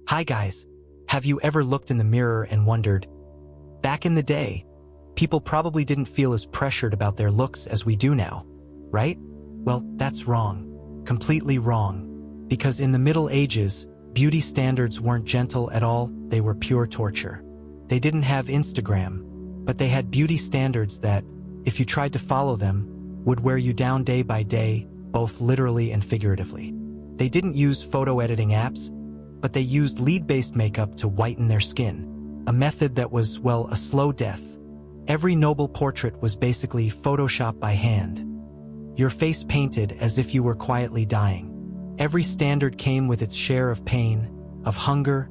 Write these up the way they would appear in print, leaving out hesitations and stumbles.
Hi guys, have you ever looked in the mirror and wondered, back in the day, people probably didn't feel as pressured about their looks as we do now, right? Well, that's wrong. Completely wrong. Because in the Middle Ages, beauty standards weren't gentle at all, they were pure torture. They didn't have Instagram, but they had beauty standards that, if you tried to follow them, would wear you down day by day, both literally and figuratively. They didn't use photo editing apps, but they used lead-based makeup to whiten their skin, a method that was, well, a slow death. Every noble portrait was basically photoshopped by hand. Your face painted as if you were quietly dying. Every standard came with its share of pain, of hunger,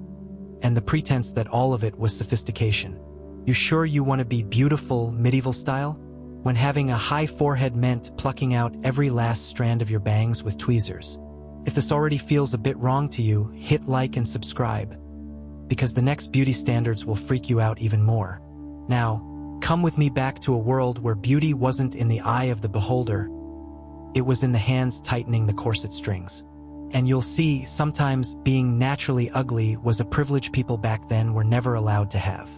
and the pretense that all of it was sophistication. You sure you want to be beautiful medieval style? When having a high forehead meant plucking out every last strand of your bangs with tweezers. If this already feels a bit wrong to you, hit like and subscribe, because the next beauty standards will freak you out even more. Now, come with me back to a world where beauty wasn't in the eye of the beholder, it was in the hands tightening the corset strings. And you'll see, sometimes being naturally ugly was a privilege people back then were never allowed to have.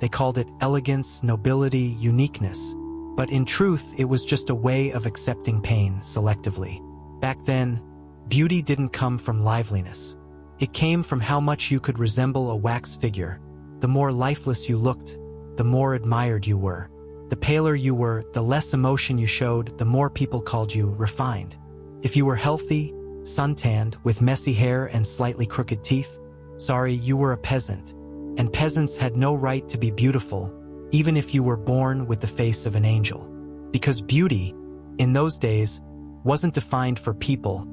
They called it elegance, nobility, uniqueness. But in truth, it was just a way of accepting pain selectively. Back then, beauty didn't come from liveliness. It came from how much you could resemble a wax figure. The more lifeless you looked, the more admired you were. The paler you were, the less emotion you showed, the more people called you refined. If you were healthy, suntanned, with messy hair and slightly crooked teeth, sorry, you were a peasant. And peasants had no right to be beautiful, even if you were born with the face of an angel. Because beauty, in those days, wasn't defined for people,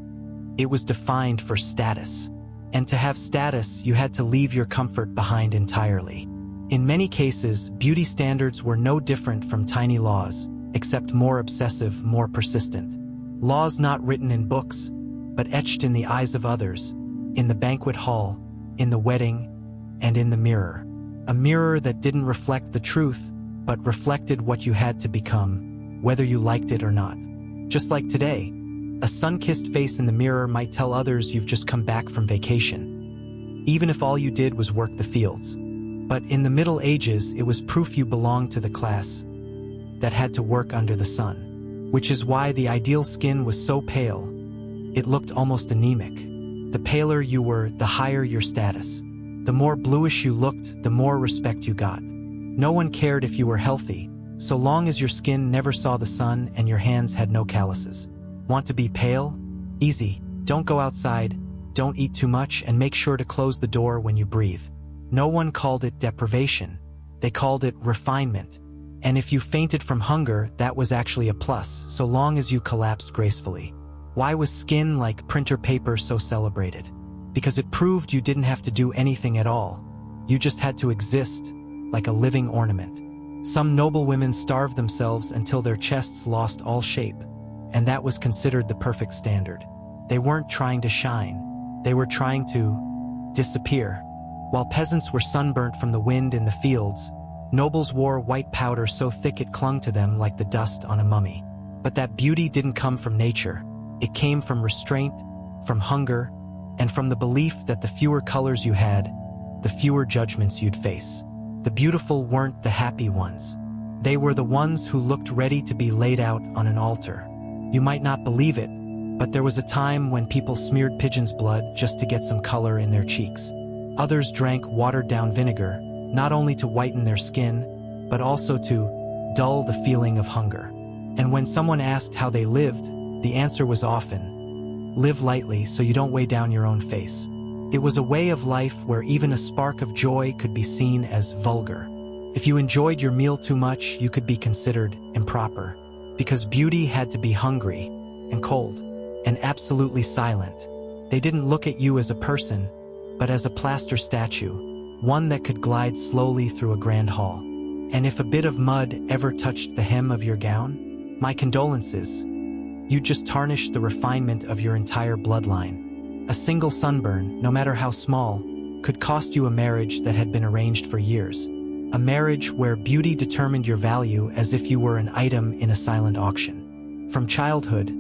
it was defined for status. And to have status, you had to leave your comfort behind entirely. In many cases, beauty standards were no different from tiny laws, except more obsessive, more persistent. Laws not written in books, but etched in the eyes of others, in the banquet hall, in the wedding, and in the mirror. A mirror that didn't reflect the truth, but reflected what you had to become, whether you liked it or not. Just like today, a sun-kissed face in the mirror might tell others you've just come back from vacation, even if all you did was work the fields. But in the Middle Ages, it was proof you belonged to the class that had to work under the sun, which is why the ideal skin was so pale, it looked almost anemic. The paler you were, the higher your status. The more bluish you looked, the more respect you got. No one cared if you were healthy, so long as your skin never saw the sun and your hands had no calluses. Want to be pale? Easy. Don't go outside, don't eat too much, and make sure to close the door when you breathe. No one called it deprivation. They called it refinement. And if you fainted from hunger, that was actually a plus, so long as you collapsed gracefully. Why was skin like printer paper so celebrated? Because it proved you didn't have to do anything at all. You just had to exist, like a living ornament. Some noble women starved themselves until their chests lost all shape, and that was considered the perfect standard. They weren't trying to shine, they were trying to disappear. While peasants were sunburnt from the wind in the fields, nobles wore white powder so thick it clung to them like the dust on a mummy. But that beauty didn't come from nature. It came from restraint, from hunger, and from the belief that the fewer colors you had, the fewer judgments you'd face. The beautiful weren't the happy ones. They were the ones who looked ready to be laid out on an altar. You might not believe it, but there was a time when people smeared pigeon's blood just to get some color in their cheeks. Others drank watered-down vinegar, not only to whiten their skin, but also to dull the feeling of hunger. And when someone asked how they lived, the answer was often, live lightly so you don't weigh down your own face. It was a way of life where even a spark of joy could be seen as vulgar. If you enjoyed your meal too much, you could be considered improper. Because beauty had to be hungry, and cold, and absolutely silent. They didn't look at you as a person, but as a plaster statue, one that could glide slowly through a grand hall. And if a bit of mud ever touched the hem of your gown, my condolences. You just tarnished the refinement of your entire bloodline. A single sunburn, no matter how small, could cost you a marriage that had been arranged for years. A marriage where beauty determined your value as if you were an item in a silent auction. From childhood,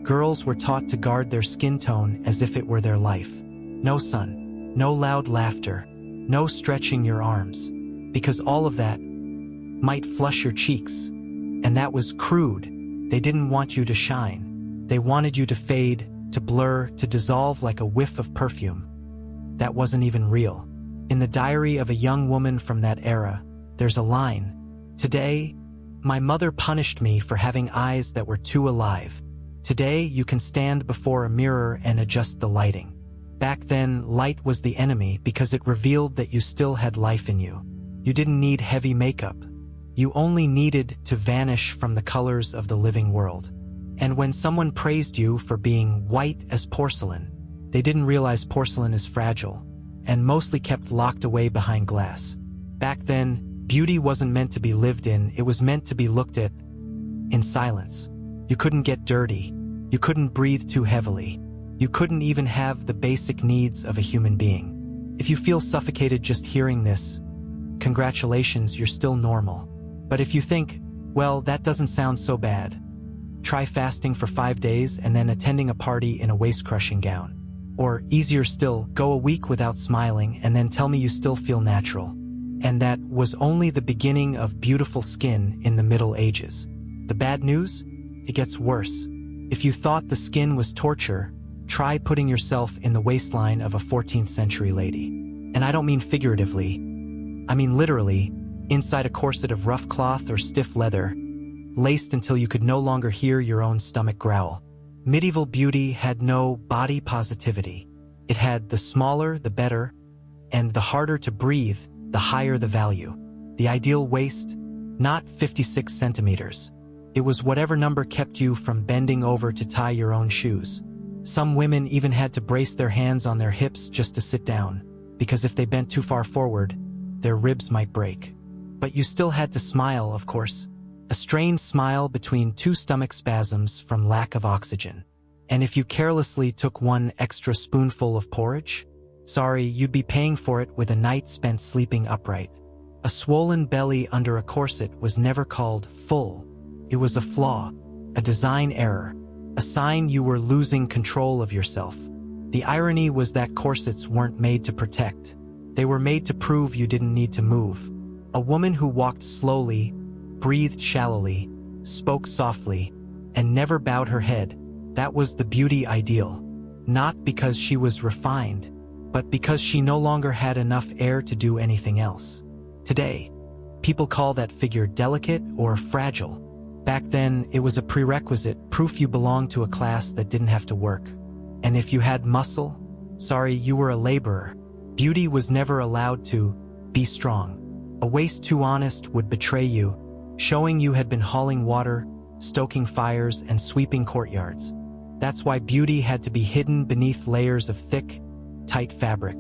girls were taught to guard their skin tone as if it were their life. No sun, No loud laughter, no stretching your arms, because all of that might flush your cheeks. And that was crude. They didn't want you to shine. They wanted you to fade, to blur, to dissolve like a whiff of perfume. That wasn't even real. In the diary of a young woman from that era, there's a line. Today, my mother punished me for having eyes that were too alive. Today, you can stand before a mirror and adjust the lighting. Back then, light was the enemy because it revealed that you still had life in you. You didn't need heavy makeup. You only needed to vanish from the colors of the living world. And when someone praised you for being white as porcelain, they didn't realize porcelain is fragile and mostly kept locked away behind glass. Back then, beauty wasn't meant to be lived in, it was meant to be looked at in silence. You couldn't get dirty. You couldn't breathe too heavily. You couldn't even have the basic needs of a human being. If you feel suffocated just hearing this, congratulations, you're still normal. But if you think, well, that doesn't sound so bad, try fasting for 5 days and then attending a party in a waist-crushing gown. Or, easier still, go a week without smiling and then tell me you still feel natural. And that was only the beginning of beautiful skin in the Middle Ages. The bad news? It gets worse. If you thought the skin was torture, try putting yourself in the waistline of a 14th century lady. And I don't mean figuratively. I mean literally, inside a corset of rough cloth or stiff leather, laced until you could no longer hear your own stomach growl. Medieval beauty had no body positivity. It had the smaller, the better, and the harder to breathe, the higher the value. The ideal waist, not 56 centimeters. It was whatever number kept you from bending over to tie your own shoes. Some women even had to brace their hands on their hips just to sit down, because if they bent too far forward, their ribs might break. But you still had to smile, of course. A strained smile between two stomach spasms from lack of oxygen. And if you carelessly took one extra spoonful of porridge, sorry, you'd be paying for it with a night spent sleeping upright. A swollen belly under a corset was never called full. It was a flaw, a design error, a sign you were losing control of yourself. The irony was that corsets weren't made to protect. They were made to prove you didn't need to move. A woman who walked slowly, breathed shallowly, spoke softly, and never bowed her head, that was the beauty ideal. Not because she was refined, but because she no longer had enough air to do anything else. Today, people call that figure delicate or fragile. Back then, it was a prerequisite, proof you belonged to a class that didn't have to work. And if you had muscle, sorry, you were a laborer. Beauty was never allowed to be strong. A waist too honest would betray you, showing you had been hauling water, stoking fires, and sweeping courtyards. That's why beauty had to be hidden beneath layers of thick, tight fabric,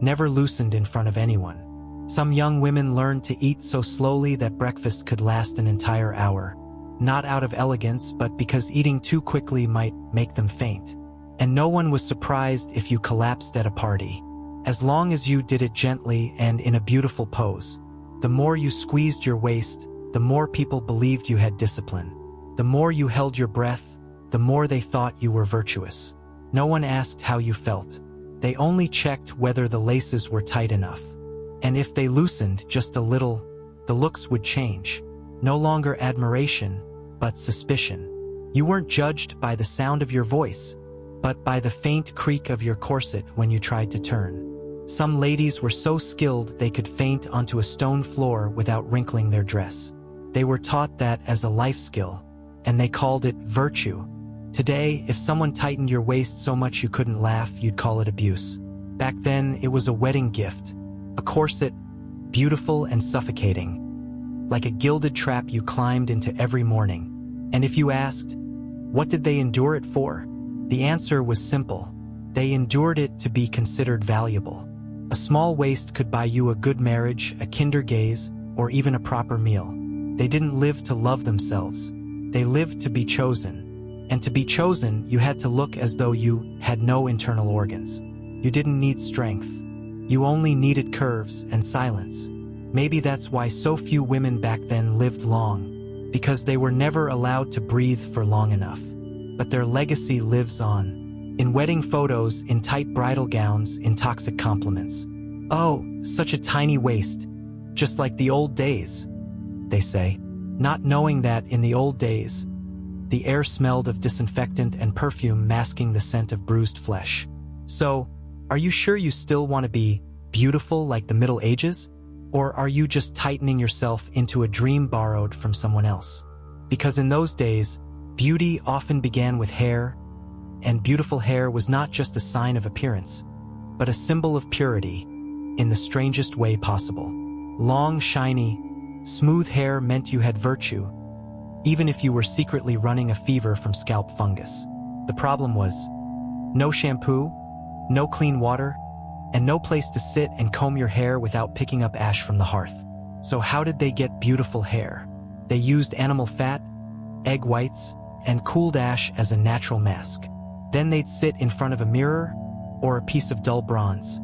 never loosened in front of anyone. Some young women learned to eat so slowly that breakfast could last an entire hour, not out of elegance, but because eating too quickly might make them faint. And no one was surprised if you collapsed at a party, as long as you did it gently and in a beautiful pose. The more you squeezed your waist, the more people believed you had discipline. The more you held your breath, the more they thought you were virtuous. No one asked how you felt. They only checked whether the laces were tight enough. And if they loosened just a little, the looks would change. No longer admiration, but suspicion. You weren't judged by the sound of your voice, but by the faint creak of your corset when you tried to turn. Some ladies were so skilled they could faint onto a stone floor without wrinkling their dress. They were taught that as a life skill, and they called it virtue. Today, if someone tightened your waist so much you couldn't laugh, you'd call it abuse. Back then, it was a wedding gift. A corset, beautiful and suffocating, like a gilded trap you climbed into every morning. And if you asked, what did they endure it for? The answer was simple. They endured it to be considered valuable. A small waist could buy you a good marriage, a kinder gaze, or even a proper meal. They didn't live to love themselves. They lived to be chosen. And to be chosen, you had to look as though you had no internal organs. You didn't need strength. You only needed curves and silence. Maybe that's why so few women back then lived long, because they were never allowed to breathe for long enough. But their legacy lives on. In wedding photos, in tight bridal gowns, in toxic compliments. "Oh, such a tiny waist, just like the old days," they say, not knowing that in the old days, the air smelled of disinfectant and perfume masking the scent of bruised flesh. So, are you sure you still want to be beautiful like the Middle Ages? Or are you just tightening yourself into a dream borrowed from someone else? Because in those days, beauty often began with hair, and beautiful hair was not just a sign of appearance, but a symbol of purity in the strangest way possible. Long, shiny, smooth hair meant you had virtue, even if you were secretly running a fever from scalp fungus. The problem was, no shampoo, no clean water, and no place to sit and comb your hair without picking up ash from the hearth. So how did they get beautiful hair? They used animal fat, egg whites, and cooled ash as a natural mask. Then they'd sit in front of a mirror or a piece of dull bronze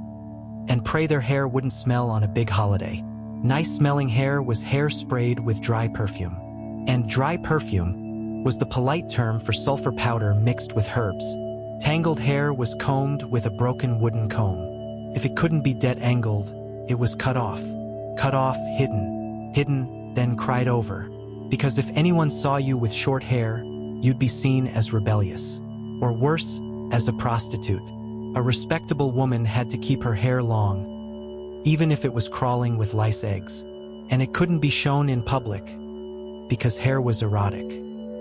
and pray their hair wouldn't smell on a big holiday. Nice-smelling hair was hair sprayed with dry perfume. And dry perfume was the polite term for sulfur powder mixed with herbs. Tangled hair was combed with a broken wooden comb. If it couldn't be detangled, it was cut off, hidden, then cried over. Because if anyone saw you with short hair, you'd be seen as rebellious. Or worse, as a prostitute. A respectable woman had to keep her hair long, even if it was crawling with lice eggs. And it couldn't be shown in public, because hair was erotic.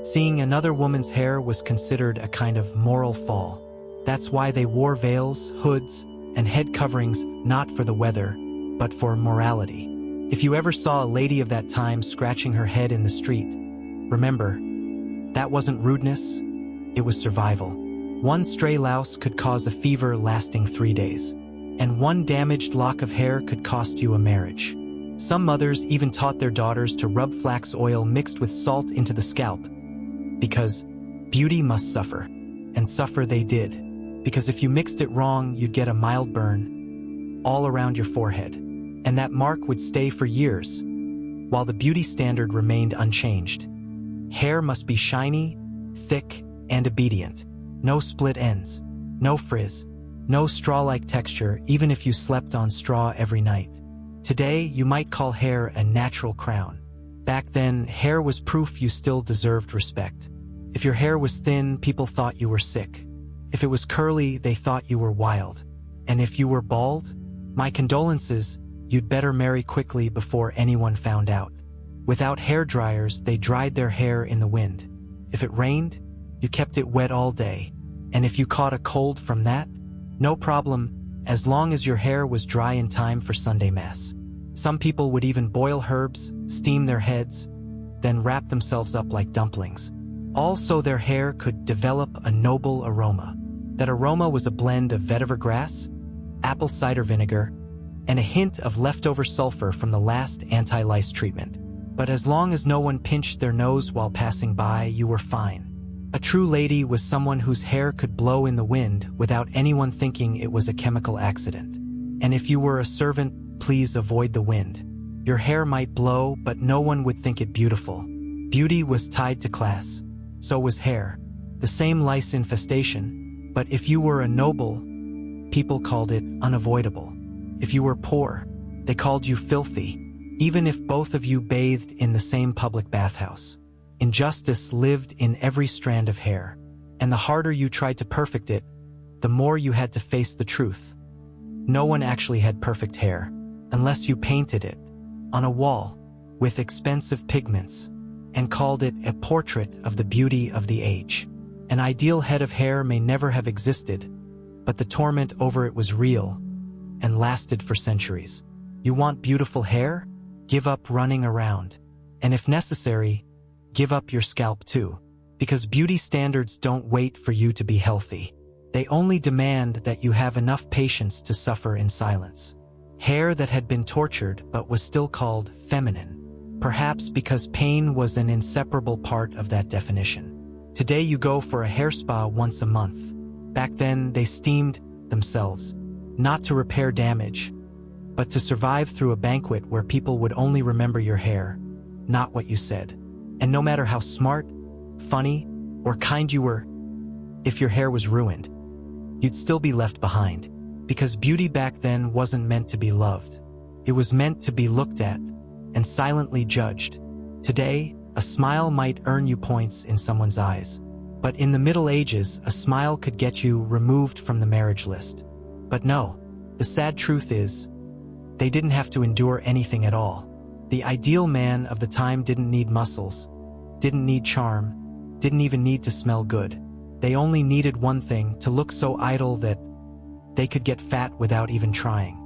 Seeing another woman's hair was considered a kind of moral fall. That's why they wore veils, hoods, and head coverings not for the weather, but for morality. If you ever saw a lady of that time scratching her head in the street, remember, that wasn't rudeness, it was survival. One stray louse could cause a fever lasting 3 days, and one damaged lock of hair could cost you a marriage. Some mothers even taught their daughters to rub flax oil mixed with salt into the scalp, because beauty must suffer, and suffer they did. Because if you mixed it wrong, you'd get a mild burn all around your forehead, and that mark would stay for years, while the beauty standard remained unchanged. Hair must be shiny, thick, and obedient. No split ends, no frizz, no straw-like texture, even if you slept on straw every night. Today, you might call hair a natural crown. Back then, hair was proof you still deserved respect. If your hair was thin, people thought you were sick. If it was curly, they thought you were wild. And if you were bald, my condolences, you'd better marry quickly before anyone found out. Without hair dryers, they dried their hair in the wind. If it rained, you kept it wet all day. And if you caught a cold from that, no problem, as long as your hair was dry in time for Sunday Mass. Some people would even boil herbs, steam their heads, then wrap themselves up like dumplings. Also, their hair could develop a noble aroma. That aroma was a blend of vetiver grass, apple cider vinegar, and a hint of leftover sulfur from the last anti-lice treatment. But as long as no one pinched their nose while passing by, you were fine. A true lady was someone whose hair could blow in the wind without anyone thinking it was a chemical accident. And if you were a servant, please avoid the wind. Your hair might blow, but no one would think it beautiful. Beauty was tied to class. So was hair. The same lice infestation. But if you were a noble, people called it unavoidable. If you were poor, they called you filthy, even if both of you bathed in the same public bathhouse. Injustice lived in every strand of hair, and the harder you tried to perfect it, the more you had to face the truth. No one actually had perfect hair, unless you painted it on a wall with expensive pigments and called it a portrait of the beauty of the age. An ideal head of hair may never have existed, but the torment over it was real and lasted for centuries. You want beautiful hair? Give up running around. And if necessary, give up your scalp too. Because beauty standards don't wait for you to be healthy. They only demand that you have enough patience to suffer in silence. Hair that had been tortured but was still called feminine. Perhaps because pain was an inseparable part of that definition. Today you go for a hair spa once a month. Back then they steamed themselves, not to repair damage, but to survive through a banquet where people would only remember your hair, not what you said. And no matter how smart, funny, or kind you were, if your hair was ruined, you'd still be left behind. Because beauty back then wasn't meant to be loved. It was meant to be looked at and silently judged. Today, a smile might earn you points in someone's eyes. But in the Middle Ages, a smile could get you removed from the marriage list. But no, the sad truth is, they didn't have to endure anything at all. The ideal man of the time didn't need muscles, didn't need charm, didn't even need to smell good. They only needed one thing: to look so idle that they could get fat without even trying.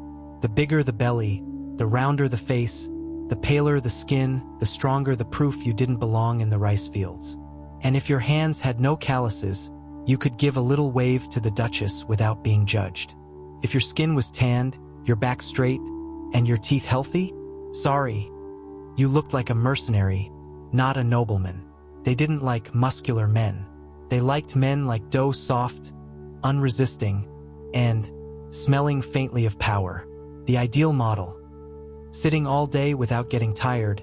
The bigger the belly, the rounder the face, the paler the skin, the stronger the proof you didn't belong in the rice fields. And if your hands had no calluses, you could give a little wave to the Duchess without being judged. If your skin was tanned, your back straight, and your teeth healthy, sorry, you looked like a mercenary, not a nobleman. They didn't like muscular men. They liked men like dough, soft, unresisting, and smelling faintly of power. The ideal model. Sitting all day without getting tired,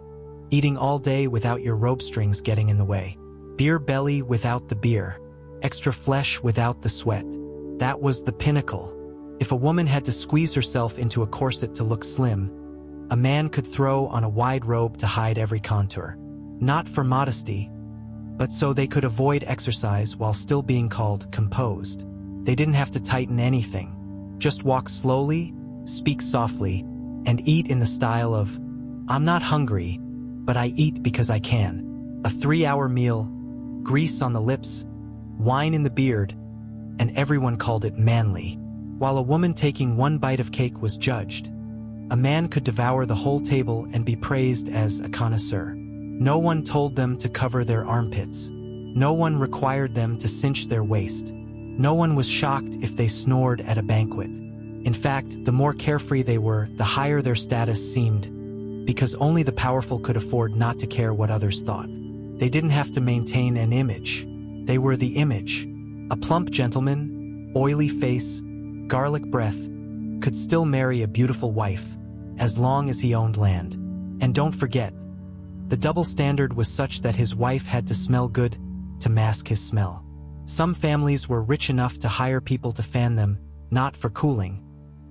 eating all day without your rope strings getting in the way. Beer belly without the beer, extra flesh without the sweat. That was the pinnacle. If a woman had to squeeze herself into a corset to look slim, a man could throw on a wide robe to hide every contour. Not for modesty, but so they could avoid exercise while still being called composed. They didn't have to tighten anything. Just walk slowly, speak softly, and eat in the style of, "I'm not hungry, but I eat because I can." A 3-hour meal, grease on the lips, wine in the beard, and everyone called it manly. While a woman taking one bite of cake was judged, a man could devour the whole table and be praised as a connoisseur. No one told them to cover their armpits. No one required them to cinch their waist. No one was shocked if they snored at a banquet. In fact, the more carefree they were, the higher their status seemed, because only the powerful could afford not to care what others thought. They didn't have to maintain an image. They were the image. A plump gentleman, oily face, garlic breath, could still marry a beautiful wife, as long as he owned land. And don't forget, the double standard was such that his wife had to smell good to mask his smell. Some families were rich enough to hire people to fan them, not for cooling,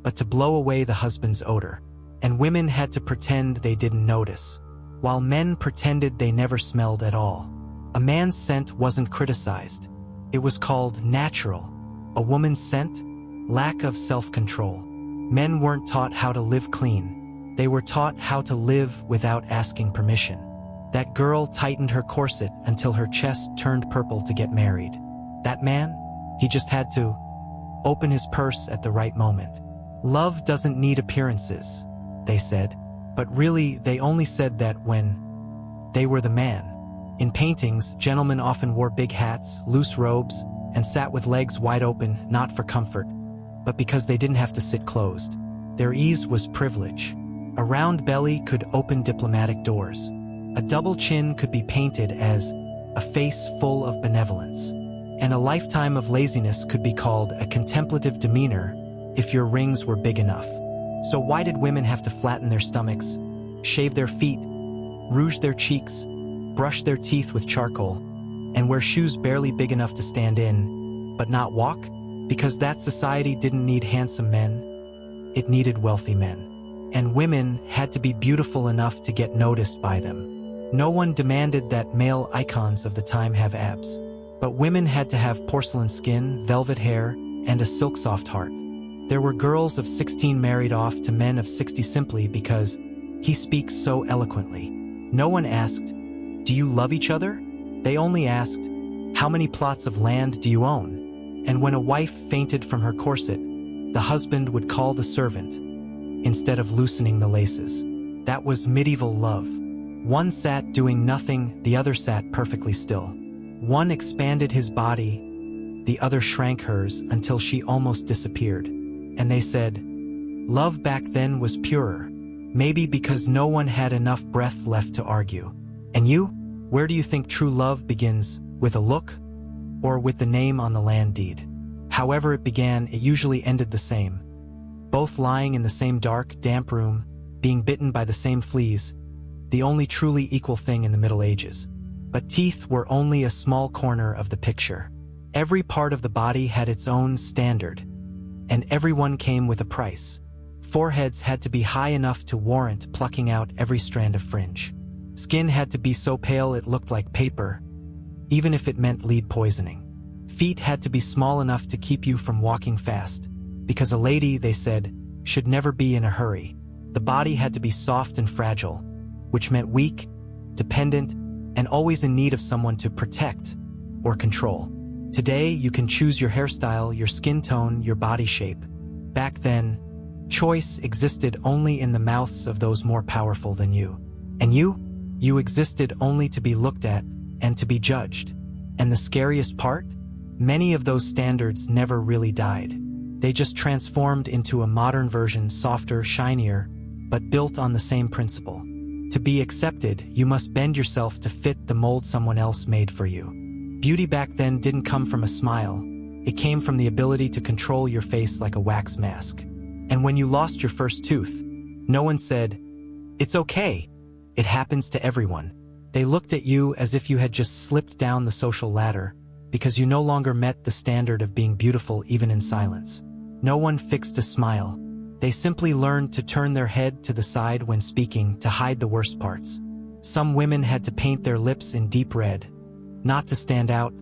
but to blow away the husband's odor. And women had to pretend they didn't notice, while men pretended they never smelled at all. A man's scent wasn't criticized. It was called natural. A woman's scent? Lack of self-control. Men weren't taught how to live clean. They were taught how to live without asking permission. That girl tightened her corset until her chest turned purple to get married. That man? He just had to open his purse at the right moment. Love doesn't need appearances, they said. But really, they only said that when they were the man. In paintings, gentlemen often wore big hats, loose robes, and sat with legs wide open, not for comfort, but because they didn't have to sit closed. Their ease was privilege. A round belly could open diplomatic doors. A double chin could be painted as a face full of benevolence. And a lifetime of laziness could be called a contemplative demeanor if your rings were big enough. So why did women have to flatten their stomachs, shave their feet, rouge their cheeks, brush their teeth with charcoal, and wear shoes barely big enough to stand in, but not walk? Because that society didn't need handsome men. It needed wealthy men. And women had to be beautiful enough to get noticed by them. No one demanded that male icons of the time have abs. But women had to have porcelain skin, velvet hair, and a silk-soft heart. There were girls of 16 married off to men of 60 simply because he speaks so eloquently. No one asked, "Do you love each other?" They only asked, "How many plots of land do you own?" And when a wife fainted from her corset, the husband would call the servant, instead of loosening the laces. That was medieval love. One sat doing nothing, the other sat perfectly still. One expanded his body, the other shrank hers until she almost disappeared. And they said, love back then was purer, maybe because no one had enough breath left to argue. And you? Where do you think true love begins? With a look? Or with the name on the land deed? However it began, it usually ended the same. Both lying in the same dark, damp room, being bitten by the same fleas, the only truly equal thing in the Middle Ages. But teeth were only a small corner of the picture. Every part of the body had its own standard, and everyone came with a price. Foreheads had to be high enough to warrant plucking out every strand of fringe. Skin had to be so pale it looked like paper, even if it meant lead poisoning. Feet had to be small enough to keep you from walking fast, because a lady, they said, should never be in a hurry. The body had to be soft and fragile, which meant weak, dependent, and always in need of someone to protect or control. Today, you can choose your hairstyle, your skin tone, your body shape. Back then, choice existed only in the mouths of those more powerful than you. And you existed only to be looked at and to be judged. And the scariest part? Many of those standards never really died. They just transformed into a modern version, softer, shinier, but built on the same principle. To be accepted, you must bend yourself to fit the mold someone else made for you. Beauty back then didn't come from a smile. It came from the ability to control your face like a wax mask. And when you lost your first tooth, no one said, "It's okay. It happens to everyone." They looked at you as if you had just slipped down the social ladder, because you no longer met the standard of being beautiful even in silence. No one fixed a smile. They simply learned to turn their head to the side when speaking to hide the worst parts. Some women had to paint their lips in deep red, not to stand out,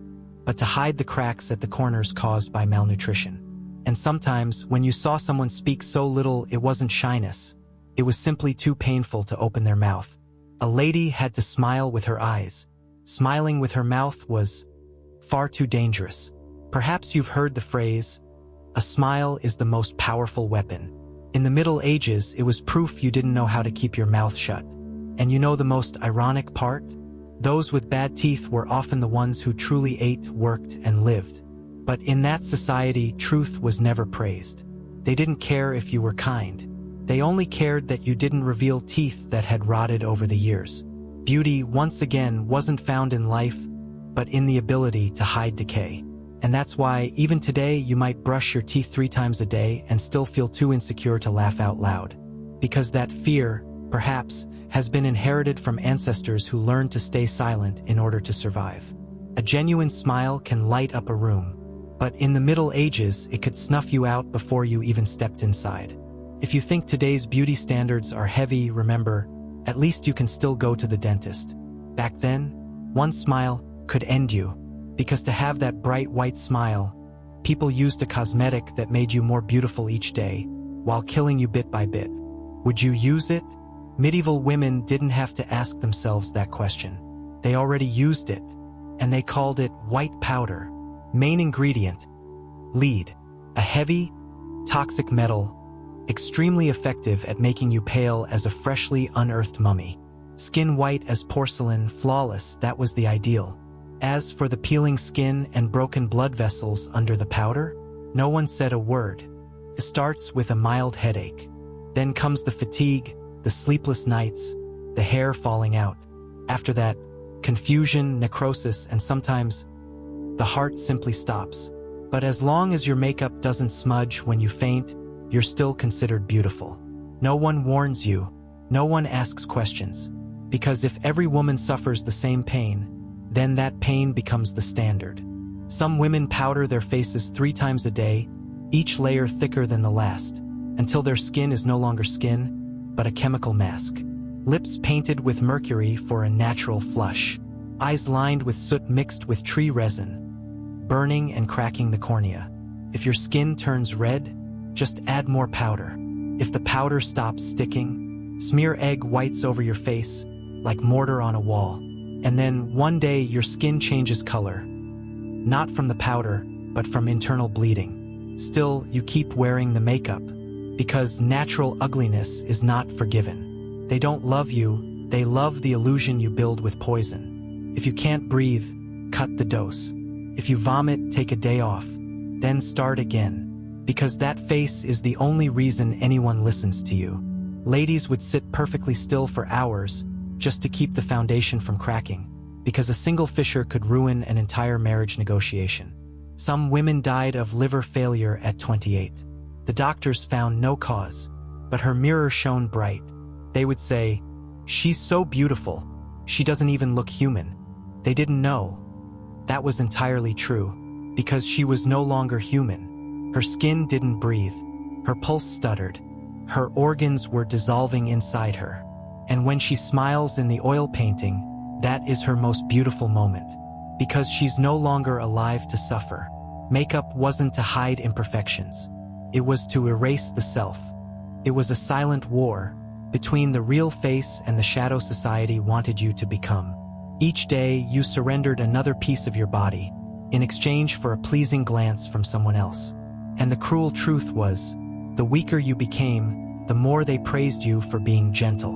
but to hide the cracks at the corners caused by malnutrition. And sometimes, when you saw someone speak so little, it wasn't shyness. It was simply too painful to open their mouth. A lady had to smile with her eyes. Smiling with her mouth was far too dangerous. Perhaps you've heard the phrase, "A smile is the most powerful weapon." In the Middle Ages, it was proof you didn't know how to keep your mouth shut. And you know the most ironic part? Those with bad teeth were often the ones who truly ate, worked, and lived. But in that society, truth was never praised. They didn't care if you were kind. They only cared that you didn't reveal teeth that had rotted over the years. Beauty, once again, wasn't found in life, but in the ability to hide decay. And that's why, even today, you might brush your teeth 3 times a day and still feel too insecure to laugh out loud. Because that fear, perhaps, has been inherited from ancestors who learned to stay silent in order to survive. A genuine smile can light up a room, but in the Middle Ages, it could snuff you out before you even stepped inside. If you think today's beauty standards are heavy, remember, at least you can still go to the dentist. Back then, one smile could end you, because to have that bright white smile, people used a cosmetic that made you more beautiful each day, while killing you bit by bit. Would you use it? Medieval women didn't have to ask themselves that question. They already used it, and they called it white powder. Main ingredient, lead, a heavy, toxic metal, extremely effective at making you pale as a freshly unearthed mummy. Skin white as porcelain, flawless, that was the ideal. As for the peeling skin and broken blood vessels under the powder, no one said a word. It starts with a mild headache. Then comes the fatigue, the sleepless nights, the hair falling out. After that, confusion, necrosis, and sometimes the heart simply stops. But as long as your makeup doesn't smudge when you faint, you're still considered beautiful. No one warns you, no one asks questions. Because if every woman suffers the same pain, then that pain becomes the standard. Some women powder their faces 3 times a day, each layer thicker than the last, until their skin is no longer skin, but a chemical mask. Lips painted with mercury for a natural flush. Eyes lined with soot mixed with tree resin, burning and cracking the cornea. If your skin turns red, just add more powder. If the powder stops sticking, smear egg whites over your face, like mortar on a wall. And then one day your skin changes color. Not from the powder, but from internal bleeding. Still, you keep wearing the makeup, because natural ugliness is not forgiven. They don't love you, they love the illusion you build with poison. If you can't breathe, cut the dose. If you vomit, take a day off, then start again. Because that face is the only reason anyone listens to you. Ladies would sit perfectly still for hours, just to keep the foundation from cracking, because a single fissure could ruin an entire marriage negotiation. Some women died of liver failure at 28. The doctors found no cause, but her mirror shone bright. They would say, "She's so beautiful, she doesn't even look human." They didn't know that was entirely true, because she was no longer human. Her skin didn't breathe. Her pulse stuttered. Her organs were dissolving inside her. And when she smiles in the oil painting, that is her most beautiful moment. Because she's no longer alive to suffer. Makeup wasn't to hide imperfections. It was to erase the self. It was a silent war between the real face and the shadow society wanted you to become. Each day, you surrendered another piece of your body in exchange for a pleasing glance from someone else. And the cruel truth was, the weaker you became, the more they praised you for being gentle.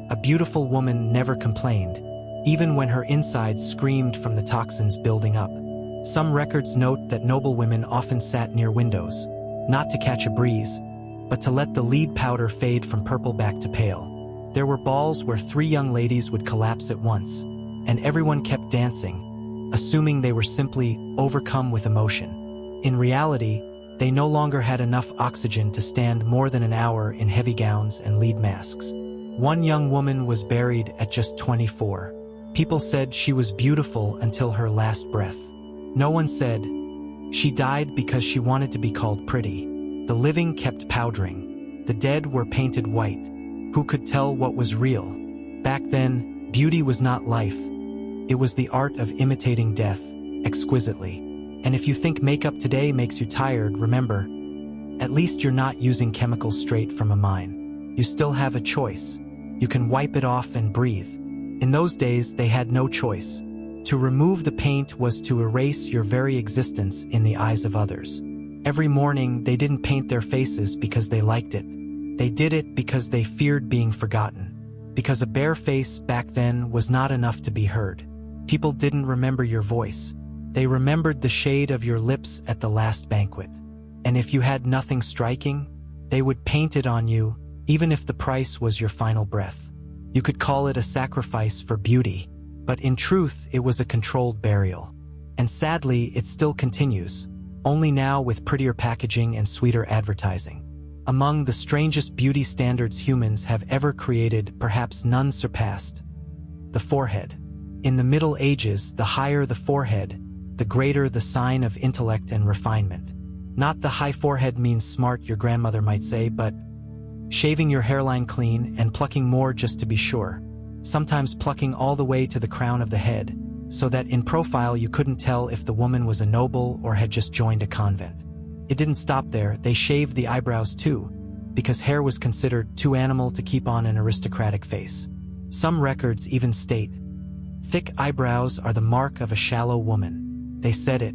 A beautiful woman never complained, even when her insides screamed from the toxins building up. Some records note that noble women often sat near windows, not to catch a breeze, but to let the lead powder fade from purple back to pale. There were balls where 3 young ladies would collapse at once, and everyone kept dancing, assuming they were simply overcome with emotion. In reality, they no longer had enough oxygen to stand more than an hour in heavy gowns and lead masks. One young woman was buried at just 24. People said she was beautiful until her last breath. No one said she died because she wanted to be called pretty. The living kept powdering. The dead were painted white. Who could tell what was real? Back then, beauty was not life. It was the art of imitating death exquisitely. And if you think makeup today makes you tired, remember, at least you're not using chemicals straight from a mine. You still have a choice. You can wipe it off and breathe. In those days, they had no choice. To remove the paint was to erase your very existence in the eyes of others. Every morning, they didn't paint their faces because they liked it. They did it because they feared being forgotten. Because a bare face back then was not enough to be heard. People didn't remember your voice. They remembered the shade of your lips at the last banquet. And if you had nothing striking, they would paint it on you, even if the price was your final breath. You could call it a sacrifice for beauty, but in truth, it was a controlled burial. And sadly, it still continues, only now with prettier packaging and sweeter advertising. Among the strangest beauty standards humans have ever created, perhaps none surpassed: the forehead. In the Middle Ages, the higher the forehead, the greater the sign of intellect and refinement. Not the high forehead means smart, your grandmother might say, but shaving your hairline clean and plucking more just to be sure. Sometimes plucking all the way to the crown of the head, so that in profile you couldn't tell if the woman was a noble or had just joined a convent. It didn't stop there, they shaved the eyebrows too, because hair was considered too animal to keep on an aristocratic face. Some records even state, thick eyebrows are the mark of a shallow woman. They said it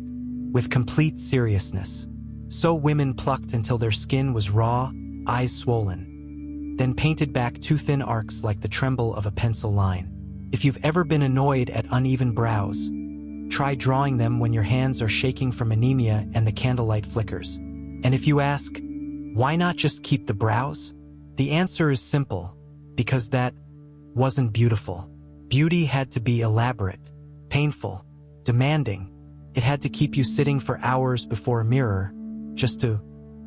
with complete seriousness. So women plucked until their skin was raw, eyes swollen, then painted back 2 thin arcs like the tremble of a pencil line. If you've ever been annoyed at uneven brows, try drawing them when your hands are shaking from anemia and the candlelight flickers. And if you ask, why not just keep the brows? The answer is simple, because that wasn't beautiful. Beauty had to be elaborate, painful, demanding. It had to keep you sitting for hours before a mirror, just to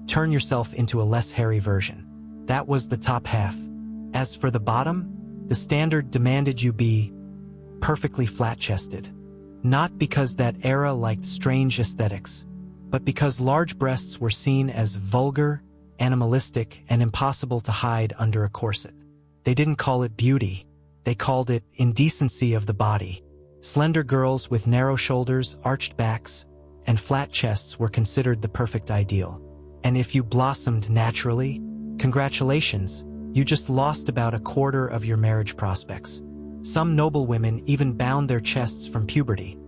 turn yourself into a less hairy version. That was the top half. As for the bottom, the standard demanded you be perfectly flat-chested. Not because that era liked strange aesthetics, but because large breasts were seen as vulgar, animalistic, and impossible to hide under a corset. They didn't call it beauty. They called it indecency of the body. Slender girls with narrow shoulders, arched backs, and flat chests were considered the perfect ideal. And if you blossomed naturally, congratulations, you just lost about a quarter of your marriage prospects. Some noble women even bound their chests from puberty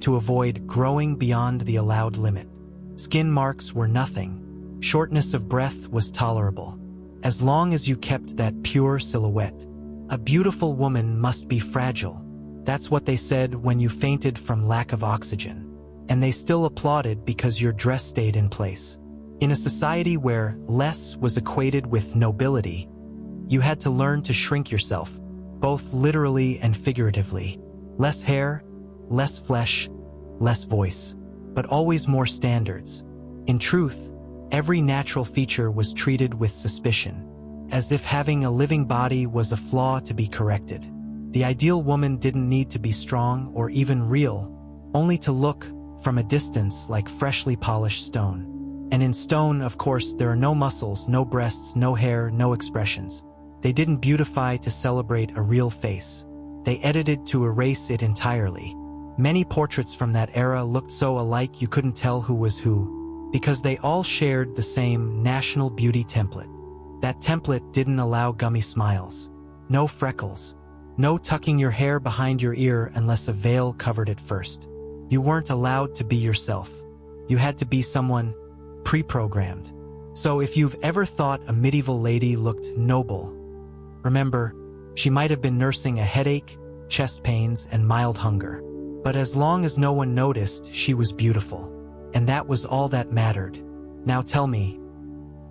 to avoid growing beyond the allowed limit. Skin marks were nothing. Shortness of breath was tolerable, as long as you kept that pure silhouette. A beautiful woman must be fragile. That's what they said when you fainted from lack of oxygen. And they still applauded because your dress stayed in place. In a society where less was equated with nobility, you had to learn to shrink yourself, both literally and figuratively. Less hair, less flesh, less voice, but always more standards. In truth, every natural feature was treated with suspicion, as if having a living body was a flaw to be corrected. The ideal woman didn't need to be strong or even real, only to look from a distance like freshly polished stone. And in stone, of course, there are no muscles, no breasts, no hair, no expressions. They didn't beautify to celebrate a real face. They edited to erase it entirely. Many portraits from that era looked so alike you couldn't tell who was who, because they all shared the same national beauty template. That template didn't allow gummy smiles, no freckles, no tucking your hair behind your ear unless a veil covered it first. You weren't allowed to be yourself. You had to be someone pre-programmed. So if you've ever thought a medieval lady looked noble, remember, she might have been nursing a headache, chest pains, and mild hunger. But as long as no one noticed, she was beautiful. And that was all that mattered. Now tell me,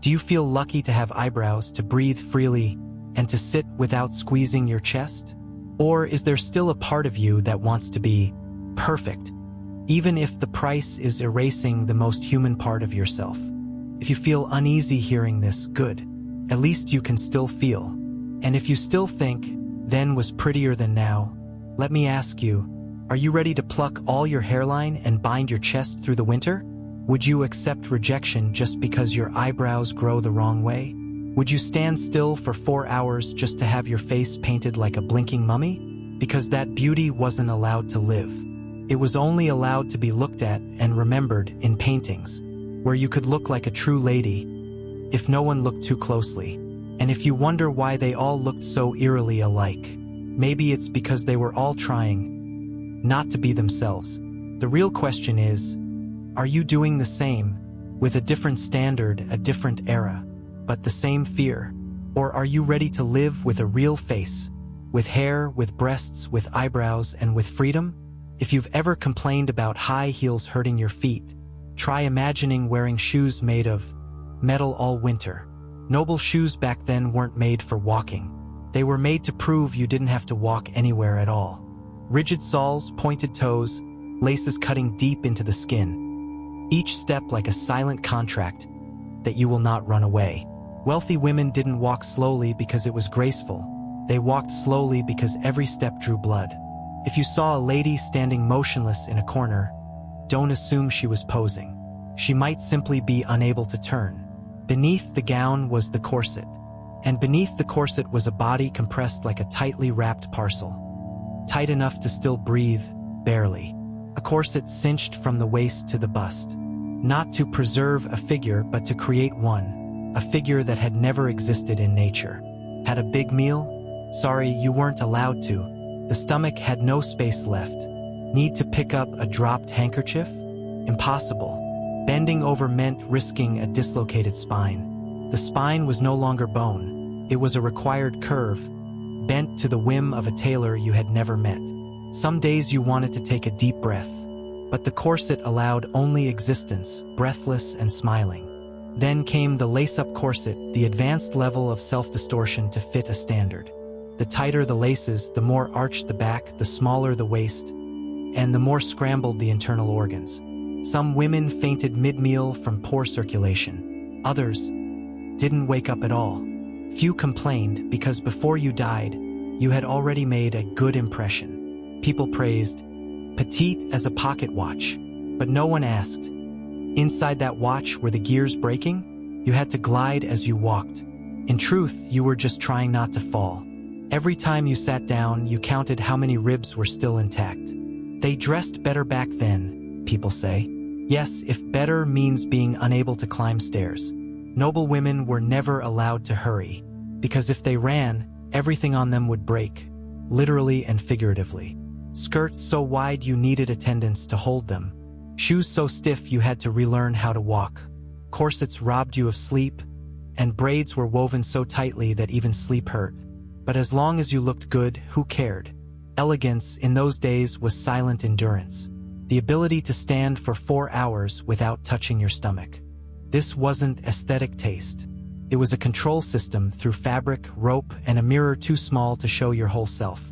do you feel lucky to have eyebrows, to breathe freely, and to sit without squeezing your chest? Or is there still a part of you that wants to be perfect, even if the price is erasing the most human part of yourself? If you feel uneasy hearing this, good. At least you can still feel. And if you still think then was prettier than now, let me ask you, are you ready to pluck all your hairline and bind your chest through the winter? Would you accept rejection just because your eyebrows grow the wrong way? Would you stand still for 4 hours just to have your face painted like a blinking mummy? Because that beauty wasn't allowed to live. It was only allowed to be looked at and remembered in paintings, where you could look like a true lady if no one looked too closely. And if you wonder why they all looked so eerily alike, maybe it's because they were all trying not to be themselves. The real question is, are you doing the same, with a different standard, a different era, but the same fear? Or are you ready to live with a real face, with hair, with breasts, with eyebrows, and with freedom? If you've ever complained about high heels hurting your feet, try imagining wearing shoes made of metal all winter. Noble shoes back then weren't made for walking. They were made to prove you didn't have to walk anywhere at all. Rigid soles, pointed toes, laces cutting deep into the skin. Each step like a silent contract that you will not run away. Wealthy women didn't walk slowly because it was graceful. They walked slowly because every step drew blood. If you saw a lady standing motionless in a corner, don't assume she was posing. She might simply be unable to turn. Beneath the gown was the corset, and beneath the corset was a body compressed like a tightly wrapped parcel. Tight enough to still breathe, barely. A corset cinched from the waist to the bust. Not to preserve a figure, but to create one. A figure that had never existed in nature. Had a big meal? Sorry, you weren't allowed to. The stomach had no space left. Need to pick up a dropped handkerchief? Impossible. Bending over meant risking a dislocated spine. The spine was no longer bone. It was a required curve, bent to the whim of a tailor you had never met. Some days you wanted to take a deep breath, but the corset allowed only existence, breathless and smiling. Then came the lace-up corset, the advanced level of self-distortion to fit a standard. The tighter the laces, the more arched the back, the smaller the waist, and the more scrambled the internal organs. Some women fainted mid-meal from poor circulation. Others didn't wake up at all. Few complained because before you died, you had already made a good impression. People praised petite as a pocket watch, but no one asked, inside that watch were the gears breaking? You had to glide as you walked. In truth, you were just trying not to fall. Every time you sat down, you counted how many ribs were still intact. They dressed better back then, people say. Yes, if better means being unable to climb stairs. Noble women were never allowed to hurry, because if they ran, everything on them would break, literally and figuratively. Skirts so wide you needed attendants to hold them. Shoes so stiff you had to relearn how to walk. Corsets robbed you of sleep, and braids were woven so tightly that even sleep hurt. But as long as you looked good, who cared? Elegance in those days was silent endurance. The ability to stand for 4 hours without touching your stomach. This wasn't aesthetic taste. It was a control system through fabric, rope, and a mirror too small to show your whole self.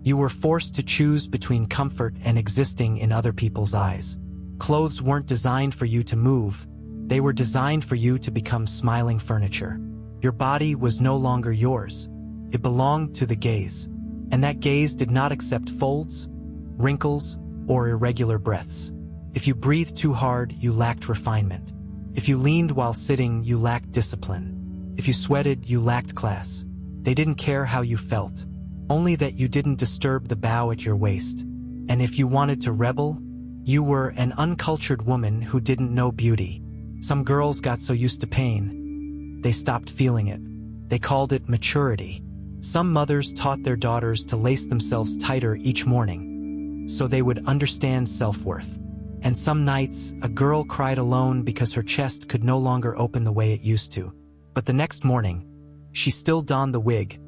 You were forced to choose between comfort and existing in other people's eyes. Clothes weren't designed for you to move. They were designed for you to become smiling furniture. Your body was no longer yours. It belonged to the gaze. And that gaze did not accept folds, wrinkles, or irregular breaths. If you breathed too hard, you lacked refinement. If you leaned while sitting, you lacked discipline. If you sweated, you lacked class. They didn't care how you felt, only that you didn't disturb the bow at your waist. And if you wanted to rebel, you were an uncultured woman who didn't know beauty. Some girls got so used to pain, they stopped feeling it. They called it maturity. Some mothers taught their daughters to lace themselves tighter each morning, so they would understand self-worth. And some nights, a girl cried alone because her chest could no longer open the way it used to. But the next morning, she still donned the wig,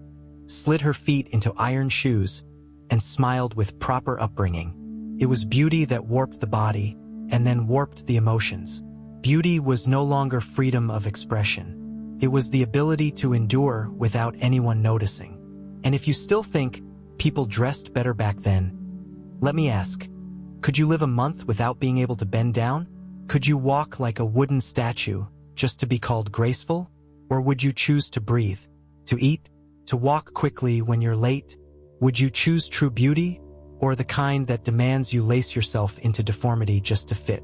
slid her feet into iron shoes, and smiled with proper upbringing. It was beauty that warped the body, and then warped the emotions. Beauty was no longer freedom of expression. It was the ability to endure without anyone noticing. And if you still think people dressed better back then, let me ask, could you live a month without being able to bend down? Could you walk like a wooden statue just to be called graceful? Or would you choose to breathe, to eat, to walk quickly when you're late? Would you choose true beauty, or the kind that demands you lace yourself into deformity just to fit?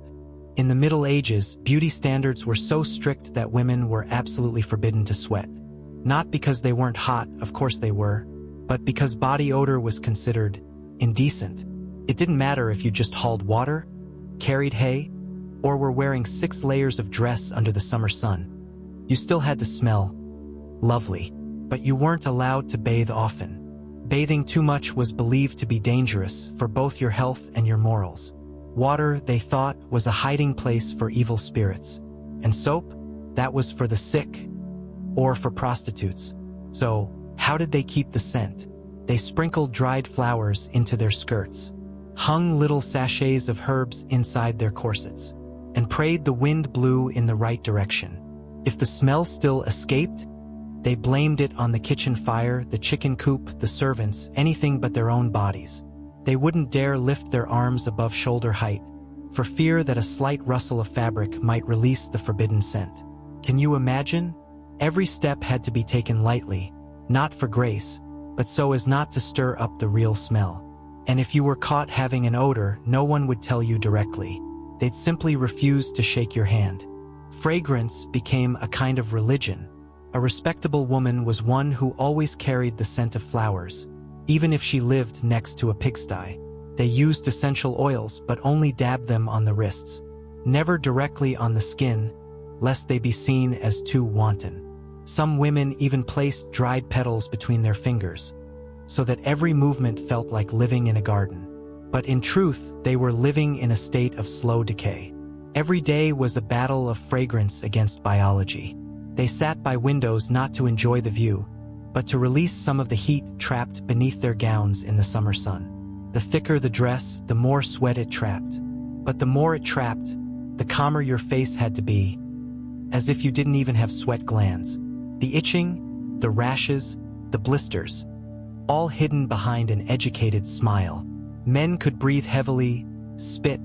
In the Middle Ages, beauty standards were so strict that women were absolutely forbidden to sweat. Not because they weren't hot, of course they were, but because body odor was considered indecent. It didn't matter if you just hauled water, carried hay, or were wearing 6 layers of dress under the summer sun. You still had to smell lovely, but you weren't allowed to bathe often. Bathing too much was believed to be dangerous for both your health and your morals. Water, they thought, was a hiding place for evil spirits. And soap, that was for the sick or for prostitutes. So, how did they keep the scent? They sprinkled dried flowers into their skirts, hung little sachets of herbs inside their corsets, and prayed the wind blew in the right direction. If the smell still escaped, they blamed it on the kitchen fire, the chicken coop, the servants, anything but their own bodies. They wouldn't dare lift their arms above shoulder height, for fear that a slight rustle of fabric might release the forbidden scent. Can you imagine? Every step had to be taken lightly, not for grace, but so as not to stir up the real smell. And if you were caught having an odor, no one would tell you directly. They'd simply refuse to shake your hand. Fragrance became a kind of religion. A respectable woman was one who always carried the scent of flowers, even if she lived next to a pigsty. They used essential oils, but only dabbed them on the wrists, never directly on the skin, lest they be seen as too wanton. Some women even placed dried petals between their fingers, so that every movement felt like living in a garden. But in truth, they were living in a state of slow decay. Every day was a battle of fragrance against biology. They sat by windows not to enjoy the view, but to release some of the heat trapped beneath their gowns in the summer sun. The thicker the dress, the more sweat it trapped. But the more it trapped, the calmer your face had to be, as if you didn't even have sweat glands. The itching, the rashes, the blisters, all hidden behind an educated smile. Men could breathe heavily, spit,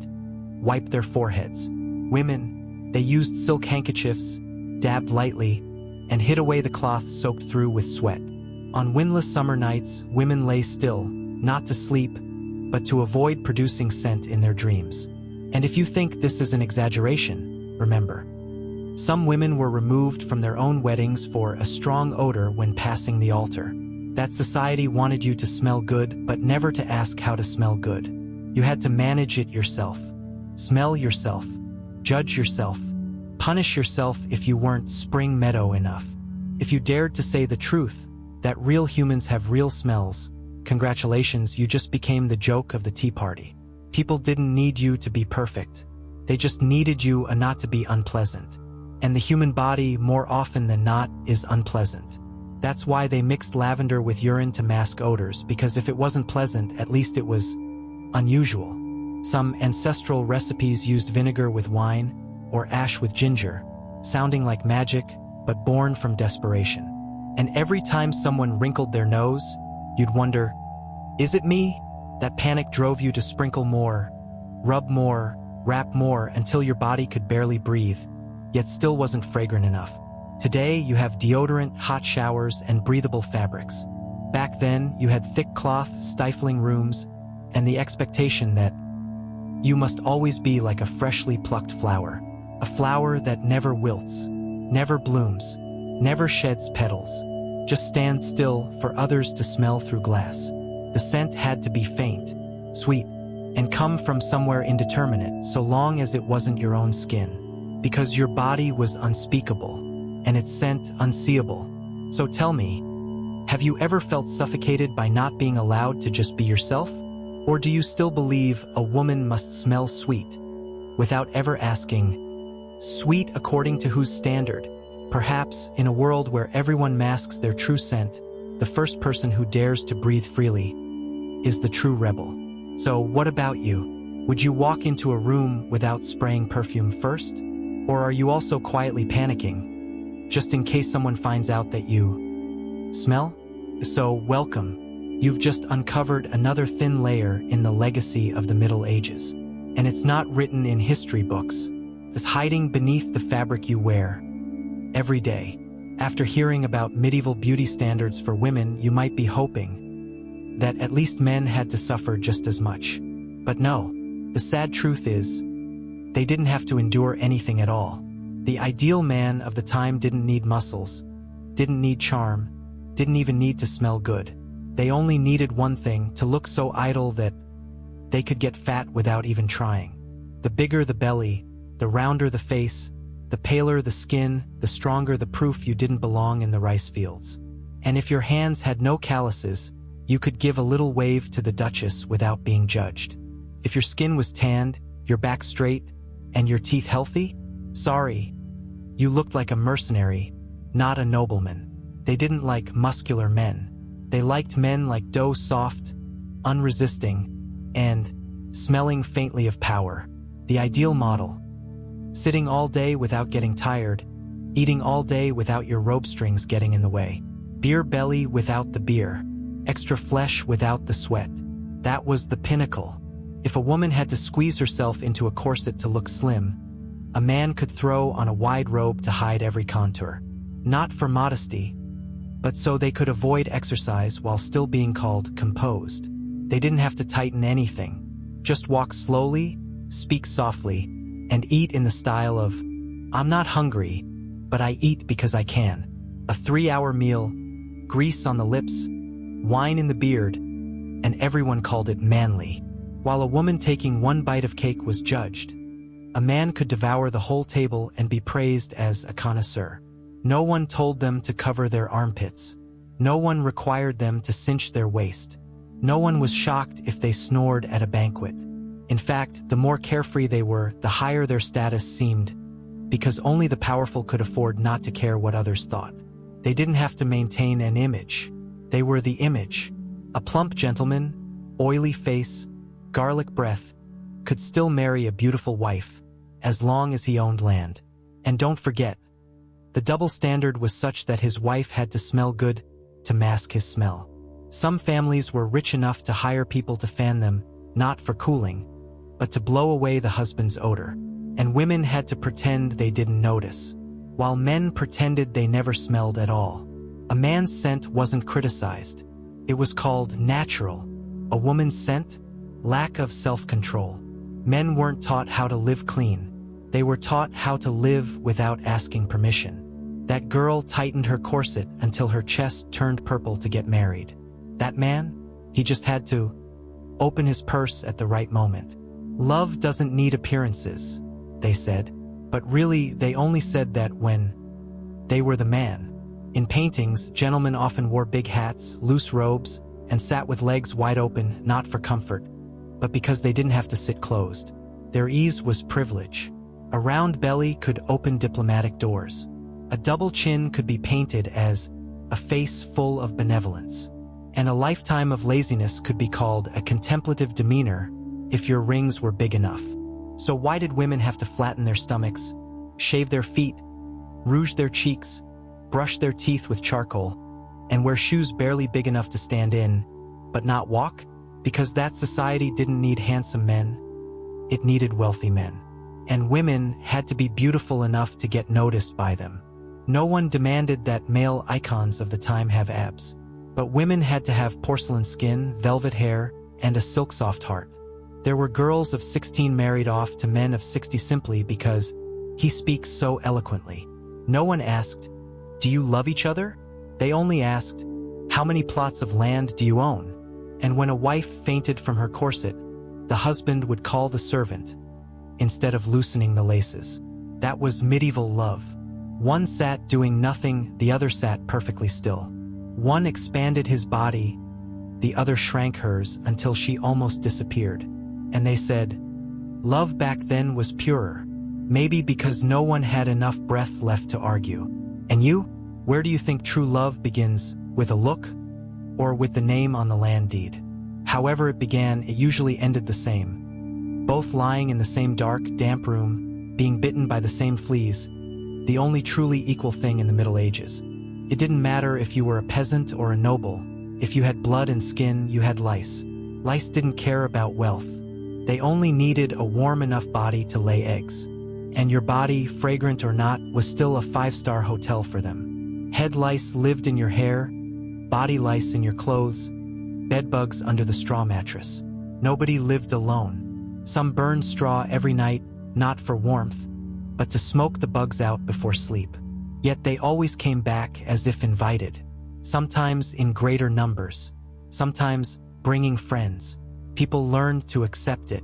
wipe their foreheads. Women, they used silk handkerchiefs, dabbed lightly, and hid away the cloth soaked through with sweat. On windless summer nights, women lay still, not to sleep, but to avoid producing scent in their dreams. And if you think this is an exaggeration, remember, some women were removed from their own weddings for a strong odor when passing the altar. That society wanted you to smell good, but never to ask how to smell good. You had to manage it yourself. Smell yourself. Judge yourself. Punish yourself if you weren't spring meadow enough. If you dared to say the truth, that real humans have real smells, congratulations, you just became the joke of the tea party. People didn't need you to be perfect. They just needed you not to be unpleasant. And the human body, more often than not, is unpleasant. That's why they mixed lavender with urine to mask odors, because if it wasn't pleasant, at least it was unusual. Some ancestral recipes used vinegar with wine, or ash with ginger, sounding like magic, but born from desperation. And every time someone wrinkled their nose, you'd wonder, is it me? That panic drove you to sprinkle more, rub more, wrap more until your body could barely breathe, yet still wasn't fragrant enough. Today, you have deodorant, hot showers, and breathable fabrics. Back then, you had thick cloth, stifling rooms, and the expectation that You must always be like a freshly plucked flower, a flower that never wilts, never blooms, never sheds petals, just stands still for others to smell through glass. The scent had to be faint, sweet, and come from somewhere indeterminate, so long as it wasn't your own skin, because your body was unspeakable, and its scent unseeable. So tell me, have you ever felt suffocated by not being allowed to just be yourself? Or do you still believe a woman must smell sweet, without ever asking, sweet according to whose standard? Perhaps, in a world where everyone masks their true scent, the first person who dares to breathe freely is the true rebel. So what about you? Would you walk into a room without spraying perfume first? Or are you also quietly panicking, just in case someone finds out that you smell? So welcome. You've just uncovered another thin layer in the legacy of the Middle Ages. And it's not written in history books. It's hiding beneath the fabric you wear every day. After hearing about medieval beauty standards for women, you might be hoping that at least men had to suffer just as much. But no, the sad truth is, they didn't have to endure anything at all. The ideal man of the time didn't need muscles, didn't need charm, didn't even need to smell good. They only needed one thing: to look so idle that they could get fat without even trying. The bigger the belly, the rounder the face, the paler the skin, the stronger the proof you didn't belong in the rice fields. And if your hands had no calluses, you could give a little wave to the Duchess without being judged. If your skin was tanned, your back straight, and your teeth healthy, sorry, you looked like a mercenary, not a nobleman. They didn't like muscular men. They liked men like dough, soft, unresisting, and smelling faintly of power. The ideal model. Sitting all day without getting tired, eating all day without your rope strings getting in the way, beer belly without the beer, extra flesh without the sweat. That was the pinnacle. If a woman had to squeeze herself into a corset to look slim, a man could throw on a wide robe to hide every contour. Not for modesty, but so they could avoid exercise while still being called composed. They didn't have to tighten anything. Just walk slowly, speak softly, and eat in the style of, I'm not hungry, but I eat because I can. A 3-hour meal, grease on the lips, wine in the beard, and everyone called it manly. While a woman taking one bite of cake was judged, a man could devour the whole table and be praised as a connoisseur. No one told them to cover their armpits. No one required them to cinch their waist. No one was shocked if they snored at a banquet. In fact, the more carefree they were, the higher their status seemed, because only the powerful could afford not to care what others thought. They didn't have to maintain an image. They were the image. A plump gentleman, oily face, garlic breath, could still marry a beautiful wife, as long as he owned land. And don't forget, the double standard was such that his wife had to smell good to mask his smell. Some families were rich enough to hire people to fan them, not for cooling, but to blow away the husband's odor. And women had to pretend they didn't notice, while men pretended they never smelled at all. A man's scent wasn't criticized. It was called natural. A woman's scent? Lack of self-control. Men weren't taught how to live clean. They were taught how to live without asking permission. That girl tightened her corset until her chest turned purple to get married. That man? He just had to open his purse at the right moment. Love doesn't need appearances, they said. But really, they only said that when they were the man. In paintings, gentlemen often wore big hats, loose robes, and sat with legs wide open, not for comfort, but because they didn't have to sit closed. Their ease was privilege. A round belly could open diplomatic doors. A double chin could be painted as a face full of benevolence. And a lifetime of laziness could be called a contemplative demeanor if your rings were big enough. So why did women have to flatten their stomachs, shave their feet, rouge their cheeks, brush their teeth with charcoal, and wear shoes barely big enough to stand in, but not walk? Because that society didn't need handsome men. It needed wealthy men. And women had to be beautiful enough to get noticed by them. No one demanded that male icons of the time have abs. But women had to have porcelain skin, velvet hair, and a silk-soft heart. There were girls of 16 married off to men of 60 simply because he speaks so eloquently. No one asked, "Do you love each other?" They only asked, "How many plots of land do you own?" And when a wife fainted from her corset, the husband would call the servant, instead of loosening the laces. That was medieval love. One sat doing nothing, the other sat perfectly still. One expanded his body, the other shrank hers until she almost disappeared. And they said, love back then was purer. Maybe because no one had enough breath left to argue. And you? Where do you think true love begins? With a look? Or with the name on the land deed? However it began, it usually ended the same. Both lying in the same dark, damp room, being bitten by the same fleas, the only truly equal thing in the Middle Ages. It didn't matter if you were a peasant or a noble. If you had blood and skin, you had lice. Lice didn't care about wealth. They only needed a warm enough body to lay eggs. And your body, fragrant or not, was still a 5-star hotel for them. Head lice lived in your hair, body lice in your clothes, bed bugs under the straw mattress. Nobody lived alone. Some burned straw every night, not for warmth, but to smoke the bugs out before sleep. Yet they always came back as if invited, sometimes in greater numbers, sometimes bringing friends. People learned to accept it.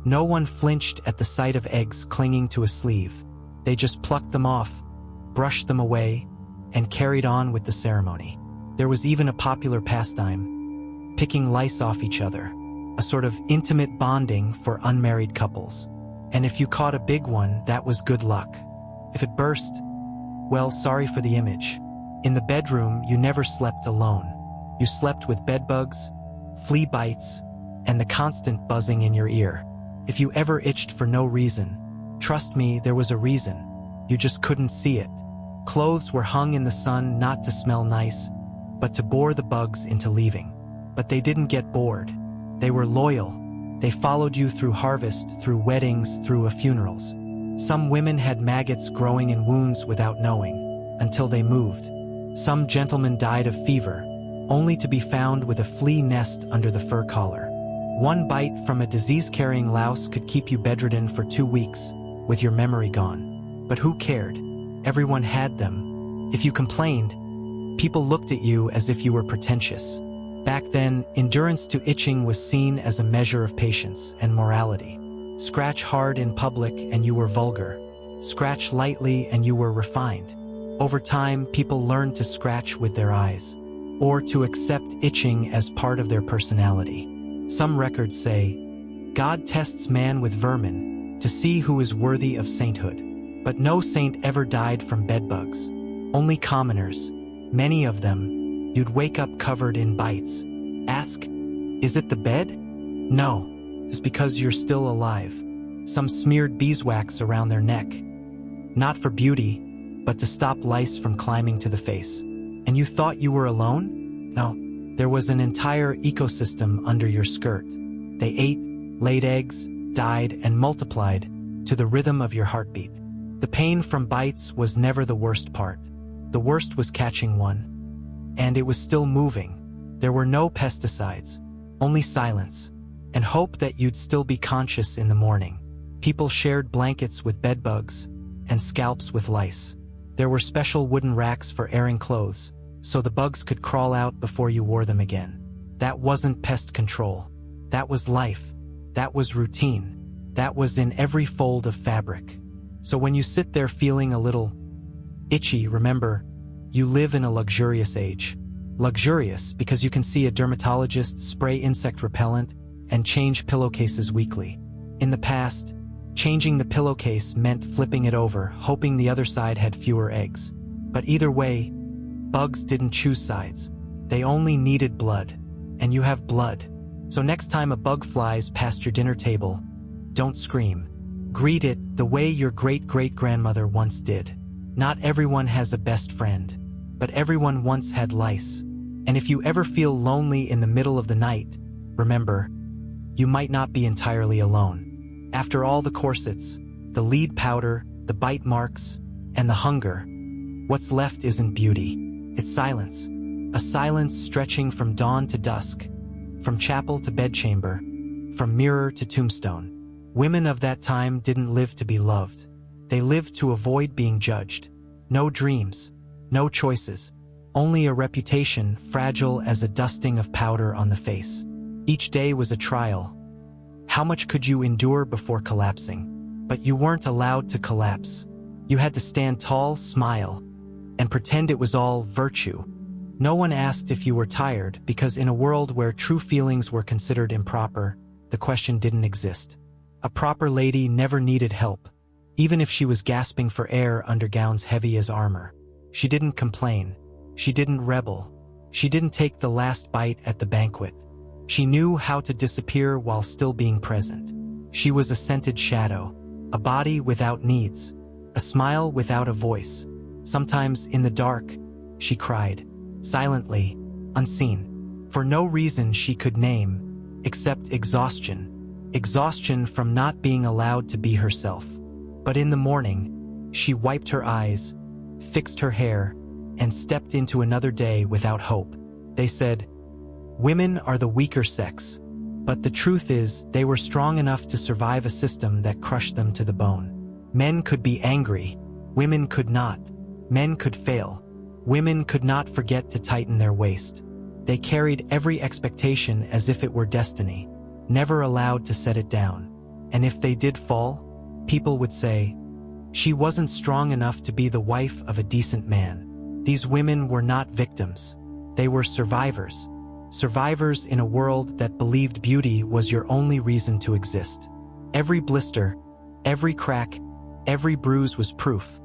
No one flinched at the sight of eggs clinging to a sleeve. They just plucked them off, brushed them away, and carried on with the ceremony. There was even a popular pastime, picking lice off each other, a sort of intimate bonding for unmarried couples. And if you caught a big one, that was good luck. If it burst, well, sorry for the image. In the bedroom, you never slept alone. You slept with bedbugs, flea bites, and the constant buzzing in your ear. If you ever itched for no reason, trust me, there was a reason. You just couldn't see it. Clothes were hung in the sun not to smell nice, but to bore the bugs into leaving. But they didn't get bored. They were loyal. They followed you through harvest, through weddings, through funerals. Some women had maggots growing in wounds without knowing, until they moved. Some gentlemen died of fever, only to be found with a flea nest under the fur collar. One bite from a disease-carrying louse could keep you bedridden for 2 weeks, with your memory gone. But who cared? Everyone had them. If you complained, people looked at you as if you were pretentious. Back then, endurance to itching was seen as a measure of patience and morality. Scratch hard in public and you were vulgar. Scratch lightly and you were refined. Over time, people learned to scratch with their eyes, or to accept itching as part of their personality. Some records say, God tests man with vermin to see who is worthy of sainthood. But no saint ever died from bedbugs. Only commoners, many of them. You'd wake up covered in bites. Ask, is it the bed? No, it's because you're still alive. Some smeared beeswax around their neck. Not for beauty, but to stop lice from climbing to the face. And you thought you were alone? No, there was an entire ecosystem under your skirt. They ate, laid eggs, died, and multiplied to the rhythm of your heartbeat. The pain from bites was never the worst part. The worst was catching one. And it was still moving. There were no pesticides, only silence, and hope that you'd still be conscious in the morning. People shared blankets with bedbugs and scalps with lice. There were special wooden racks for airing clothes, so the bugs could crawl out before you wore them again. That wasn't pest control. That was life. That was routine. That was in every fold of fabric. So when you sit there feeling a little itchy, remember, you live in a luxurious age. Luxurious because you can see a dermatologist spray insect repellent and change pillowcases weekly. In the past, changing the pillowcase meant flipping it over, hoping the other side had fewer eggs. But either way, bugs didn't choose sides. They only needed blood. And you have blood. So next time a bug flies past your dinner table, don't scream. Greet it the way your great-great-grandmother once did. Not everyone has a best friend, but everyone once had lice. And if you ever feel lonely in the middle of the night, remember, you might not be entirely alone. After all the corsets, the lead powder, the bite marks, and the hunger, what's left isn't beauty. It's silence. A silence stretching from dawn to dusk, from chapel to bedchamber, from mirror to tombstone. Women of that time didn't live to be loved. They lived to avoid being judged. No dreams, no choices, only a reputation fragile as a dusting of powder on the face. Each day was a trial. How much could you endure before collapsing? But you weren't allowed to collapse. You had to stand tall, smile, and pretend it was all virtue. No one asked if you were tired, because in a world where true feelings were considered improper, the question didn't exist. A proper lady never needed help, even if she was gasping for air under gowns heavy as armor. She didn't complain. She didn't rebel. She didn't take the last bite at the banquet. She knew how to disappear while still being present. She was a scented shadow, a body without needs, a smile without a voice. Sometimes, in the dark, she cried, silently, unseen, for no reason she could name, except exhaustion. Exhaustion from not being allowed to be herself. But in the morning, she wiped her eyes, fixed her hair, and stepped into another day without hope. They said, "Women are the weaker sex." But the truth is, they were strong enough to survive a system that crushed them to the bone. Men could be angry. Women could not. Men could fail. Women could not forget to tighten their waist. They carried every expectation as if it were destiny, never allowed to set it down. And if they did fall, people would say, "She wasn't strong enough to be the wife of a decent man." These women were not victims. They were survivors. Survivors in a world that believed beauty was your only reason to exist. Every blister, every crack, every bruise was proof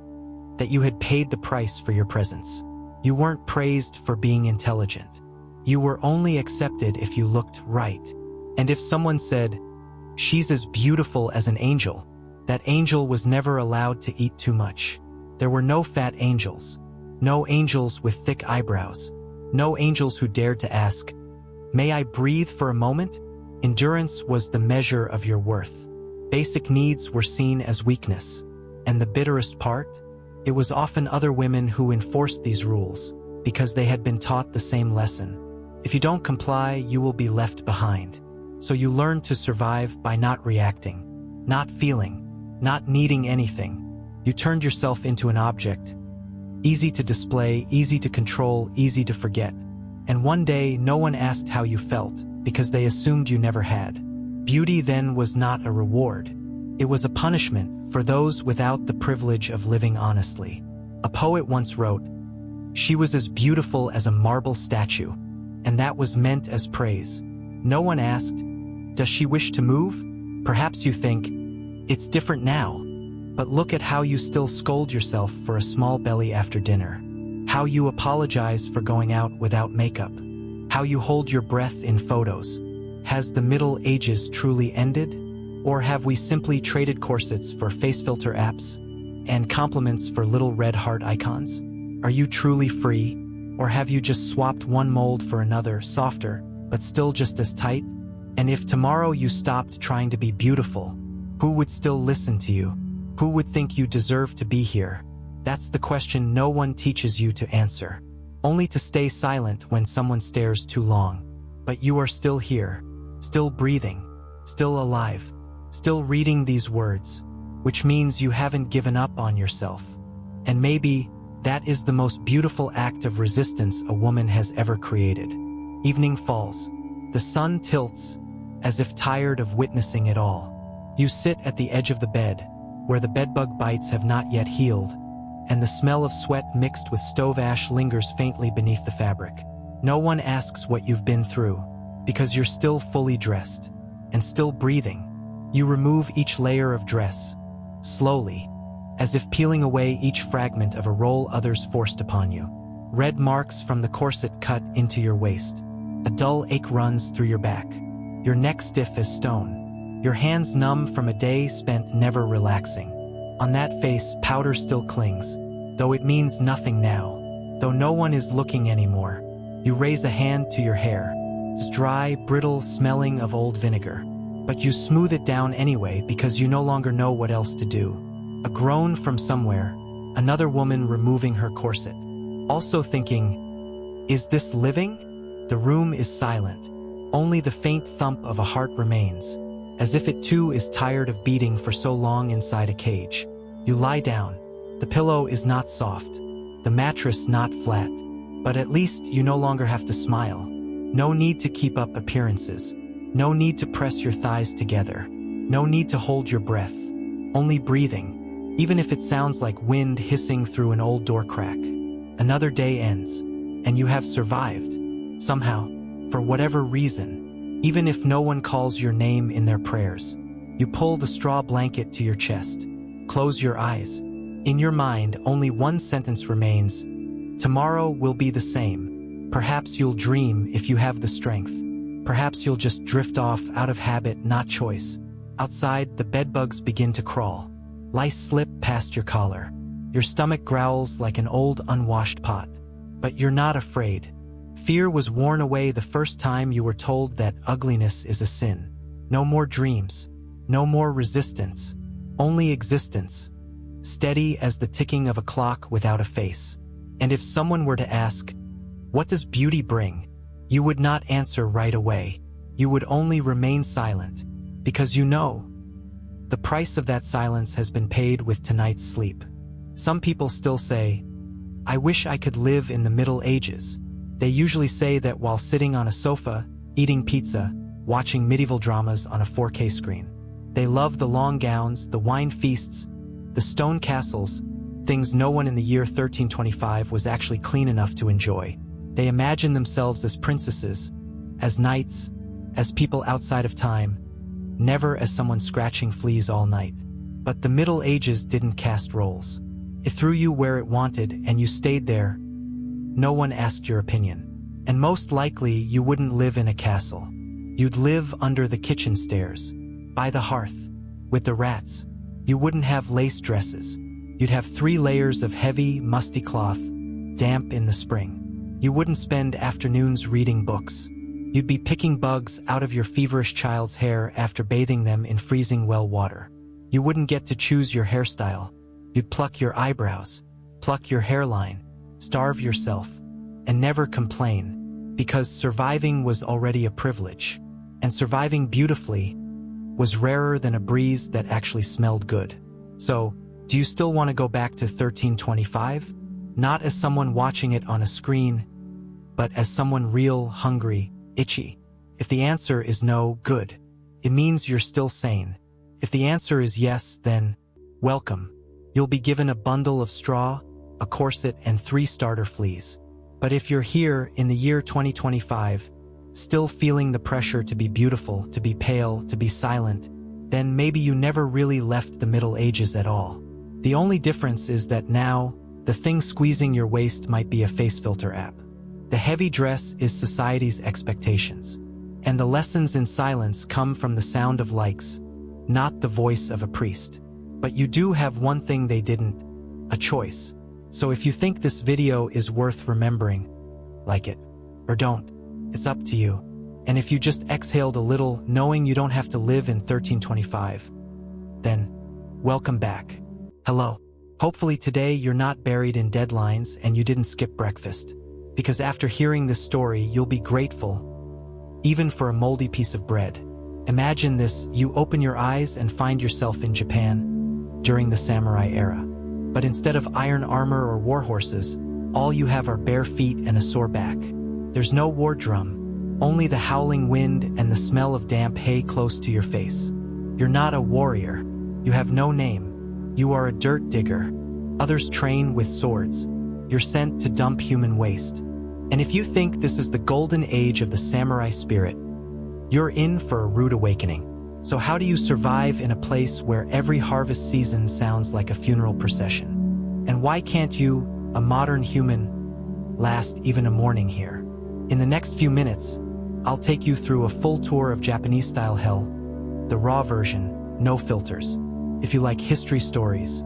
that you had paid the price for your presence. You weren't praised for being intelligent. You were only accepted if you looked right. And if someone said, "She's as beautiful as an angel," that angel was never allowed to eat too much. There were no fat angels. No angels with thick eyebrows. No angels who dared to ask, "May I breathe for a moment?" Endurance was the measure of your worth. Basic needs were seen as weakness. And the bitterest part? It was often other women who enforced these rules, because they had been taught the same lesson. If you don't comply, you will be left behind. So you learned to survive by not reacting, not feeling, not needing anything. You turned yourself into an object. Easy to display, easy to control, easy to forget. And one day, no one asked how you felt, because they assumed you never had. Beauty then was not a reward. It was a punishment for those without the privilege of living honestly. A poet once wrote, "She was as beautiful as a marble statue," and that was meant as praise. No one asked, "Does she wish to move?" Perhaps you think, "It's different now." But look at how you still scold yourself for a small belly after dinner. How you apologize for going out without makeup. How you hold your breath in photos. Has the Middle Ages truly ended? Or have we simply traded corsets for face filter apps and compliments for little red heart icons? Are you truly free? Or have you just swapped one mold for another, softer, but still just as tight? And if tomorrow you stopped trying to be beautiful, who would still listen to you? Who would think you deserve to be here? That's the question no one teaches you to answer. Only to stay silent when someone stares too long. But you are still here, still breathing, still alive, still reading these words, which means you haven't given up on yourself. And maybe that is the most beautiful act of resistance a woman has ever created. Evening falls. The sun tilts, as if tired of witnessing it all. You sit at the edge of the bed, where the bedbug bites have not yet healed, and the smell of sweat mixed with stove ash lingers faintly beneath the fabric. No one asks what you've been through, because you're still fully dressed, and still breathing. You remove each layer of dress, slowly, as if peeling away each fragment of a role others forced upon you. Red marks from the corset cut into your waist. A dull ache runs through your back. Your neck stiff as stone. Your hands numb from a day spent never relaxing. On that face, powder still clings, though it means nothing now. Though no one is looking anymore. You raise a hand to your hair. It's dry, brittle, smelling of old vinegar. But you smooth it down anyway because you no longer know what else to do. A groan from somewhere, another woman removing her corset. Also thinking, is this living? The room is silent. Only the faint thump of a heart remains, as if it too is tired of beating for so long inside a cage. You lie down. The pillow is not soft, the mattress not flat, but at least you no longer have to smile. No need to keep up appearances. No need to press your thighs together. No need to hold your breath. Only breathing, even if it sounds like wind hissing through an old door crack. Another day ends, and you have survived. Somehow, for whatever reason, even if no one calls your name in their prayers. You pull the straw blanket to your chest. Close your eyes. In your mind, only one sentence remains. Tomorrow will be the same. Perhaps you'll dream if you have the strength. Perhaps you'll just drift off out of habit, not choice. Outside, the bedbugs begin to crawl. Lice slip past your collar. Your stomach growls like an old unwashed pot. But you're not afraid. Fear was worn away the first time you were told that ugliness is a sin. No more dreams. No more resistance. Only existence. Steady as the ticking of a clock without a face. And if someone were to ask, "What does beauty bring?" you would not answer right away. You would only remain silent, because you know. The price of that silence has been paid with tonight's sleep. Some people still say, "I wish I could live in the Middle Ages." They usually say that while sitting on a sofa, eating pizza, watching medieval dramas on a 4K screen. They love the long gowns, the wine feasts, the stone castles, things no one in the year 1325 was actually clean enough to enjoy. They imagine themselves as princesses, as knights, as people outside of time, never as someone scratching fleas all night. But the Middle Ages didn't cast roles. It threw you where it wanted, and you stayed there. No one asked your opinion. And most likely, you wouldn't live in a castle. You'd live under the kitchen stairs, by the hearth, with the rats. You wouldn't have lace dresses. You'd have 3 layers of heavy, musty cloth, damp in the spring. You wouldn't spend afternoons reading books. You'd be picking bugs out of your feverish child's hair after bathing them in freezing well water. You wouldn't get to choose your hairstyle. You'd pluck your eyebrows, pluck your hairline, starve yourself, and never complain, because surviving was already a privilege, and surviving beautifully was rarer than a breeze that actually smelled good. So, do you still want to go back to 1325? Not as someone watching it on a screen, but as someone real, hungry, itchy. If the answer is no, good. It means you're still sane. If the answer is yes, then welcome. You'll be given a bundle of straw, a corset, and 3 starter fleas. But if you're here in the year 2025, still feeling the pressure to be beautiful, to be pale, to be silent, then maybe you never really left the Middle Ages at all. The only difference is that now, the thing squeezing your waist might be a face filter app. The heavy dress is society's expectations. And the lessons in silence come from the sound of likes, not the voice of a priest. But you do have one thing they didn't, a choice. So if you think this video is worth remembering, like it, or don't. It's up to you. And if you just exhaled a little, knowing you don't have to live in 1325, then welcome back. Hello. Hopefully today you're not buried in deadlines and you didn't skip breakfast. Because after hearing this story, you'll be grateful, even for a moldy piece of bread. Imagine this: you open your eyes and find yourself in Japan during the samurai era. But instead of iron armor or war horses, all you have are bare feet and a sore back. There's no war drum, only the howling wind and the smell of damp hay close to your face. You're not a warrior. You have no name. You are a dirt digger. Others train with swords. You're sent to dump human waste. And if you think this is the golden age of the samurai spirit, you're in for a rude awakening. So how do you survive in a place where every harvest season sounds like a funeral procession? And why can't you, a modern human, last even a morning here? In the next few minutes, I'll take you through a full tour of Japanese-style hell, the raw version, no filters. If you like history stories,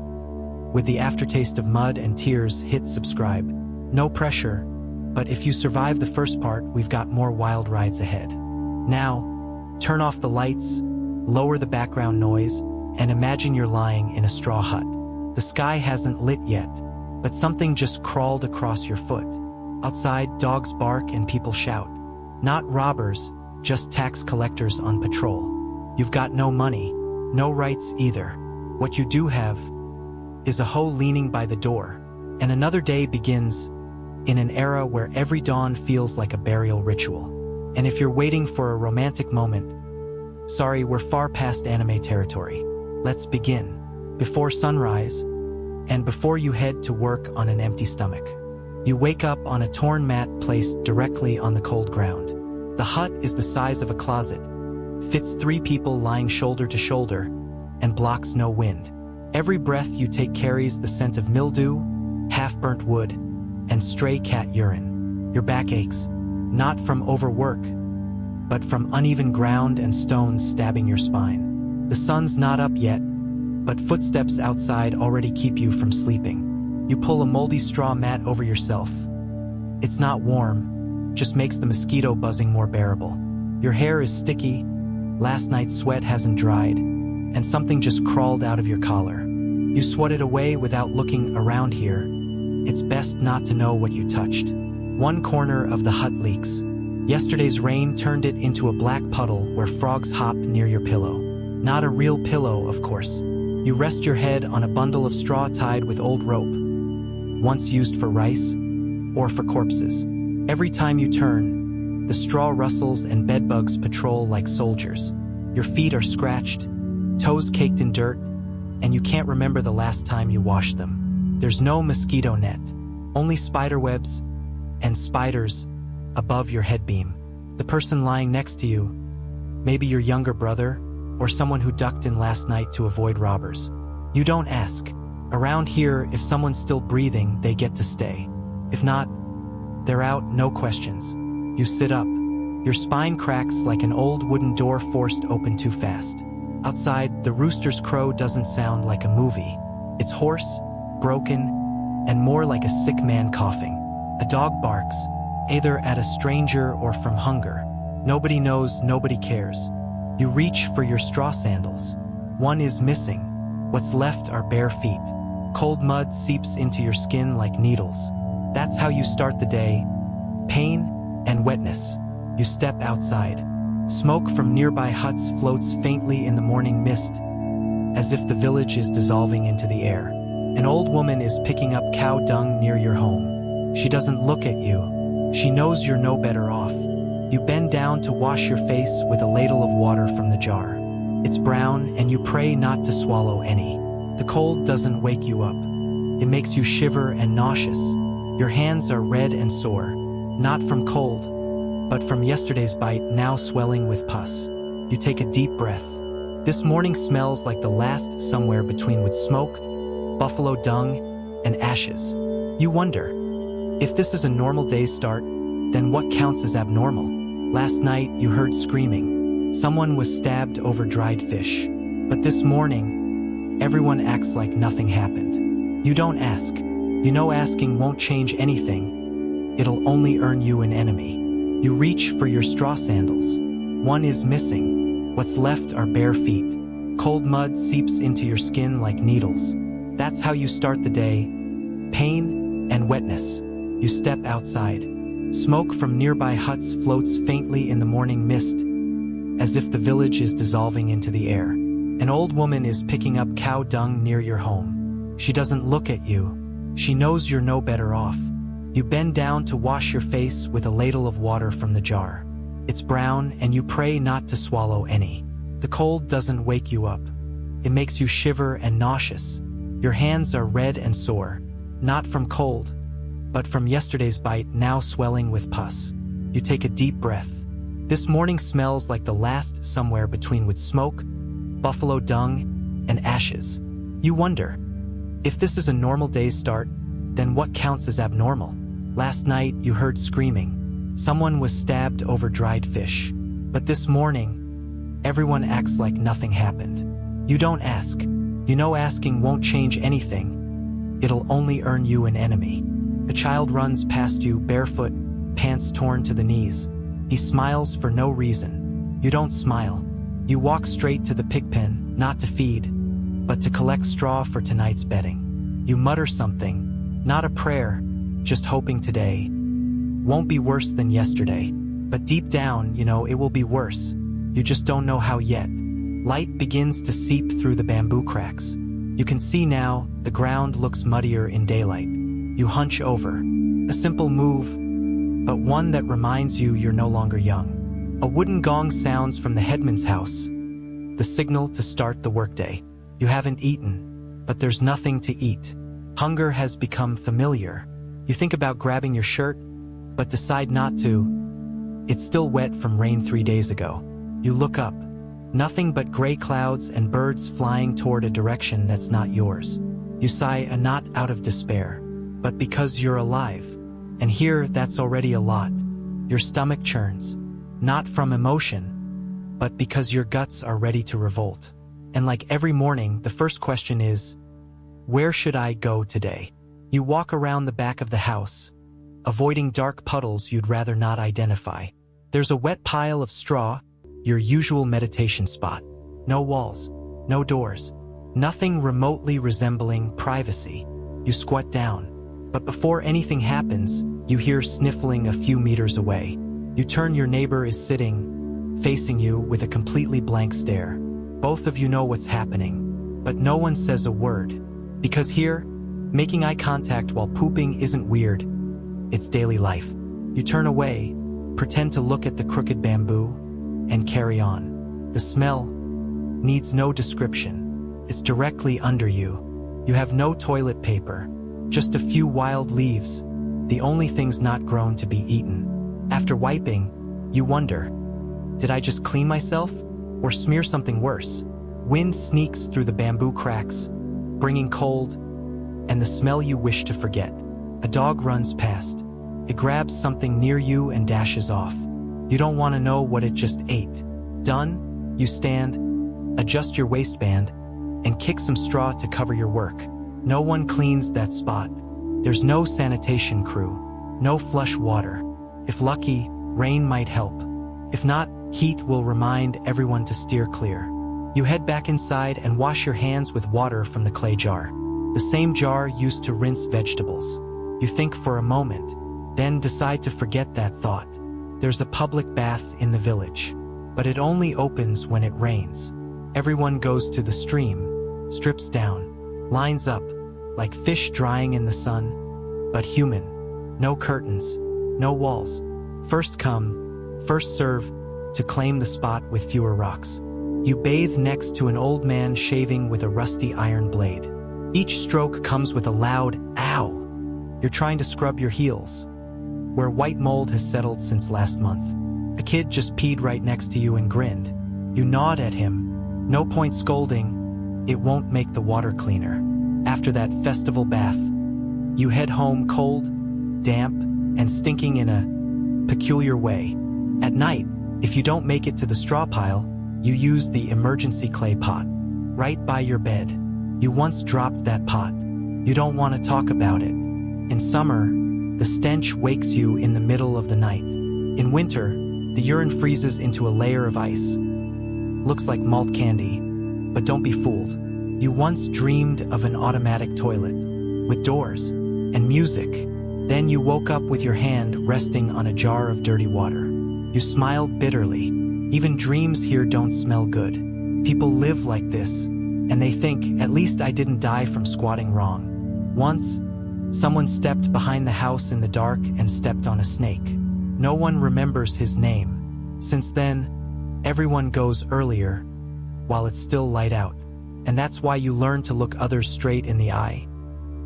with the aftertaste of mud and tears, hit subscribe. No pressure, but if you survive the first part, we've got more wild rides ahead. Now, turn off the lights, lower the background noise, and imagine you're lying in a straw hut. The sky hasn't lit yet, but something just crawled across your foot. Outside, dogs bark and people shout. Not robbers, just tax collectors on patrol. You've got no money, no rights either. What you do have is a hoe leaning by the door, and another day begins in an era where every dawn feels like a burial ritual. And if you're waiting for a romantic moment, sorry, we're far past anime territory. Let's begin. Before sunrise, and before you head to work on an empty stomach, you wake up on a torn mat placed directly on the cold ground. The hut is the size of a closet, fits 3 people lying shoulder to shoulder, and blocks no wind. Every breath you take carries the scent of mildew, half-burnt wood, and stray cat urine. Your back aches, not from overwork, but from uneven ground and stones stabbing your spine. The sun's not up yet, but footsteps outside already keep you from sleeping. You pull a moldy straw mat over yourself. It's not warm, just makes the mosquito buzzing more bearable. Your hair is sticky, last night's sweat hasn't dried, and something just crawled out of your collar. You swat it away without looking around here. It's best not to know what you touched. One corner of the hut leaks. Yesterday's rain turned it into a black puddle where frogs hop near your pillow. Not a real pillow, of course. You rest your head on a bundle of straw tied with old rope, once used for rice or for corpses. Every time you turn, the straw rustles and bedbugs patrol like soldiers. Your feet are scratched, toes caked in dirt, and you can't remember the last time you washed them. There's no mosquito net, only spider webs and spiders above your headbeam. The person lying next to you, maybe your younger brother, or someone who ducked in last night to avoid robbers. You don't ask. Around here, if someone's still breathing, they get to stay. If not, they're out, no questions. You sit up. Your spine cracks like an old wooden door forced open too fast. Outside, the rooster's crow doesn't sound like a movie. It's hoarse, broken, and more like a sick man coughing. A dog barks, either at a stranger or from hunger. Nobody knows, nobody cares. You reach for your straw sandals. One is missing. What's left are bare feet. Cold mud seeps into your skin like needles. That's how you start the day. Pain and wetness. You step outside. Smoke from nearby huts floats faintly in the morning mist, as if the village is dissolving into the air. An old woman is picking up cow dung near your home. She doesn't look at you. She knows you're no better off. You bend down to wash your face with a ladle of water from the jar. It's brown, and you pray not to swallow any. The cold doesn't wake you up. It makes you shiver and nauseous. Your hands are red and sore, not from cold, but from yesterday's bite, now swelling with pus. You take a deep breath. This morning smells like the last somewhere between wood smoke, buffalo dung, and ashes. You wonder, if this is a normal day's start, then what counts as abnormal? Last night, you heard screaming. Someone was stabbed over dried fish. But this morning, everyone acts like nothing happened. You don't ask. You know asking won't change anything. It'll only earn you an enemy. You reach for your straw sandals. One is missing. What's left are bare feet. Cold mud seeps into your skin like needles. That's how you start the day. Pain and wetness. You step outside. Smoke from nearby huts floats faintly in the morning mist, as if the village is dissolving into the air. An old woman is picking up cow dung near your home. She doesn't look at you. She knows you're no better off. You bend down to wash your face with a ladle of water from the jar. It's brown, and you pray not to swallow any. The cold doesn't wake you up. It makes you shiver and nauseous. Your hands are red and sore, not from cold, but from yesterday's bite, now swelling with pus. You take a deep breath. This morning smells like the last somewhere between wood smoke, buffalo dung, and ashes. You wonder, if this is a normal day's start, then what counts as abnormal? Last night, you heard screaming. Someone was stabbed over dried fish. But this morning, everyone acts like nothing happened. You don't ask. You know asking won't change anything. It'll only earn you an enemy. A child runs past you barefoot, pants torn to the knees. He smiles for no reason. You don't smile. You walk straight to the pig pen, not to feed, but to collect straw for tonight's bedding. You mutter something, not a prayer, just hoping today won't be worse than yesterday. But deep down, it will be worse. You just don't know how yet. Light begins to seep through the bamboo cracks. You can see now, the ground looks muddier in daylight. You hunch over. A simple move, but one that reminds you you're no longer young. A wooden gong sounds from the headman's house, the signal to start the workday. You haven't eaten, but there's nothing to eat. Hunger has become familiar. You think about grabbing your shirt, but decide not to. It's still wet from rain 3 days ago. You look up. Nothing but gray clouds and birds flying toward a direction that's not yours. You sigh, not out of despair, but because you're alive. And here, that's already a lot. Your stomach churns. Not from emotion, but because your guts are ready to revolt. And like every morning, the first question is, where should I go today? You walk around the back of the house, avoiding dark puddles you'd rather not identify. There's a wet pile of straw, your usual meditation spot. No walls, no doors, nothing remotely resembling privacy. You squat down, but before anything happens, you hear sniffling a few meters away. You turn, your neighbor is sitting, facing you with a completely blank stare. Both of you know what's happening, but no one says a word. Because here, making eye contact while pooping isn't weird. It's daily life. You turn away, pretend to look at the crooked bamboo, and carry on. The smell needs no description. It's directly under you. You have no toilet paper, just a few wild leaves, the only things not grown to be eaten. After wiping, you wonder, did I just clean myself or smear something worse? Wind sneaks through the bamboo cracks, bringing cold and the smell you wish to forget. A dog runs past. It grabs something near you and dashes off. You don't want to know what it just ate. Done, you stand, adjust your waistband, and kick some straw to cover your work. No one cleans that spot. There's no sanitation crew, no flush water. If lucky, rain might help. If not, heat will remind everyone to steer clear. You head back inside and wash your hands with water from the clay jar, the same jar used to rinse vegetables. You think for a moment, then decide to forget that thought. There's a public bath in the village, but it only opens when it rains. Everyone goes to the stream, strips down, lines up, like fish drying in the sun, but human. No curtains, no walls. First come, first serve, to claim the spot with fewer rocks. You bathe next to an old man shaving with a rusty iron blade. Each stroke comes with a loud, ow. You're trying to scrub your heels, where white mold has settled since last month. A kid just peed right next to you and grinned. You nod at him. No point scolding. It won't make the water cleaner. After that festival bath, you head home cold, damp, and stinking in a peculiar way. At night, if you don't make it to the straw pile, you use the emergency clay pot, right by your bed. You once dropped that pot. You don't want to talk about it. In summer, the stench wakes you in the middle of the night. In winter, the urine freezes into a layer of ice. Looks like malt candy, but don't be fooled. You once dreamed of an automatic toilet, with doors and music. Then you woke up with your hand resting on a jar of dirty water. You smiled bitterly. Even dreams here don't smell good. People live like this, and they think, at least I didn't die from squatting wrong. Once, someone stepped behind the house in the dark and stepped on a snake. No one remembers his name. Since then, everyone goes earlier, while it's still light out. And that's why you learn to look others straight in the eye,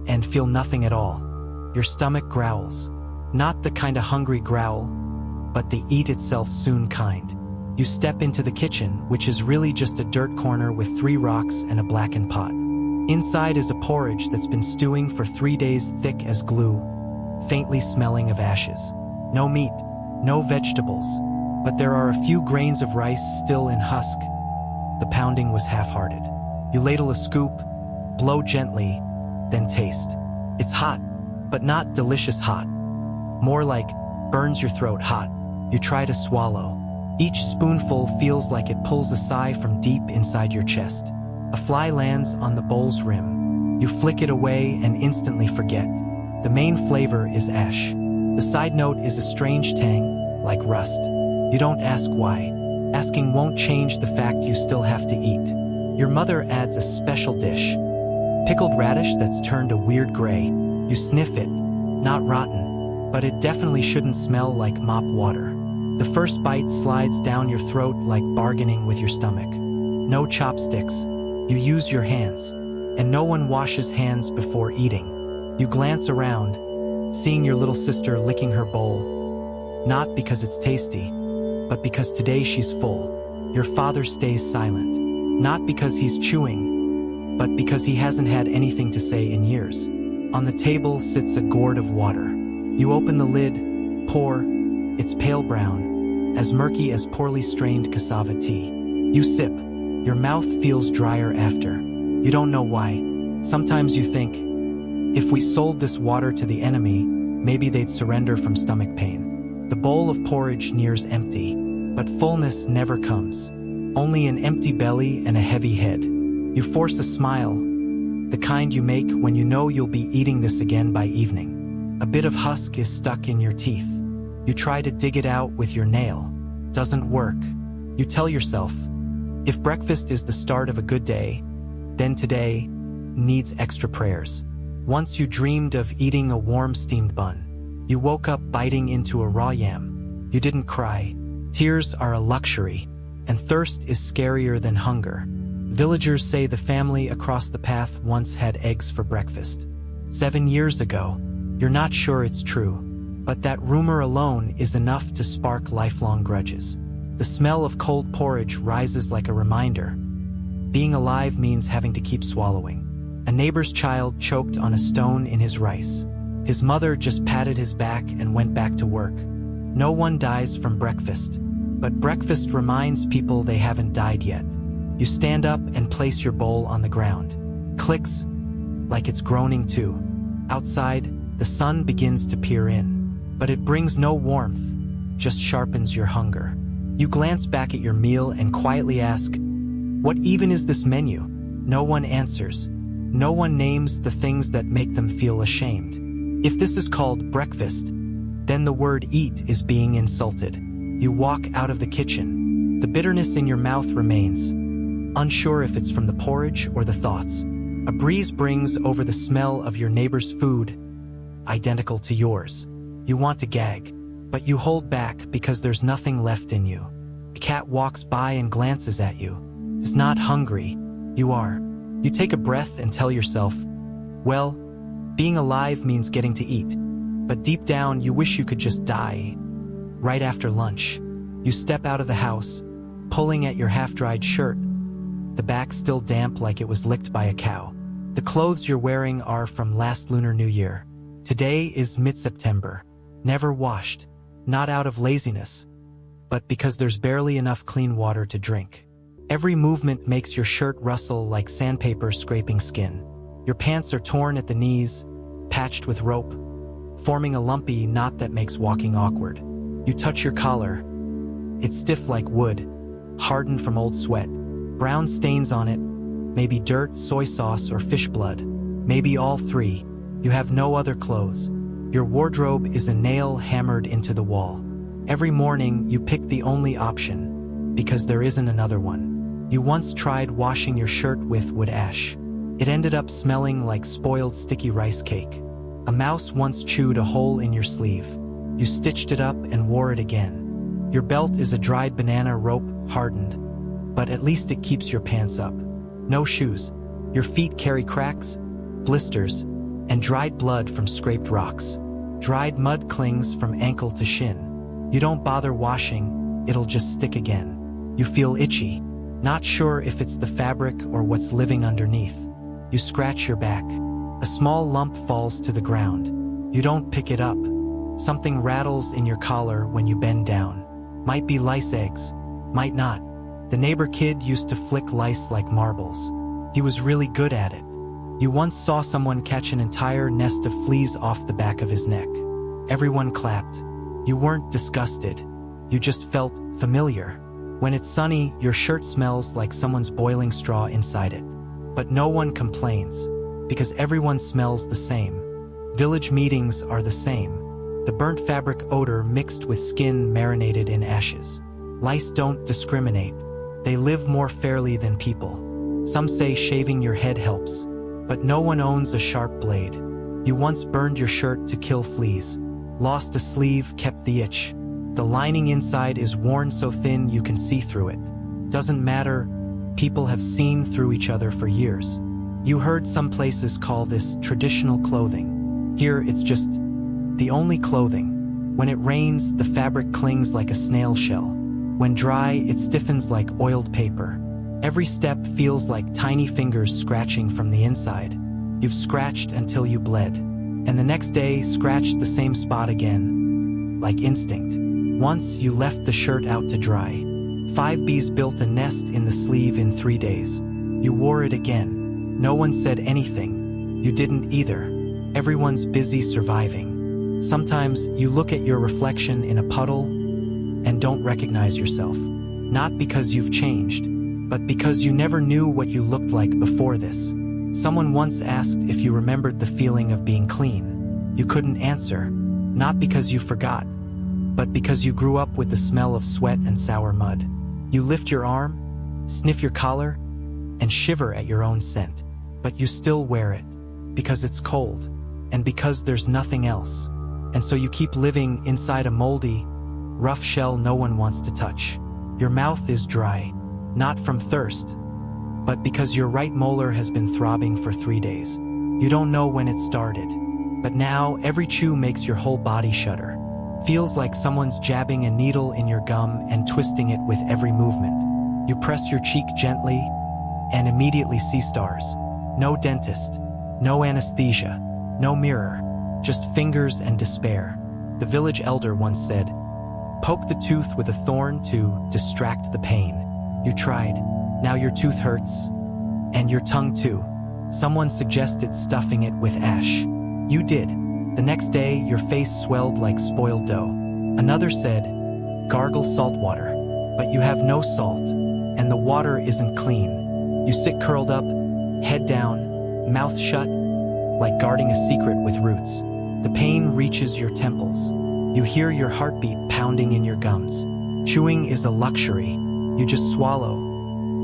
and feel nothing at all. Your stomach growls. Not the kind of hungry growl, but the eat itself soon kind. You step into the kitchen, which is really just a dirt corner with 3 rocks and a blackened pot. Inside is a porridge that's been stewing for 3 days, thick as glue, faintly smelling of ashes. No meat, no vegetables, but there are a few grains of rice still in husk. The pounding was half-hearted. You ladle a scoop, blow gently, then taste. It's hot, but not delicious hot. More like burns your throat hot. You try to swallow. Each spoonful feels like it pulls a sigh from deep inside your chest. A fly lands on the bowl's rim. You flick it away and instantly forget. The main flavor is ash. The side note is a strange tang, like rust. You don't ask why. Asking won't change the fact you still have to eat. Your mother adds a special dish. Pickled radish that's turned a weird gray. You sniff it. Not rotten, but it definitely shouldn't smell like mop water. The first bite slides down your throat like bargaining with your stomach. No chopsticks. You use your hands. And no one washes hands before eating. You glance around, seeing your little sister licking her bowl. Not because it's tasty, but because today she's full. Your father stays silent. Not because he's chewing, but because he hasn't had anything to say in years. On the table sits a gourd of water. You open the lid, pour. It's pale brown, as murky as poorly strained cassava tea. You sip. Your mouth feels drier after. You don't know why. Sometimes you think, if we sold this water to the enemy, maybe they'd surrender from stomach pain. The bowl of porridge nears empty, but fullness never comes. Only an empty belly and a heavy head. You force a smile, the kind you make when you know you'll be eating this again by evening. A bit of husk is stuck in your teeth. You try to dig it out with your nail. Doesn't work. You tell yourself, if breakfast is the start of a good day, then today needs extra prayers. Once you dreamed of eating a warm steamed bun. You woke up biting into a raw yam. You didn't cry. Tears are a luxury, and thirst is scarier than hunger. Villagers say the family across the path once had eggs for breakfast. 7 years ago. You're not sure it's true, but that rumor alone is enough to spark lifelong grudges. The smell of cold porridge rises like a reminder. Being alive means having to keep swallowing. A neighbor's child choked on a stone in his rice. His mother just patted his back and went back to work. No one dies from breakfast, but breakfast reminds people they haven't died yet. You stand up and place your bowl on the ground. Clicks, like it's groaning too. Outside, the sun begins to peer in, but it brings no warmth, just sharpens your hunger. You glance back at your meal and quietly ask, what even is this menu? No one answers. No one names the things that make them feel ashamed. If this is called breakfast, then the word eat is being insulted. You walk out of the kitchen. The bitterness in your mouth remains, unsure if it's from the porridge or the thoughts. A breeze brings over the smell of your neighbor's food, identical to yours. You want to gag, but you hold back because there's nothing left in you. A cat walks by and glances at you. It's not hungry. You are. You take a breath and tell yourself, well, being alive means getting to eat. But deep down, you wish you could just die. Right after lunch, you step out of the house, pulling at your half-dried shirt, the back still damp like it was licked by a cow. The clothes you're wearing are from last Lunar New Year. Today is mid-September. Never washed. Not out of laziness, but because there's barely enough clean water to drink. Every movement makes your shirt rustle like sandpaper scraping skin. Your pants are torn at the knees, patched with rope, forming a lumpy knot that makes walking awkward. You touch your collar. It's stiff like wood, hardened from old sweat. Brown stains on it, maybe dirt, soy sauce, or fish blood. Maybe all three. You have no other clothes. Your wardrobe is a nail hammered into the wall. Every morning, you pick the only option, because there isn't another one. You once tried washing your shirt with wood ash. It ended up smelling like spoiled sticky rice cake. A mouse once chewed a hole in your sleeve. You stitched it up and wore it again. Your belt is a dried banana rope, hardened, but at least it keeps your pants up. No shoes. Your feet carry cracks, blisters, and dried blood from scraped rocks. Dried mud clings from ankle to shin. You don't bother washing, it'll just stick again. You feel itchy, not sure if it's the fabric or what's living underneath. You scratch your back. A small lump falls to the ground. You don't pick it up. Something rattles in your collar when you bend down. Might be lice eggs, might not. The neighbor kid used to flick lice like marbles. He was really good at it. You once saw someone catch an entire nest of fleas off the back of his neck. Everyone clapped. You weren't disgusted. You just felt familiar. When it's sunny, your shirt smells like someone's boiling straw inside it. But no one complains, because everyone smells the same. Village meetings are the same. the burnt fabric odor mixed with skin marinated in ashes. Lice don't discriminate. They live more fairly than people. Some say shaving your head helps, but no one owns a sharp blade. You once burned your shirt to kill fleas. Lost a sleeve, kept the itch. The lining inside is worn so thin you can see through it. Doesn't matter, people have seen through each other for years. You heard some places call this traditional clothing. Here it's just the only clothing. When it rains, the fabric clings like a snail shell. When dry, it stiffens like oiled paper. Every step feels like tiny fingers scratching from the inside. You've scratched until you bled. And the next day, scratched the same spot again, like instinct. Once you left the shirt out to dry. 5 bees built a nest in the sleeve in 3 days. You wore it again. No one said anything. You didn't either. Everyone's busy surviving. Sometimes you look at your reflection in a puddle and don't recognize yourself. Not because you've changed, but because you never knew what you looked like before this. Someone once asked if you remembered the feeling of being clean. You couldn't answer, not because you forgot, but because you grew up with the smell of sweat and sour mud. You lift your arm, sniff your collar, and shiver at your own scent. But you still wear it, because it's cold, and because there's nothing else. And so you keep living inside a moldy, rough shell no one wants to touch. Your mouth is dry, not from thirst, but because your right molar has been throbbing for 3 days. You don't know when it started, but now every chew makes your whole body shudder. Feels like someone's jabbing a needle in your gum and twisting it with every movement. You press your cheek gently and immediately see stars. No dentist, no anesthesia, no mirror, just fingers and despair. The village elder once said, "Poke the tooth with a thorn to distract the pain." You tried. Now your tooth hurts. And your tongue too. Someone suggested stuffing it with ash. You did. The next day, your face swelled like spoiled dough. Another said, "Gargle salt water." But you have no salt, and the water isn't clean. You sit curled up, head down, mouth shut, like guarding a secret with roots. The pain reaches your temples. You hear your heartbeat pounding in your gums. Chewing is a luxury. You just swallow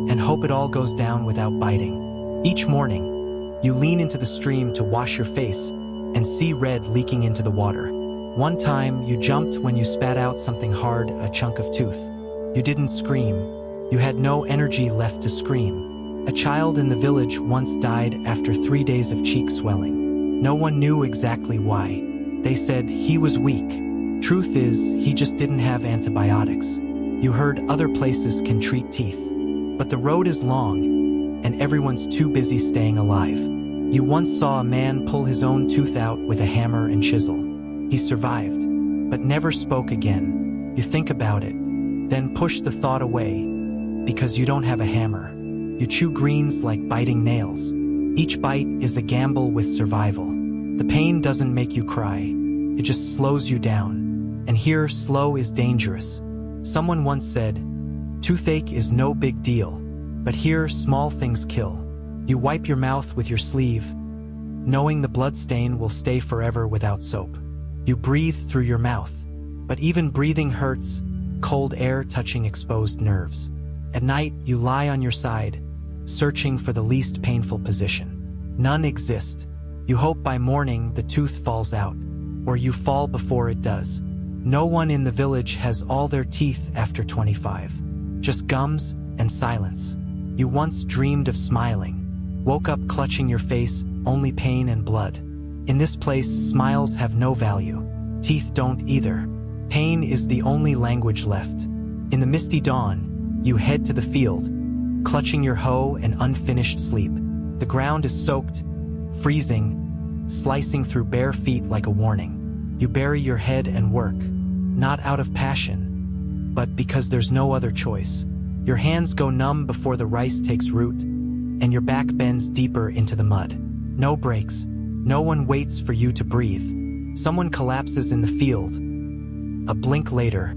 and hope it all goes down without biting. Each morning, you lean into the stream to wash your face and see red leaking into the water. One time, you jumped when you spat out something hard, a chunk of tooth. You didn't scream. You had no energy left to scream. A child in the village once died after 3 days of cheek swelling. No one knew exactly why. They said he was weak. Truth is, he just didn't have antibiotics. You heard other places can treat teeth. But the road is long, and everyone's too busy staying alive. You once saw a man pull his own tooth out with a hammer and chisel. He survived, but never spoke again. You think about it, then push the thought away, because you don't have a hammer. You chew greens like biting nails. Each bite is a gamble with survival. The pain doesn't make you cry, it just slows you down. And here, slow is dangerous. Someone once said, "Toothache is no big deal," but here, small things kill. You wipe your mouth with your sleeve, knowing the blood stain will stay forever without soap. You breathe through your mouth, but even breathing hurts, cold air touching exposed nerves. At night, you lie on your side, searching for the least painful position. None exist. You hope by morning the tooth falls out, or you fall before it does. No one in the village has all their teeth after 25. Just gums and silence. You once dreamed of smiling. Woke up clutching your face, only pain and blood. In this place, smiles have no value. Teeth don't either. Pain is the only language left. In the misty dawn, you head to the field, clutching your hoe and unfinished sleep. The ground is soaked, freezing, slicing through bare feet like a warning. You bury your head and work, not out of passion, but because there's no other choice. Your hands go numb before the rice takes root, and your back bends deeper into the mud. No breaks. No one waits for you to breathe. Someone collapses in the field. A blink later,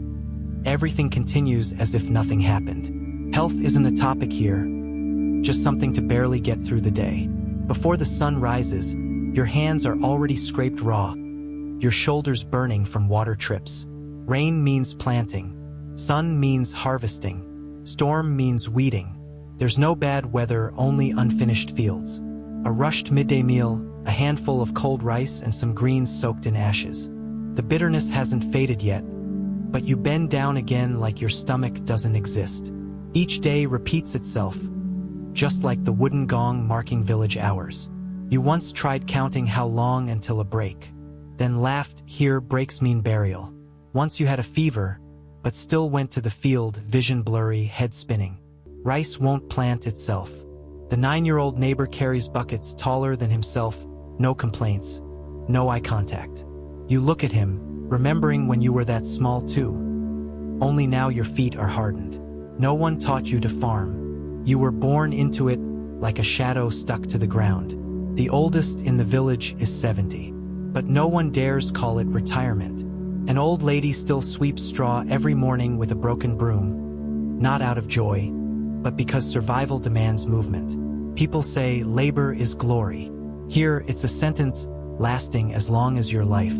everything continues as if nothing happened. Health isn't a topic here, just something to barely get through the day. Before the sun rises, your hands are already scraped raw. your shoulders burning from water trips. Rain means planting. Sun means harvesting. Storm means weeding. There's no bad weather, only unfinished fields. A rushed midday meal, a handful of cold rice, and some greens soaked in ashes. The bitterness hasn't faded yet, but you bend down again like your stomach doesn't exist. Each day repeats itself, just like the wooden gong marking village hours. You once tried counting how long until a break, then laughed, here breaks mean burial. Once you had a fever, but still went to the field, vision blurry, head spinning. Rice won't plant itself. The 9-year-old neighbor carries buckets taller than himself, no complaints, no eye contact. You look at him, remembering when you were that small too. Only now your feet are hardened. No one taught you to farm. You were born into it like a shadow stuck to the ground. The oldest in the village is 70, but no one dares call it retirement. An old lady still sweeps straw every morning with a broken broom, not out of joy, but because survival demands movement. People say labor is glory. Here, it's a sentence lasting as long as your life.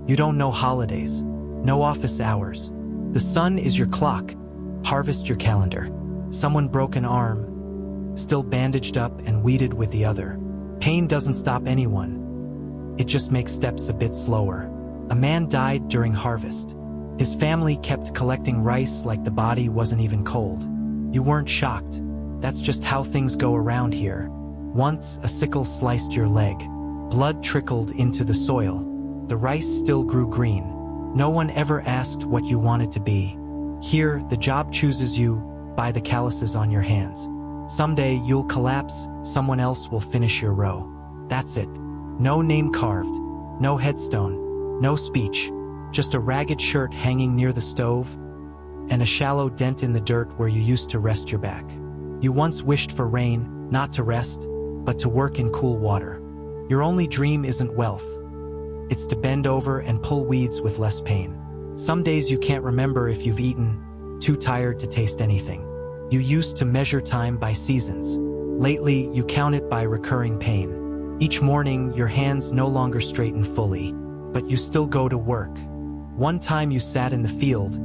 You don't know holidays, no office hours. The sun is your clock, harvest your calendar. Someone broke an arm, still bandaged up and weeded with the other. Pain doesn't stop anyone. It just makes steps a bit slower. A man died during harvest. His family kept collecting rice like the body wasn't even cold. You weren't shocked. That's just how things go around here. Once a sickle sliced your leg. Blood trickled into the soil. The rice still grew green. No one ever asked what you wanted to be. Here, the job chooses you by the calluses on your hands. Someday you'll collapse, someone else will finish your row. That's it. No name carved, no headstone, no speech, just a ragged shirt hanging near the stove and a shallow dent in the dirt where you used to rest your back. You once wished for rain, not to rest, but to work in cool water. Your only dream isn't wealth. It's to bend over and pull weeds with less pain. Some days you can't remember if you've eaten, too tired to taste anything. You used to measure time by seasons. Lately, you count it by recurring pain. Each morning, your hands no longer straighten fully, but you still go to work. One time you sat in the field,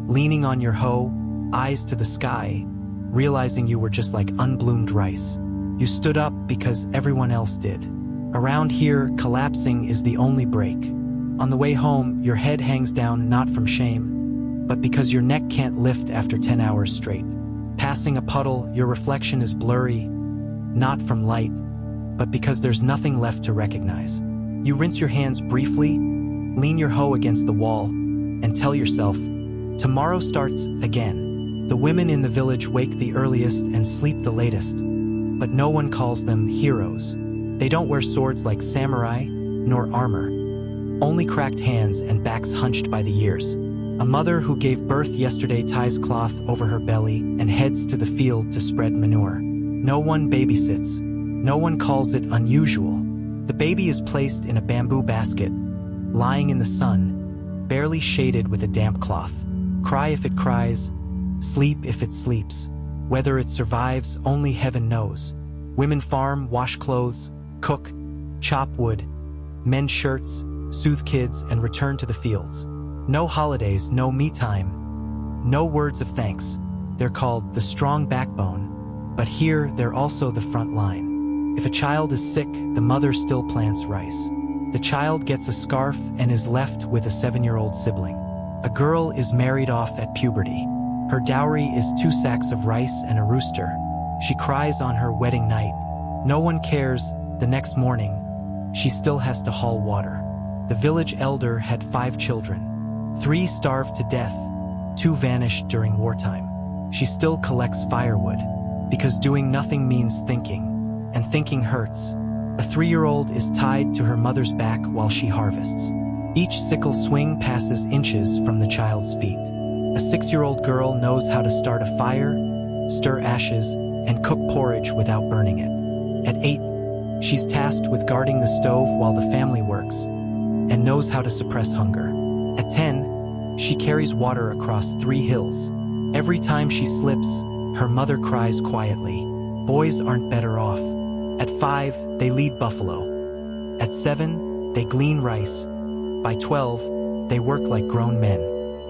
leaning on your hoe, eyes to the sky, realizing you were just like unbloomed rice. You stood up because everyone else did. Around here, collapsing is the only break. On the way home, your head hangs down not from shame, but because your neck can't lift after 10 hours straight. Passing a puddle, your reflection is blurry, not from light, but because there's nothing left to recognize. You rinse your hands briefly, lean your hoe against the wall, and tell yourself, tomorrow starts again. The women in the village wake the earliest and sleep the latest, but no one calls them heroes. They don't wear swords like samurai, nor armor, only cracked hands and backs hunched by the years. A mother who gave birth yesterday ties cloth over her belly and heads to the field to spread manure. No one babysits. No one calls it unusual. The baby is placed in a bamboo basket, lying in the sun, barely shaded with a damp cloth. Cry if it cries, sleep if it sleeps. Whether it survives, only heaven knows. Women farm, wash clothes, cook, chop wood, mend shirts, soothe kids, and return to the fields. No holidays, no me time, no words of thanks. They're called the strong backbone, but here they're also the front line. If a child is sick, the mother still plants rice. The child gets a scarf and is left with a 7-year-old sibling. A girl is married off at puberty. Her dowry is 2 sacks of rice and a rooster. She cries on her wedding night. No one cares. The next morning, she still has to haul water. The village elder had 5 children. 3 starved to death, 2 vanished during wartime. She still collects firewood, because doing nothing means thinking, and thinking hurts. A 3-year-old is tied to her mother's back while she harvests. Each sickle swing passes inches from the child's feet. A 6-year-old girl knows how to start a fire, stir ashes, and cook porridge without burning it. At 8, she's tasked with guarding the stove while the family works, and knows how to suppress hunger. At 10, she carries water across 3 hills. Every time she slips, her mother cries quietly. Boys aren't better off. At 5, they lead buffalo. At 7, they glean rice. By 12, they work like grown men.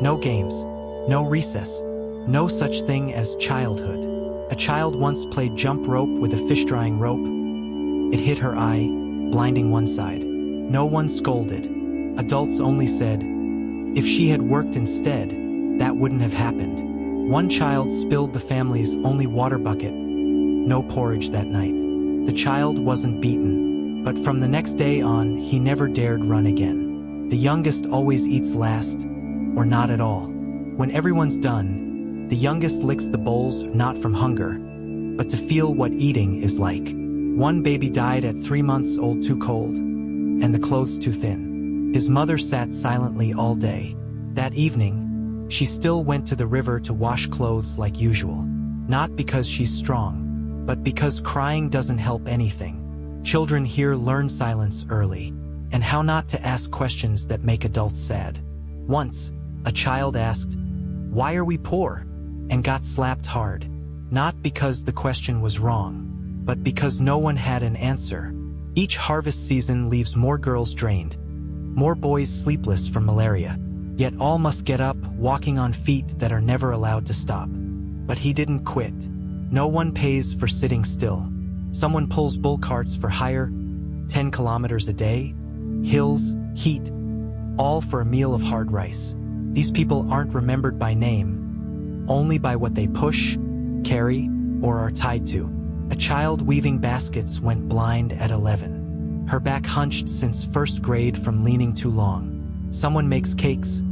No games, no recess, no such thing as childhood. A child once played jump rope with a fish-drying rope. It hit her eye, blinding one side. No one scolded. Adults only said, if she had worked instead, that wouldn't have happened. One child spilled the family's only water bucket. No porridge that night. The child wasn't beaten, but from the next day on, he never dared run again. The youngest always eats last, or not at all. When everyone's done, the youngest licks the bowls not from hunger, but to feel what eating is like. One baby died at 3 months old, too cold, and the clothes too thin. His mother sat silently all day. That evening, she still went to the river to wash clothes like usual. Not because she's strong, but because crying doesn't help anything. Children here learn silence early, and how not to ask questions that make adults sad. Once, a child asked, "Why are we poor?" and got slapped hard. Not because the question was wrong, but because no one had an answer. Each harvest season leaves more girls drained, more boys sleepless from malaria. Yet all must get up, walking on feet that are never allowed to stop. But he didn't quit. No one pays for sitting still. Someone pulls bull carts for hire, 10 kilometers a day, hills, heat, all for a meal of hard rice. These people aren't remembered by name, only by what they push, carry, or are tied to. A child weaving baskets went blind at 11. Her back hunched since first grade from leaning too long. Someone makes cakes,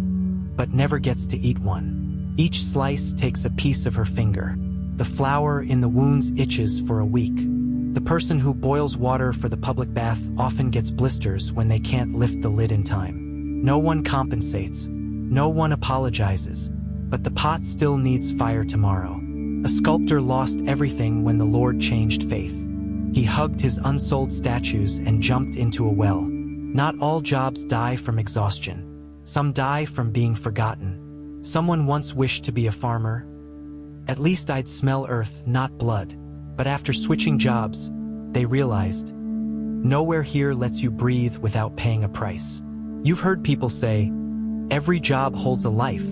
but never gets to eat one. Each slice takes a piece of her finger. The flour in the wounds itches for a week. The person who boils water for the public bath often gets blisters when they can't lift the lid in time. No one compensates. No one apologizes. But the pot still needs fire tomorrow. A sculptor lost everything when the Lord changed faith. He hugged his unsold statues and jumped into a well. Not all jobs die from exhaustion. Some die from being forgotten. Someone once wished to be a farmer. At least I'd smell earth, not blood. But after switching jobs, they realized, nowhere here lets you breathe without paying a price. You've heard people say, every job holds a life.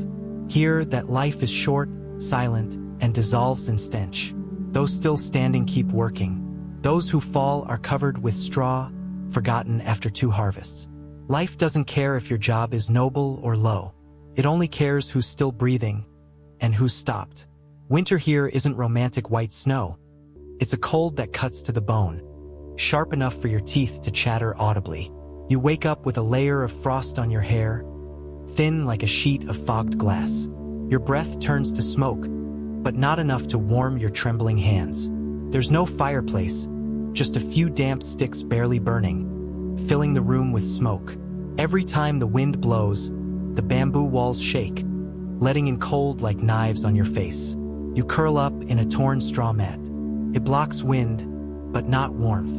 Here, that life is short, silent, and dissolves in stench. Those still standing keep working. Those who fall are covered with straw, forgotten after 2 harvests. Life doesn't care if your job is noble or low. It only cares who's still breathing and who's stopped. Winter here isn't romantic white snow. It's a cold that cuts to the bone, sharp enough for your teeth to chatter audibly. You wake up with a layer of frost on your hair, thin like a sheet of fogged glass. Your breath turns to smoke, but not enough to warm your trembling hands. There's no fireplace, just a few damp sticks barely burning, filling the room with smoke. Every time the wind blows, the bamboo walls shake, letting in cold like knives on your face. You curl up in a torn straw mat. It blocks wind, but not warmth.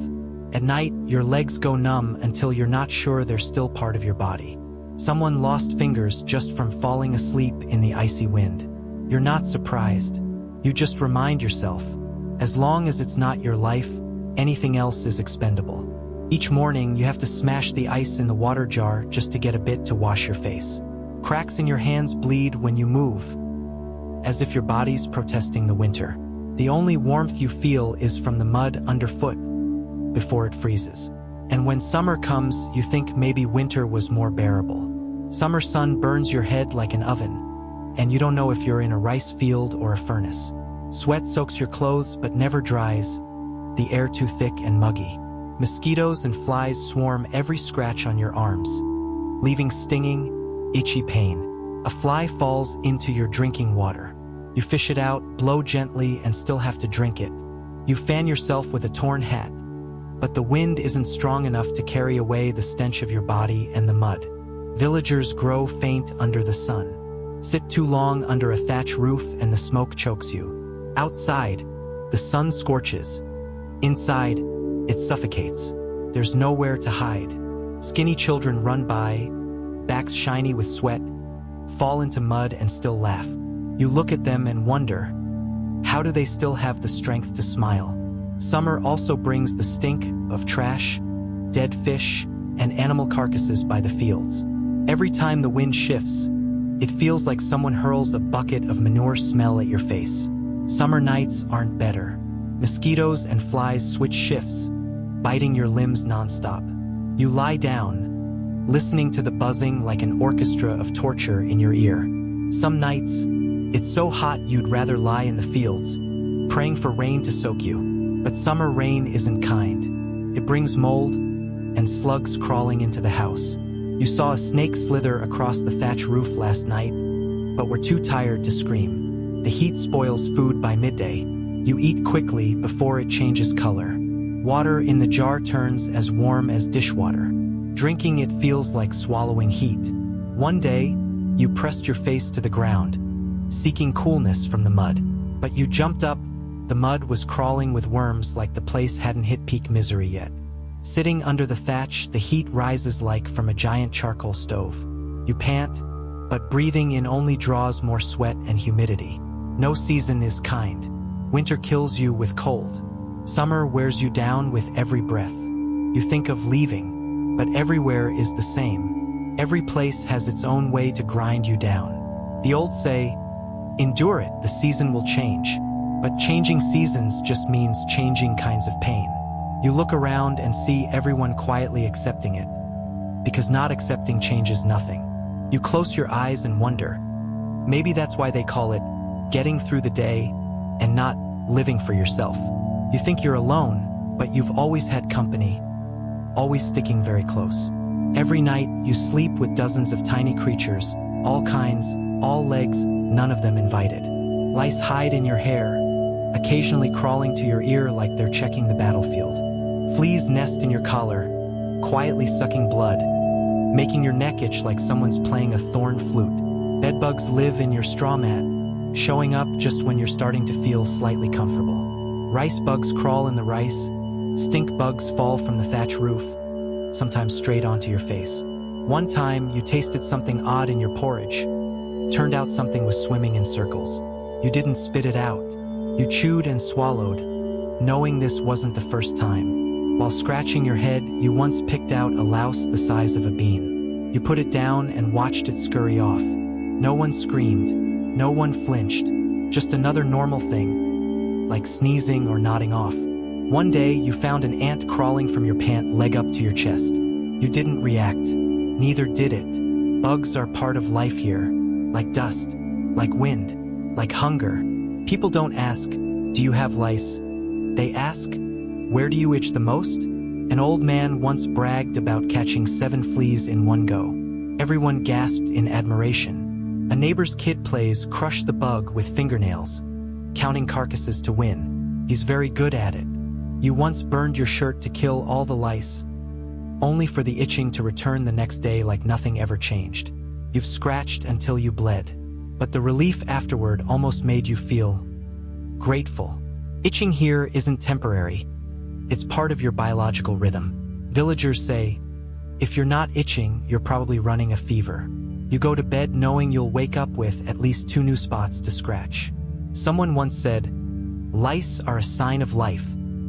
At night, your legs go numb until you're not sure they're still part of your body. Someone lost fingers just from falling asleep in the icy wind. You're not surprised. You just remind yourself, as long as it's not your life, anything else is expendable. Each morning, you have to smash the ice in the water jar just to get a bit to wash your face. Cracks in your hands bleed when you move, as if your body's protesting the winter. The only warmth you feel is from the mud underfoot before it freezes. And when summer comes, you think maybe winter was more bearable. Summer sun burns your head like an oven, and you don't know if you're in a rice field or a furnace. Sweat soaks your clothes but never dries, the air too thick and muggy. Mosquitoes and flies swarm every scratch on your arms, leaving stinging, itchy pain. A fly falls into your drinking water. You fish it out, blow gently, and still have to drink it. You fan yourself with a torn hat, but the wind isn't strong enough to carry away the stench of your body and the mud. Villagers grow faint under the sun. Sit too long under a thatch roof and the smoke chokes you. Outside, the sun scorches. Inside, it suffocates. There's nowhere to hide. Skinny children run by, backs shiny with sweat, fall into mud and still laugh. You look at them and wonder, how do they still have the strength to smile? Summer also brings the stink of trash, dead fish, and animal carcasses by the fields. Every time the wind shifts, it feels like someone hurls a bucket of manure smell at your face. Summer nights aren't better. Mosquitoes and flies switch shifts, biting your limbs nonstop. You lie down, listening to the buzzing like an orchestra of torture in your ear. Some nights, it's so hot you'd rather lie in the fields, praying for rain to soak you. But summer rain isn't kind. It brings mold and slugs crawling into the house. You saw a snake slither across the thatch roof last night, but were too tired to scream. The heat spoils food by midday. You eat quickly before it changes color. Water in the jar turns as warm as dishwater. Drinking it feels like swallowing heat. One day, you pressed your face to the ground, seeking coolness from the mud. But you jumped up. The mud was crawling with worms like the place hadn't hit peak misery yet. Sitting under the thatch, the heat rises like from a giant charcoal stove. You pant, but breathing in only draws more sweat and humidity. No season is kind. Winter kills you with cold. Summer wears you down with every breath. You think of leaving, but everywhere is the same. Every place has its own way to grind you down. The old say, endure it, the season will change. But changing seasons just means changing kinds of pain. You look around and see everyone quietly accepting it, because not accepting changes nothing. You close your eyes and wonder, maybe that's why they call it getting through the day and not living for yourself. You think you're alone, but you've always had company, always sticking very close. Every night, you sleep with dozens of tiny creatures, all kinds, all legs, none of them invited. Lice hide in your hair, occasionally crawling to your ear like they're checking the battlefield. Fleas nest in your collar, quietly sucking blood, making your neck itch like someone's playing a thorn flute. Bedbugs live in your straw mat, showing up just when you're starting to feel slightly comfortable. Rice bugs crawl in the rice, stink bugs fall from the thatch roof, sometimes straight onto your face. One time, you tasted something odd in your porridge. Turned out something was swimming in circles. You didn't spit it out. You chewed and swallowed, knowing this wasn't the first time. While scratching your head, you once picked out a louse the size of a bean. You put it down and watched it scurry off. No one screamed, no one flinched, just another normal thing, like sneezing or nodding off. One day, you found an ant crawling from your pant leg up to your chest. You didn't react, neither did it. Bugs are part of life here, like dust, like wind, like hunger. People don't ask, do you have lice? They ask, where do you itch the most? An old man once bragged about catching 7 fleas in one go. Everyone gasped in admiration. A neighbor's kid plays crush the bug with fingernails, counting carcasses to win. He's very good at it. You once burned your shirt to kill all the lice, only for the itching to return the next day like nothing ever changed. You've scratched until you bled, but the relief afterward almost made you feel grateful. Itching here isn't temporary. It's part of your biological rhythm. Villagers say, if you're not itching, you're probably running a fever. You go to bed knowing you'll wake up with at least 2 new spots to scratch. Someone once said, lice are a sign of life.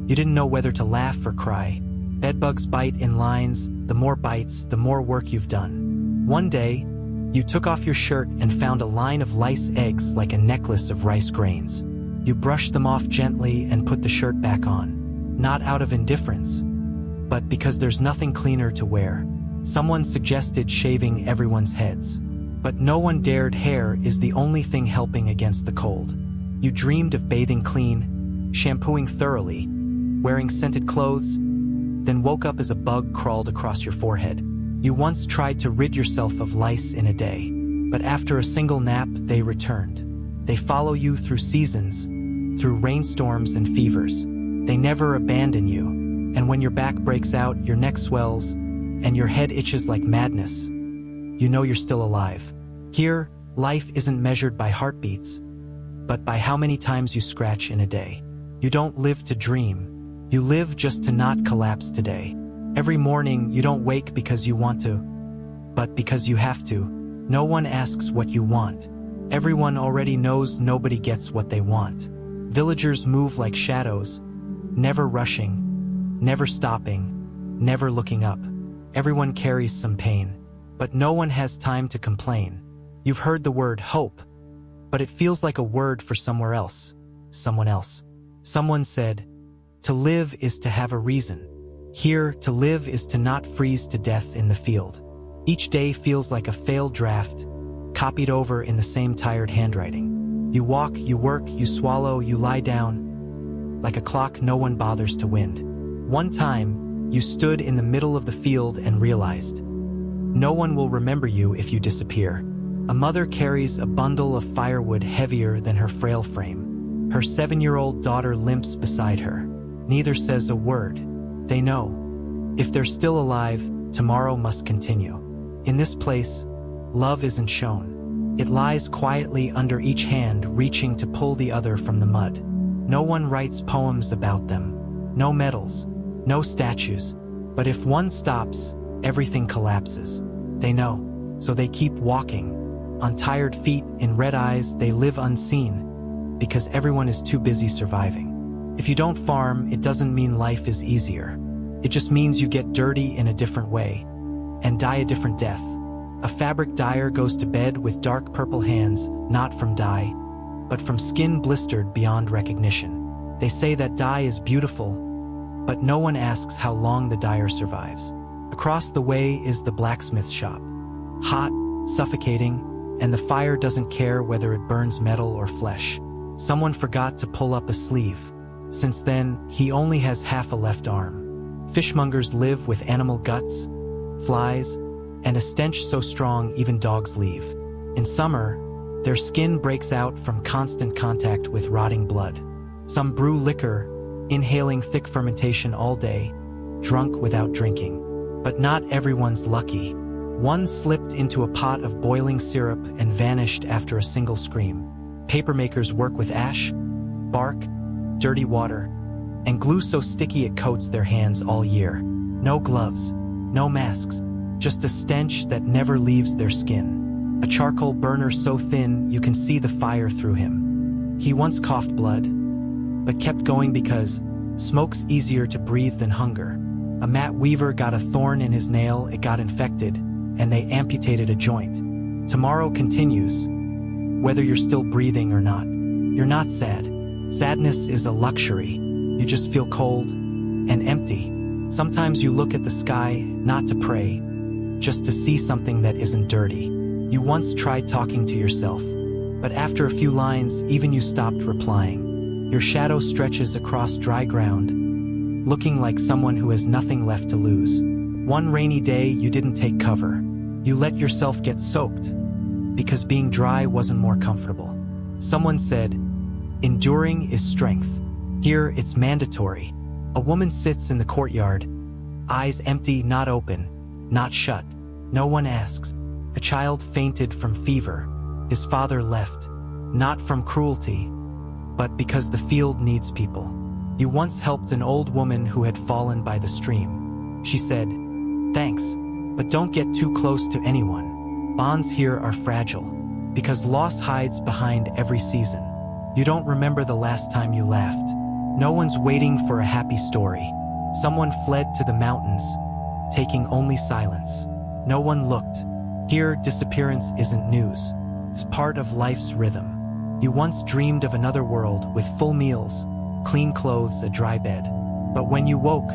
You didn't know whether to laugh or cry. Bedbugs bite in lines. The more bites, the more work you've done. One day, you took off your shirt and found a line of lice eggs like a necklace of rice grains. You brushed them off gently and put the shirt back on. Not out of indifference, but because there's nothing cleaner to wear. Someone suggested shaving everyone's heads, but no one dared. Hair is the only thing helping against the cold. You dreamed of bathing clean, shampooing thoroughly, wearing scented clothes, then woke up as a bug crawled across your forehead. You once tried to rid yourself of lice in a day, but after a single nap, they returned. They follow you through seasons, through rainstorms and fevers. They never abandon you, and when your back breaks out, your neck swells, and your head itches like madness, you know you're still alive. Here, life isn't measured by heartbeats, but by how many times you scratch in a day. You don't live to dream. You live just to not collapse today. Every morning, you don't wake because you want to, but because you have to. No one asks what you want. Everyone already knows nobody gets what they want. Villagers move like shadows, never rushing, never stopping, never looking up. Everyone carries some pain. But no one has time to complain. You've heard the word hope, but it feels like a word for somewhere else, someone else. Someone said, to live is to have a reason. Here, to live is to not freeze to death in the field. Each day feels like a failed draft, copied over in the same tired handwriting. You walk, you work, you swallow, you lie down, like a clock no one bothers to wind. One time, you stood in the middle of the field and realized, no one will remember you if you disappear. A mother carries a bundle of firewood heavier than her frail frame. Her 7-year-old daughter limps beside her. Neither says a word. They know. If they're still alive, tomorrow must continue. In this place, love isn't shown. It lies quietly under each hand, reaching to pull the other from the mud. No one writes poems about them. No medals. No statues. But if one stops, everything collapses. They know, so they keep walking. On tired feet, in red eyes, they live unseen, because everyone is too busy surviving. If you don't farm, it doesn't mean life is easier. It just means you get dirty in a different way, and die a different death. A fabric dyer goes to bed with dark purple hands, not from dye, but from skin blistered beyond recognition. They say that dye is beautiful, but no one asks how long the dyer survives. Across the way is the blacksmith shop. Hot, suffocating, and the fire doesn't care whether it burns metal or flesh. Someone forgot to pull up a sleeve. Since then, he only has half a left arm. Fishmongers live with animal guts, flies, and a stench so strong even dogs leave. In summer, their skin breaks out from constant contact with rotting blood. Some brew liquor, inhaling thick fermentation all day, drunk without drinking. But not everyone's lucky. One slipped into a pot of boiling syrup and vanished after a single scream. Papermakers work with ash, bark, dirty water, and glue so sticky it coats their hands all year. No gloves, no masks, just a stench that never leaves their skin. A charcoal burner so thin you can see the fire through him. He once coughed blood, but kept going because smoke's easier to breathe than hunger. A mat weaver got a thorn in his nail, it got infected, and they amputated a joint. Tomorrow continues, whether you're still breathing or not. You're not sad. Sadness is a luxury. You just feel cold and empty. Sometimes you look at the sky, not to pray, just to see something that isn't dirty. You once tried talking to yourself, but after a few lines, even you stopped replying. Your shadow stretches across dry ground, looking like someone who has nothing left to lose. One rainy day, you didn't take cover. You let yourself get soaked, because being dry wasn't more comfortable. Someone said, enduring is strength. Here, it's mandatory. A woman sits in the courtyard, eyes empty, not open, not shut. No one asks. A child fainted from fever. His father left, not from cruelty, but because the field needs people. You once helped an old woman who had fallen by the stream. She said, thanks, but don't get too close to anyone. Bonds here are fragile, because loss hides behind every season. You don't remember the last time you laughed. No one's waiting for a happy story. Someone fled to the mountains, taking only silence. No one looked. Here, disappearance isn't news. It's part of life's rhythm. You once dreamed of another world with full meals, clean clothes, a dry bed. But when you woke,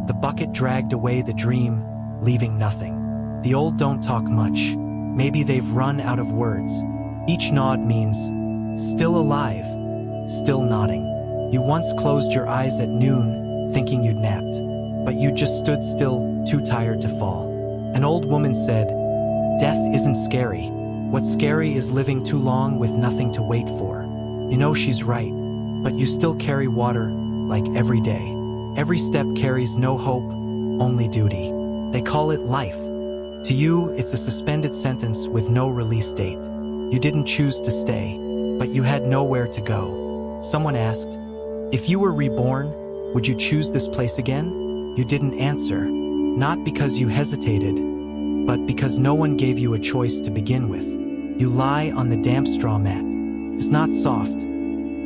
the bucket dragged away the dream, leaving nothing. The old don't talk much. Maybe they've run out of words. Each nod means, still alive, still nodding. You once closed your eyes at noon, thinking you'd napped, but you just stood still, too tired to fall. An old woman said, death isn't scary. What's scary is living too long with nothing to wait for. You know she's right, but you still carry water, like every day. Every step carries no hope, only duty. They call it life. To you, it's a suspended sentence with no release date. You didn't choose to stay, but you had nowhere to go. Someone asked, if you were reborn, would you choose this place again? You didn't answer, not because you hesitated, but because no one gave you a choice to begin with. You lie on the damp straw mat. It's not soft,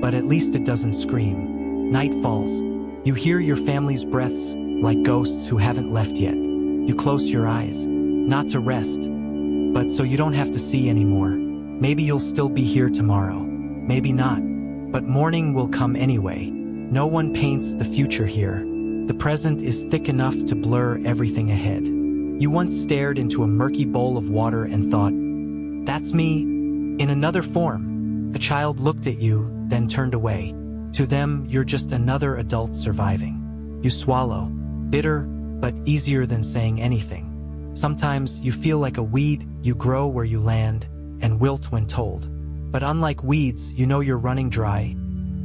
but at least it doesn't scream. Night falls. You hear your family's breaths, like ghosts who haven't left yet. You close your eyes, not to rest, But so you don't have to see anymore. Maybe you'll still be here tomorrow. Maybe not. But morning will come anyway. No one paints the future here. The present is thick enough to blur everything ahead. You once stared into a murky bowl of water and thought, "That's me." In another form, a child looked at you, then turned away. To them, you're just another adult surviving. You swallow, bitter, but easier than saying anything. Sometimes you feel like a weed, you grow where you land, and wilt when told. But unlike weeds, you know you're running dry,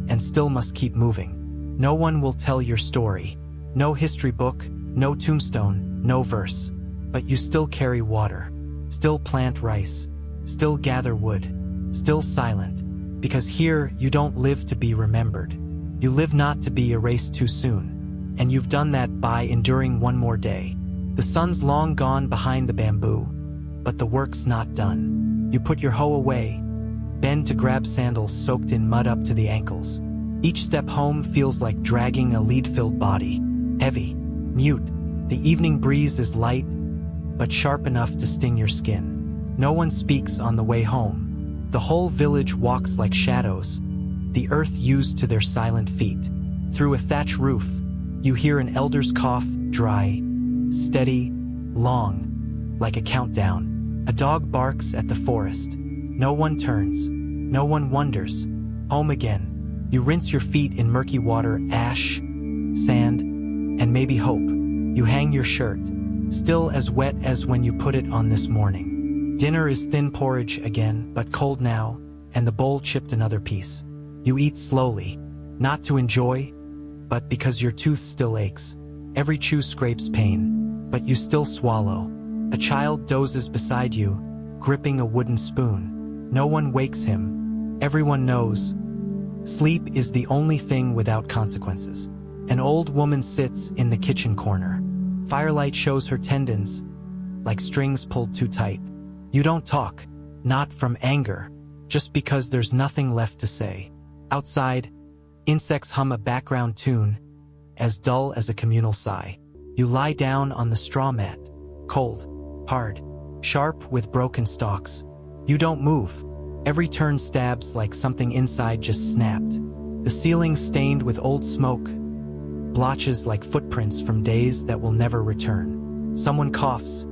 and still must keep moving. No one will tell your story. No history book, no tombstone, no verse. But you still carry water, still plant rice, still gather wood, still silent. Because here, you don't live to be remembered. You live not to be erased too soon. And you've done that by enduring one more day. The sun's long gone behind the bamboo, but the work's not done. You put your hoe away, bend to grab sandals soaked in mud up to the ankles. Each step home feels like dragging a lead-filled body. Heavy, mute, the evening breeze is light, but sharp enough to sting your skin. No one speaks on the way home. The whole village walks like shadows, the earth used to their silent feet. Through a thatch roof, you hear an elder's cough, dry, steady, long, like a countdown. A dog barks at the forest. No one turns. No one wonders. Home again. You rinse your feet in murky water, ash, sand, and maybe hope. You hang your shirt, still as wet as when you put it on this morning. Dinner is thin porridge again, but cold now, and the bowl chipped another piece. You eat slowly, not to enjoy, but because your tooth still aches. Every chew scrapes pain, but you still swallow. A child dozes beside you, gripping a wooden spoon. No one wakes him. Everyone knows. Sleep is the only thing without consequences. An old woman sits in the kitchen corner. Firelight shows her tendons, like strings pulled too tight. You don't talk, not from anger, just because there's nothing left to say. Outside, insects hum a background tune, as dull as a communal sigh. You lie down on the straw mat, cold, hard, sharp with broken stalks. You don't move. Every turn stabs like something inside just snapped. The ceiling stained with old smoke, blotches like footprints from days that will never return. Someone coughs,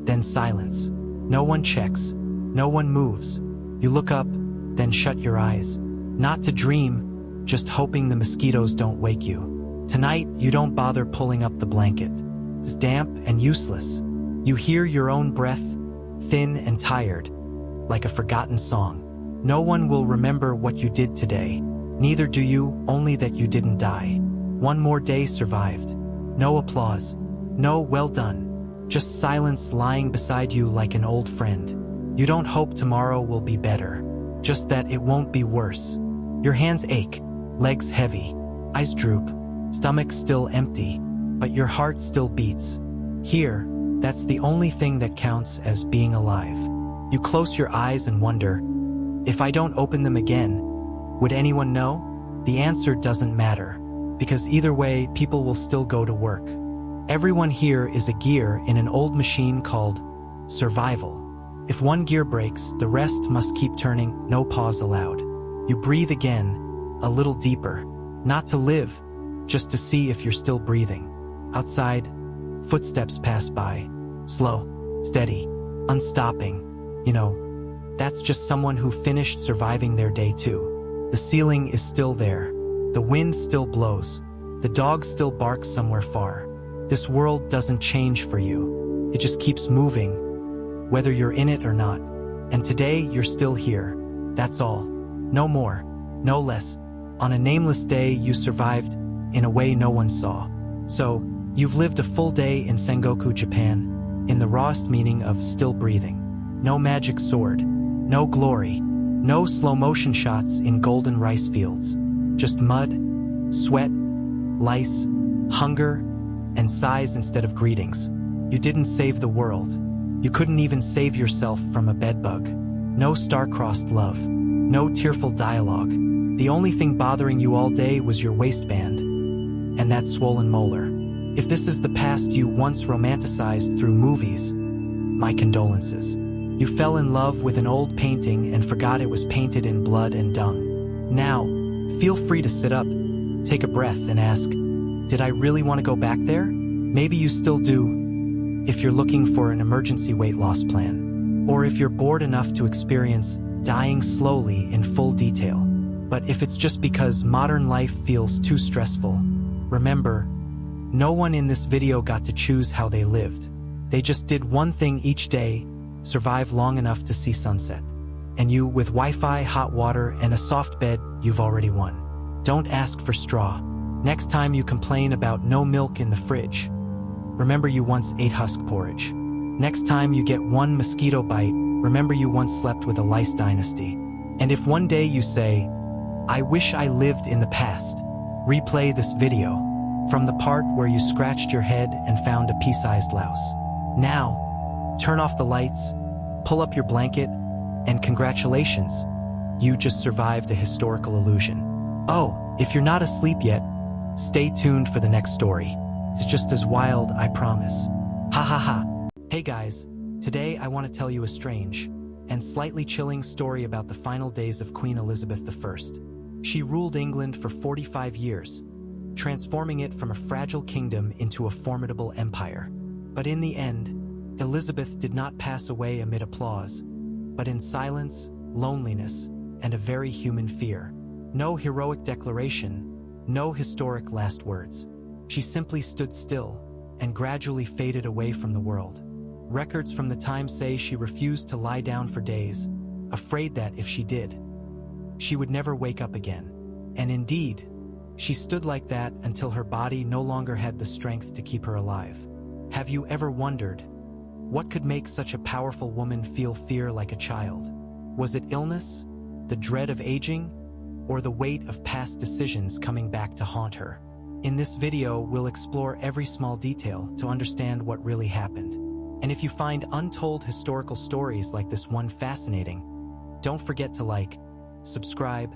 then silence. No one checks. No one moves. You look up, then shut your eyes. Not to dream, just hoping the mosquitoes don't wake you. Tonight, you don't bother pulling up the blanket. It's damp and useless. You hear your own breath, thin and tired, like a forgotten song. No one will remember what you did today. Neither do you, only that you didn't die. One more day survived. No applause. No well done. Just silence lying beside you like an old friend. You don't hope tomorrow will be better, just that it won't be worse. Your hands ache, legs heavy, eyes droop, stomach still empty, but your heart still beats. Here, that's the only thing that counts as being alive. You close your eyes and wonder, if I don't open them again, would anyone know? The answer doesn't matter, because either way, people will still go to work. Everyone here is a gear in an old machine called survival. If one gear breaks, the rest must keep turning, no pause allowed. You breathe again, a little deeper, not to live, just to see if you're still breathing. Outside, footsteps pass by, slow, steady, unstopping. You know, that's just someone who finished surviving their day too. The ceiling is still there. The wind still blows. The dog still barks somewhere far. This world doesn't change for you. It just keeps moving, whether you're in it or not. And today, you're still here. That's all. No more, no less. On a nameless day, you survived in a way no one saw. So, you've lived a full day in Sengoku, Japan, in the rawest meaning of still breathing. No magic sword, no glory, no slow-motion shots in golden rice fields. Just mud, sweat, lice, hunger, and sighs instead of greetings. You didn't save the world. You couldn't even save yourself from a bedbug. No star-crossed love. No tearful dialogue. The only thing bothering you all day was your waistband and that swollen molar. If this is the past you once romanticized through movies, my condolences. You fell in love with an old painting and forgot it was painted in blood and dung. Now, feel free to sit up, take a breath and ask, did I really want to go back there? Maybe you still do, if you're looking for an emergency weight loss plan, or if you're bored enough to experience dying slowly in full detail. But if it's just because modern life feels too stressful, remember, no one in this video got to choose how they lived. They just did one thing each day, survive long enough to see sunset. And you, with Wi-Fi, hot water, and a soft bed, you've already won. Don't ask for straw. Next time you complain about no milk in the fridge, remember you once ate husk porridge. Next time you get one mosquito bite, remember you once slept with a lice dynasty. And if one day you say, I wish I lived in the past, replay this video from the part where you scratched your head and found a pea-sized louse. Now, turn off the lights, pull up your blanket, and congratulations, you just survived a historical illusion. Oh, if you're not asleep yet, stay tuned for the next story. It's just as wild, I promise. Ha ha ha. Hey guys, today I want to tell you a strange and slightly chilling story about the final days of Queen Elizabeth I. She ruled England for 45 years, transforming it from a fragile kingdom into a formidable empire. But in the end, Elizabeth did not pass away amid applause, but in silence, loneliness, and a very human fear. No heroic declaration, no historic last words. She simply stood still and gradually faded away from the world. Records from the time say she refused to lie down for days, afraid that if she did, she would never wake up again. And indeed, she stood like that until her body no longer had the strength to keep her alive. Have you ever wondered, what could make such a powerful woman feel fear like a child? Was it illness, the dread of aging, or the weight of past decisions coming back to haunt her? In this video, we'll explore every small detail to understand what really happened. And if you find untold historical stories like this one fascinating, don't forget to like, subscribe,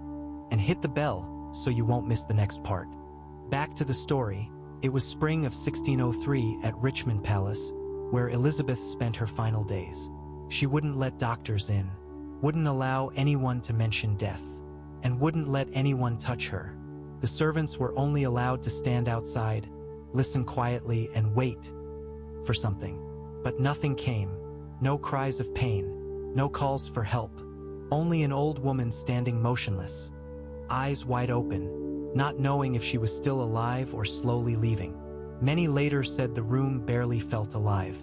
and hit the bell so you won't miss the next part. Back to the story. It was spring of 1603 at Richmond Palace, where Elizabeth spent her final days. She wouldn't let doctors in, wouldn't allow anyone to mention death, and wouldn't let anyone touch her. The servants were only allowed to stand outside, listen quietly, and wait for something. But nothing came. No cries of pain, no calls for help. Only an old woman standing motionless, eyes wide open, not knowing if she was still alive or slowly leaving. Many later said the room barely felt alive,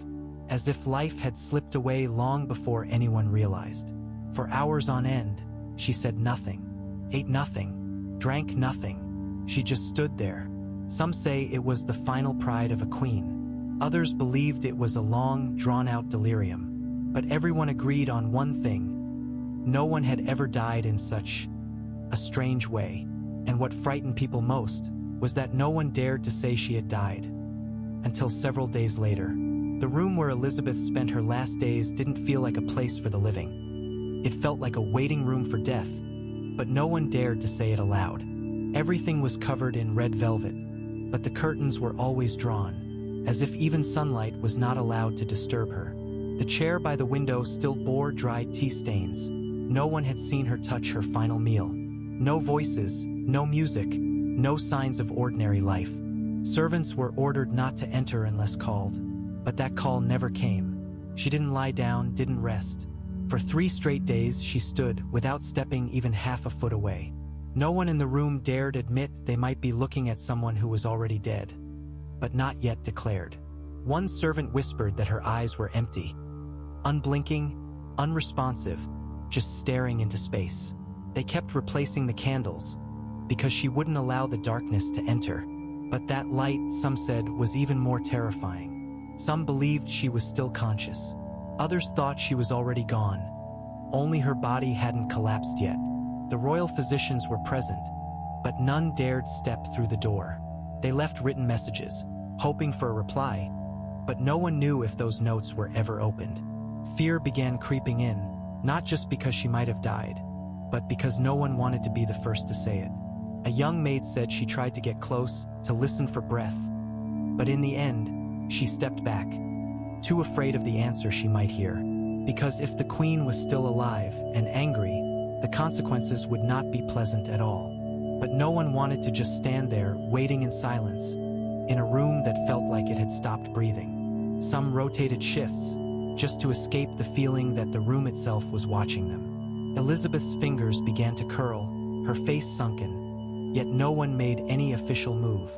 as if life had slipped away long before anyone realized. For hours on end, she said nothing, ate nothing, drank nothing. She just stood there. Some say it was the final pride of a queen. Others believed it was a long, drawn-out delirium. But everyone agreed on one thing. No one had ever died in such a strange way. And what frightened people most was that no one dared to say she had died. Until several days later, the room where Elizabeth spent her last days didn't feel like a place for the living. It felt like a waiting room for death, but no one dared to say it aloud. Everything was covered in red velvet, but the curtains were always drawn, as if even sunlight was not allowed to disturb her. The chair by the window still bore dried tea stains. No one had seen her touch her final meal. No voices, no music, no signs of ordinary life. Servants were ordered not to enter unless called, but that call never came. She didn't lie down, didn't rest. For 3 straight days she stood without stepping even half a foot away. No one in the room dared admit they might be looking at someone who was already dead, but not yet declared. One servant whispered that her eyes were empty, unblinking, unresponsive, just staring into space. They kept replacing the candles, because she wouldn't allow the darkness to enter. But that light, some said, was even more terrifying. Some believed she was still conscious. Others thought she was already gone. Only her body hadn't collapsed yet. The royal physicians were present, but none dared step through the door. They left written messages, hoping for a reply, but no one knew if those notes were ever opened. Fear began creeping in, not just because she might have died, but because no one wanted to be the first to say it. A young maid said she tried to get close, to listen for breath, but in the end, she stepped back, too afraid of the answer she might hear. Because if the queen was still alive and angry, the consequences would not be pleasant at all. But no one wanted to just stand there, waiting in silence, in a room that felt like it had stopped breathing. Some rotated shifts, just to escape the feeling that the room itself was watching them. Elizabeth's fingers began to curl, her face sunken, yet no one made any official move.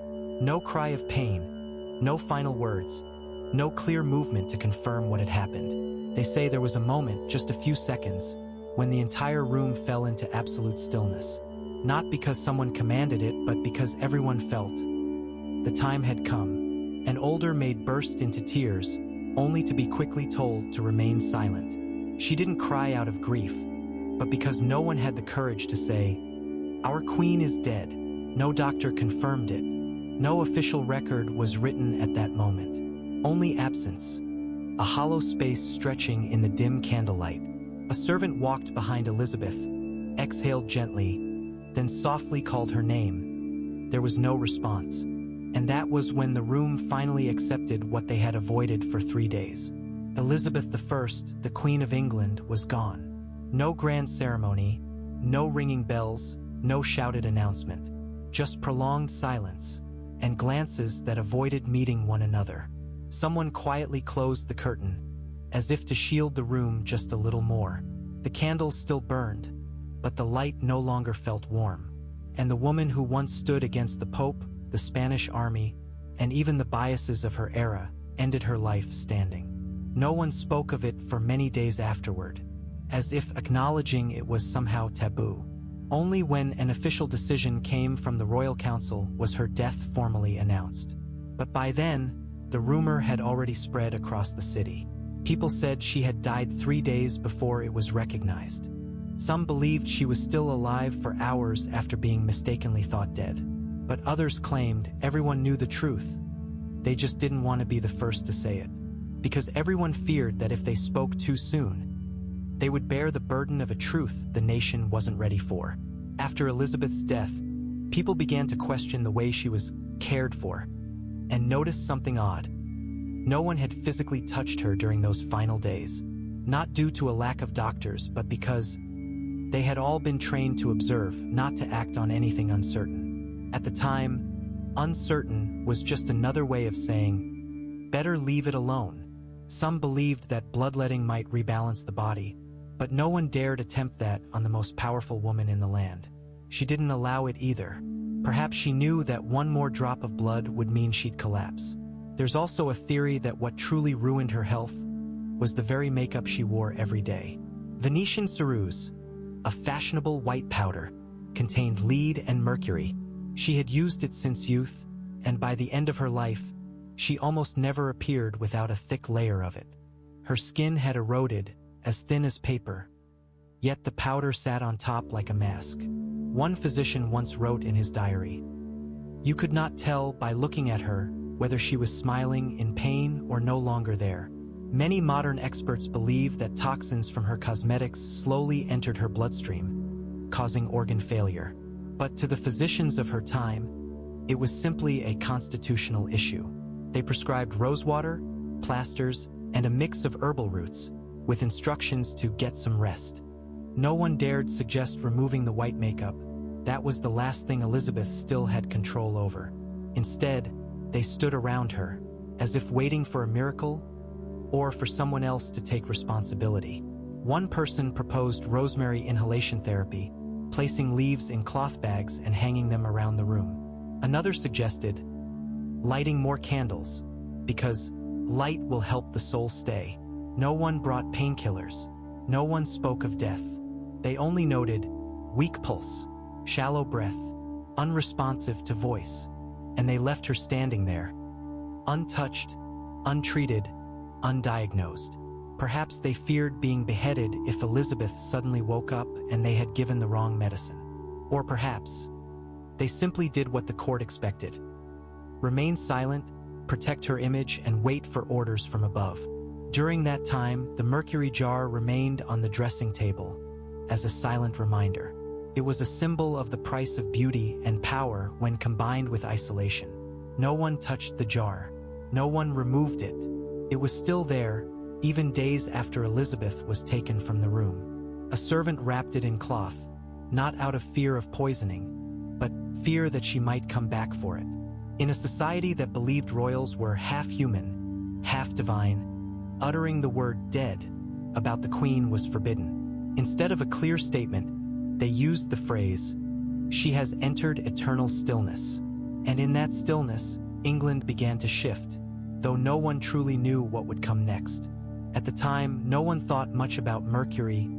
No cry of pain, no final words, no clear movement to confirm what had happened. They say there was a moment, just a few seconds, when the entire room fell into absolute stillness. Not because someone commanded it, but because everyone felt the time had come. An older maid burst into tears, only to be quickly told to remain silent. She didn't cry out of grief, but because no one had the courage to say, "Our queen is dead." No doctor confirmed it. No official record was written at that moment. Only absence, a hollow space stretching in the dim candlelight. A servant walked behind Elizabeth, exhaled gently, then softly called her name. There was no response, and that was when the room finally accepted what they had avoided for 3 days. Elizabeth I, the Queen of England, was gone. No grand ceremony, no ringing bells, no shouted announcement, just prolonged silence, and glances that avoided meeting one another. Someone quietly closed the curtain, as if to shield the room just a little more. The candles still burned, but the light no longer felt warm. And the woman who once stood against the Pope, the Spanish army, and even the biases of her era, ended her life standing. No one spoke of it for many days afterward, as if acknowledging it was somehow taboo. Only when an official decision came from the Royal Council was her death formally announced. But by then, the rumor had already spread across the city. People said she had died 3 days before it was recognized. Some believed she was still alive for hours after being mistakenly thought dead. But others claimed everyone knew the truth. They just didn't want to be the first to say it. Because everyone feared that if they spoke too soon, they would bear the burden of a truth the nation wasn't ready for. After Elizabeth's death, people began to question the way she was cared for, and noticed something odd. No one had physically touched her during those final days, not due to a lack of doctors, but because they had all been trained to observe, not to act on anything uncertain. At the time, uncertain was just another way of saying, better leave it alone. Some believed that bloodletting might rebalance the body, but no one dared attempt that on the most powerful woman in the land. She didn't allow it either. Perhaps she knew that one more drop of blood would mean she'd collapse. There's also a theory that what truly ruined her health was the very makeup she wore every day. Venetian ceruse, a fashionable white powder, contained lead and mercury. She had used it since youth, and by the end of her life, she almost never appeared without a thick layer of it. Her skin had eroded, as thin as paper, yet the powder sat on top like a mask. One physician once wrote in his diary, "You could not tell by looking at her whether she was smiling in pain or no longer there." Many modern experts believe that toxins from her cosmetics slowly entered her bloodstream, causing organ failure. But to the physicians of her time, it was simply a constitutional issue. They prescribed rosewater, plasters, and a mix of herbal roots, with instructions to get some rest. No one dared suggest removing the white makeup. That was the last thing Elizabeth still had control over. Instead, they stood around her, as if waiting for a miracle or for someone else to take responsibility. One person proposed rosemary inhalation therapy, placing leaves in cloth bags and hanging them around the room. Another suggested lighting more candles, because light will help the soul stay. No one brought painkillers. No one spoke of death. They only noted weak pulse, shallow breath, unresponsive to voice, and they left her standing there, untouched, untreated, undiagnosed. Perhaps they feared being beheaded if Elizabeth suddenly woke up and they had given the wrong medicine. Or perhaps they simply did what the court expected: remain silent, protect her image, and wait for orders from above. During that time, the mercury jar remained on the dressing table as a silent reminder. It was a symbol of the price of beauty and power when combined with isolation. No one touched the jar. No one removed it. It was still there, even days after Elizabeth was taken from the room. A servant wrapped it in cloth, not out of fear of poisoning, but fear that she might come back for it. In a society that believed royals were half human, half divine, uttering the word dead about the Queen was forbidden. Instead of a clear statement, they used the phrase, "She has entered eternal stillness." And in that stillness, England began to shift, though no one truly knew what would come next. At the time, no one thought much about mercury,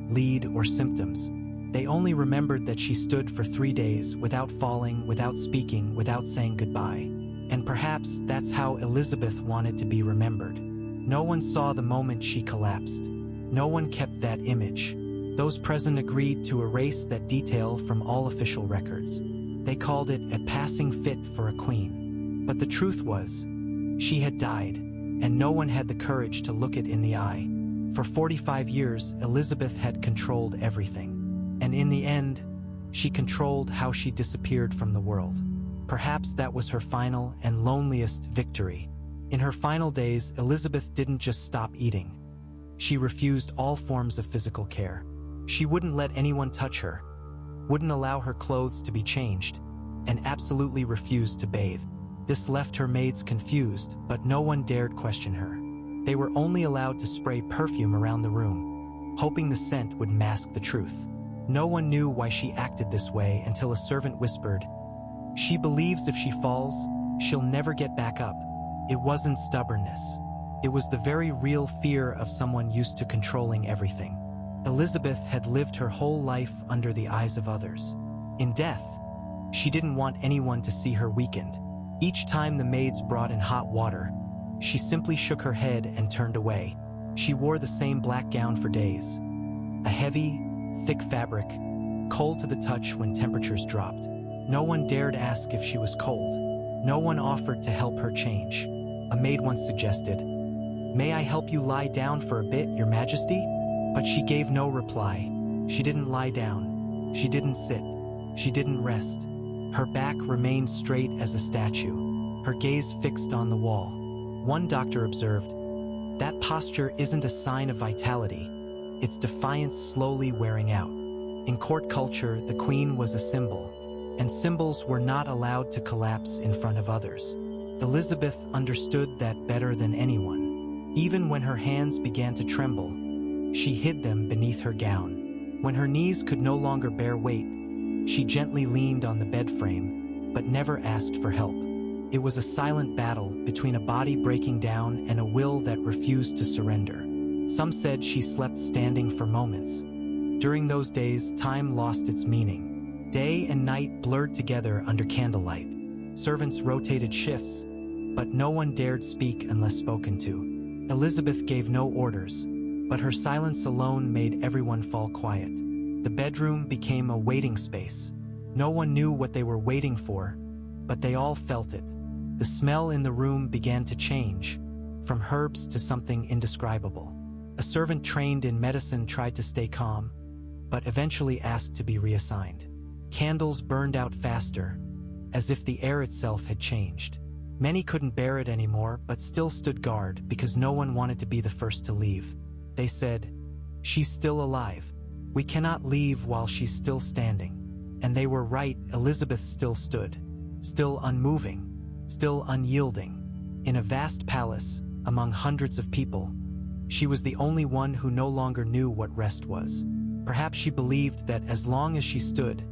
lead, or symptoms. They only remembered that she stood for 3 days without falling, without speaking, without saying goodbye. And perhaps that's how Elizabeth wanted to be remembered. No one saw the moment she collapsed. No one kept that image. Those present agreed to erase that detail from all official records. They called it a passing fit for a queen. But the truth was, she had died, and no one had the courage to look it in the eye. For 45 years, Elizabeth had controlled everything. And in the end, she controlled how she disappeared from the world. Perhaps that was her final and loneliest victory. In her final days, Elizabeth didn't just stop eating. She refused all forms of physical care. She wouldn't let anyone touch her, wouldn't allow her clothes to be changed, and absolutely refused to bathe. This left her maids confused, but no one dared question her. They were only allowed to spray perfume around the room, hoping the scent would mask the truth. No one knew why she acted this way until a servant whispered, "She believes if she falls, she'll never get back up." It wasn't stubbornness. It was the very real fear of someone used to controlling everything. Elizabeth had lived her whole life under the eyes of others. In death, she didn't want anyone to see her weakened. Each time the maids brought in hot water, she simply shook her head and turned away. She wore the same black gown for days. A heavy, thick fabric, cold to the touch when temperatures dropped. No one dared ask if she was cold. No one offered to help her change. A maid once suggested, "May I help you lie down for a bit, Your Majesty?" But she gave no reply. She didn't lie down. She didn't sit. She didn't rest. Her back remained straight as a statue, her gaze fixed on the wall. One doctor observed, "That posture isn't a sign of vitality. It's defiance slowly wearing out." In court culture, the Queen was a symbol, and symbols were not allowed to collapse in front of others. Elizabeth understood that better than anyone. Even when her hands began to tremble, she hid them beneath her gown. When her knees could no longer bear weight, she gently leaned on the bed frame, but never asked for help. It was a silent battle between a body breaking down and a will that refused to surrender. Some said she slept standing for moments. During those days, time lost its meaning. Day and night blurred together under candlelight. Servants rotated shifts, but no one dared speak unless spoken to. Elizabeth gave no orders, but her silence alone made everyone fall quiet. The bedroom became a waiting space. No one knew what they were waiting for, but they all felt it. The smell in the room began to change, from herbs to something indescribable. A servant trained in medicine tried to stay calm, but eventually asked to be reassigned. Candles burned out faster, as if the air itself had changed. Many couldn't bear it anymore, but still stood guard because no one wanted to be the first to leave. They said, "She's still alive. We cannot leave while she's still standing." And they were right. Elizabeth still stood, still unmoving, still unyielding. In a vast palace, among hundreds of people, she was the only one who no longer knew what rest was. Perhaps she believed that as long as she stood,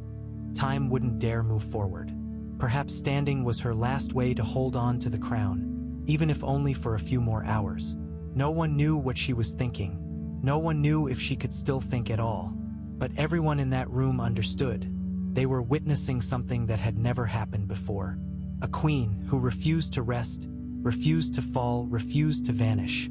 time wouldn't dare move forward. Perhaps standing was her last way to hold on to the crown, even if only for a few more hours. No one knew what she was thinking. No one knew if she could still think at all. But everyone in that room understood. They were witnessing something that had never happened before. A queen who refused to rest, refused to fall, refused to vanish.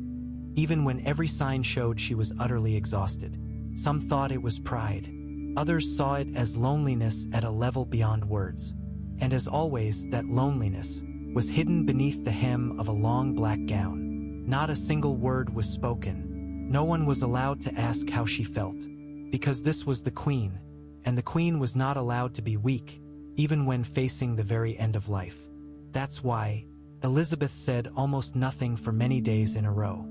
Even when every sign showed she was utterly exhausted. Some thought it was pride. Others saw it as loneliness at a level beyond words. And as always, that loneliness was hidden beneath the hem of a long black gown. Not a single word was spoken. No one was allowed to ask how she felt, because this was the Queen, and the Queen was not allowed to be weak, even when facing the very end of life. That's why Elizabeth said almost nothing for many days in a row.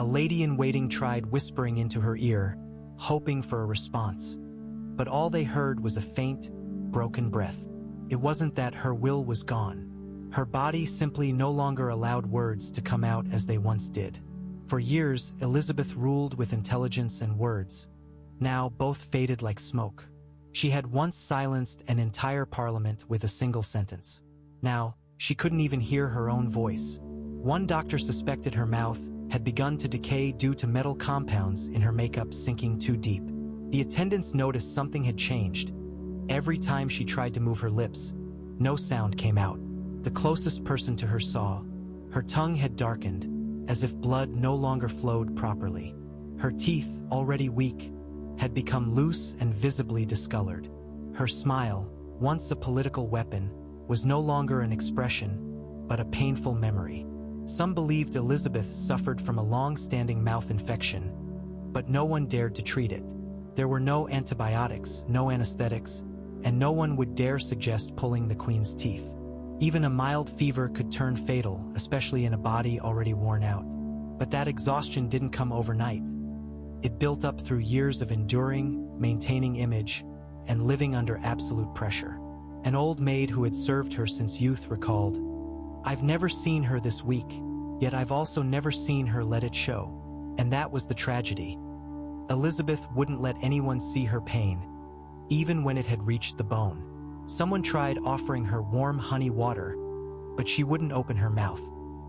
A lady-in-waiting tried whispering into her ear, hoping for a response. But all they heard was a faint, broken breath. It wasn't that her will was gone. Her body simply no longer allowed words to come out as they once did. For years, Elizabeth ruled with intelligence and words. Now, both faded like smoke. She had once silenced an entire parliament with a single sentence. Now, she couldn't even hear her own voice. One doctor suspected her mouth had begun to decay due to metal compounds in her makeup sinking too deep. The attendants noticed something had changed. Every time she tried to move her lips, no sound came out. The closest person to her saw. Her tongue had darkened, as if blood no longer flowed properly. Her teeth, already weak, had become loose and visibly discolored. Her smile, once a political weapon, was no longer an expression, but a painful memory. Some believed Elizabeth suffered from a long-standing mouth infection, but no one dared to treat it. There were no antibiotics, no anesthetics, and no one would dare suggest pulling the Queen's teeth. Even a mild fever could turn fatal, especially in a body already worn out. But that exhaustion didn't come overnight. It built up through years of enduring, maintaining image, and living under absolute pressure. An old maid who had served her since youth recalled, "I've never seen her this weak, yet I've also never seen her let it show." And that was the tragedy. Elizabeth wouldn't let anyone see her pain, even when it had reached the bone. Someone tried offering her warm honey water, but she wouldn't open her mouth.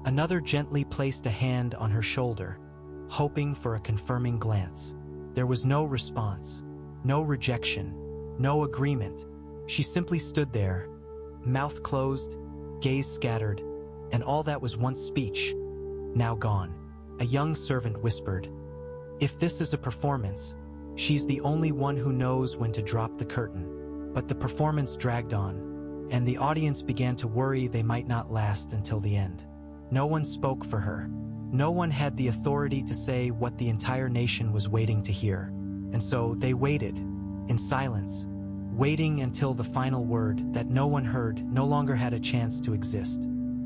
Another gently placed a hand on her shoulder, hoping for a confirming glance. There was no response, no rejection, no agreement. She simply stood there, mouth closed, gaze scattered, and all that was once speech, now gone. A young servant whispered, "If this is a performance, she's the only one who knows when to drop the curtain." But the performance dragged on, and the audience began to worry they might not last until the end. No one spoke for her. No one had the authority to say what the entire nation was waiting to hear. And so they waited, in silence, waiting until the final word that no one heard no longer had a chance to exist.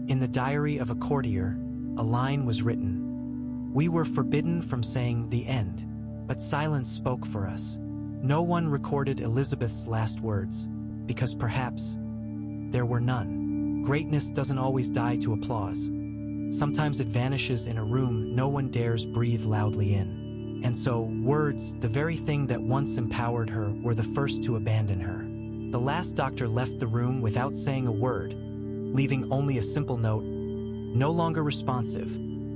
In the diary of a courtier, a line was written, "We were forbidden from saying the end, but silence spoke for us." No one recorded Elizabeth's last words, because perhaps there were none. Greatness doesn't always die to applause. Sometimes it vanishes in a room no one dares breathe loudly in. And so, words, the very thing that once empowered her, were the first to abandon her. The last doctor left the room without saying a word, leaving only a simple note, no longer responsive.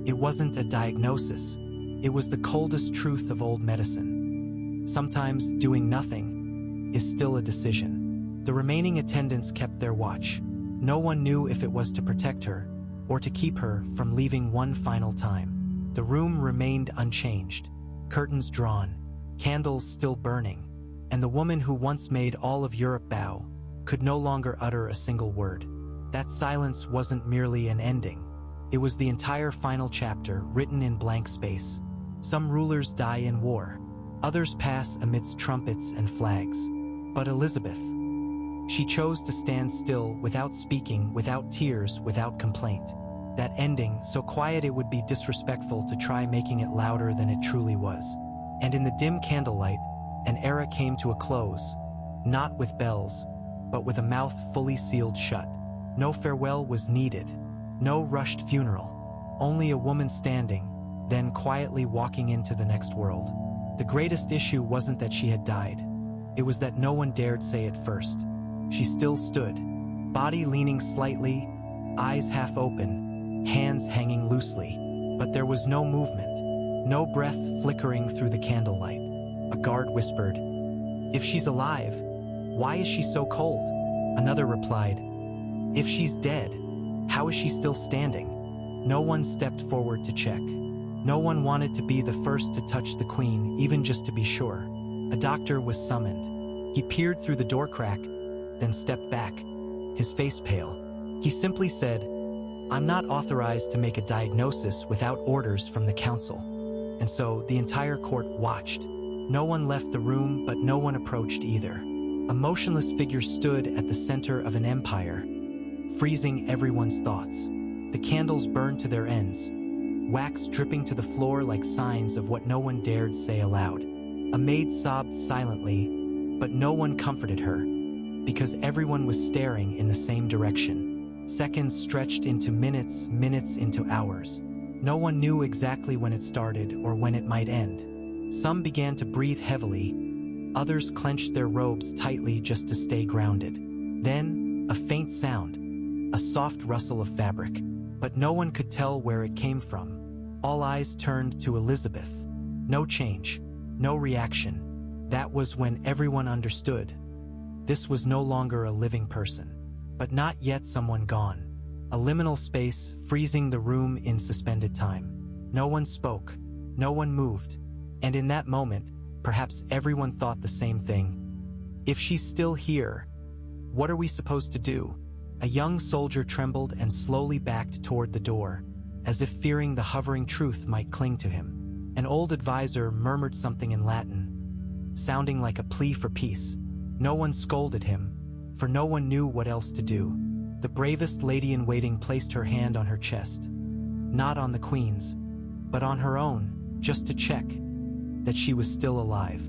It wasn't a diagnosis. It was the coldest truth of old medicine. Sometimes doing nothing is still a decision. The remaining attendants kept their watch. No one knew if it was to protect her or to keep her from leaving one final time. The room remained unchanged, curtains drawn, candles still burning, and the woman who once made all of Europe bow could no longer utter a single word. That silence wasn't merely an ending. It was the entire final chapter written in blank space. Some rulers die in war. Others pass amidst trumpets and flags. But Elizabeth, she chose to stand still, without speaking, without tears, without complaint. That ending, so quiet it would be disrespectful to try making it louder than it truly was. And in the dim candlelight, an era came to a close, not with bells, but with a mouth fully sealed shut. No farewell was needed, no rushed funeral, only a woman standing, then quietly walking into the next world. The greatest issue wasn't that she had died. It was that no one dared say it first. She still stood, body leaning slightly, eyes half open, hands hanging loosely. But there was no movement, no breath flickering through the candlelight. A guard whispered, "If she's alive, why is she so cold?" Another replied, "If she's dead, how is she still standing?" No one stepped forward to check. No one wanted to be the first to touch the Queen, even just to be sure. A doctor was summoned. He peered through the door crack, then stepped back, his face pale. He simply said, "I'm not authorized to make a diagnosis without orders from the council." And so the entire court watched. No one left the room, but no one approached either. A motionless figure stood at the center of an empire, freezing everyone's thoughts. The candles burned to their ends, wax dripping to the floor like signs of what no one dared say aloud. A maid sobbed silently, but no one comforted her, because everyone was staring in the same direction. Seconds stretched into minutes, minutes into hours. No one knew exactly when it started or when it might end. Some began to breathe heavily, others clenched their robes tightly just to stay grounded. Then, a faint sound, a soft rustle of fabric, but no one could tell where it came from. All eyes turned to Elizabeth. No change, no reaction. That was when everyone understood. This was no longer a living person, but not yet someone gone. A liminal space freezing the room in suspended time. No one spoke, no one moved, and in that moment, perhaps everyone thought the same thing. If she's still here, what are we supposed to do? A young soldier trembled and slowly backed toward the door, as if fearing the hovering truth might cling to him. An old advisor murmured something in Latin, sounding like a plea for peace. No one scolded him, for no one knew what else to do. The bravest lady-in-waiting placed her hand on her chest, not on the queen's, but on her own, just to check that she was still alive.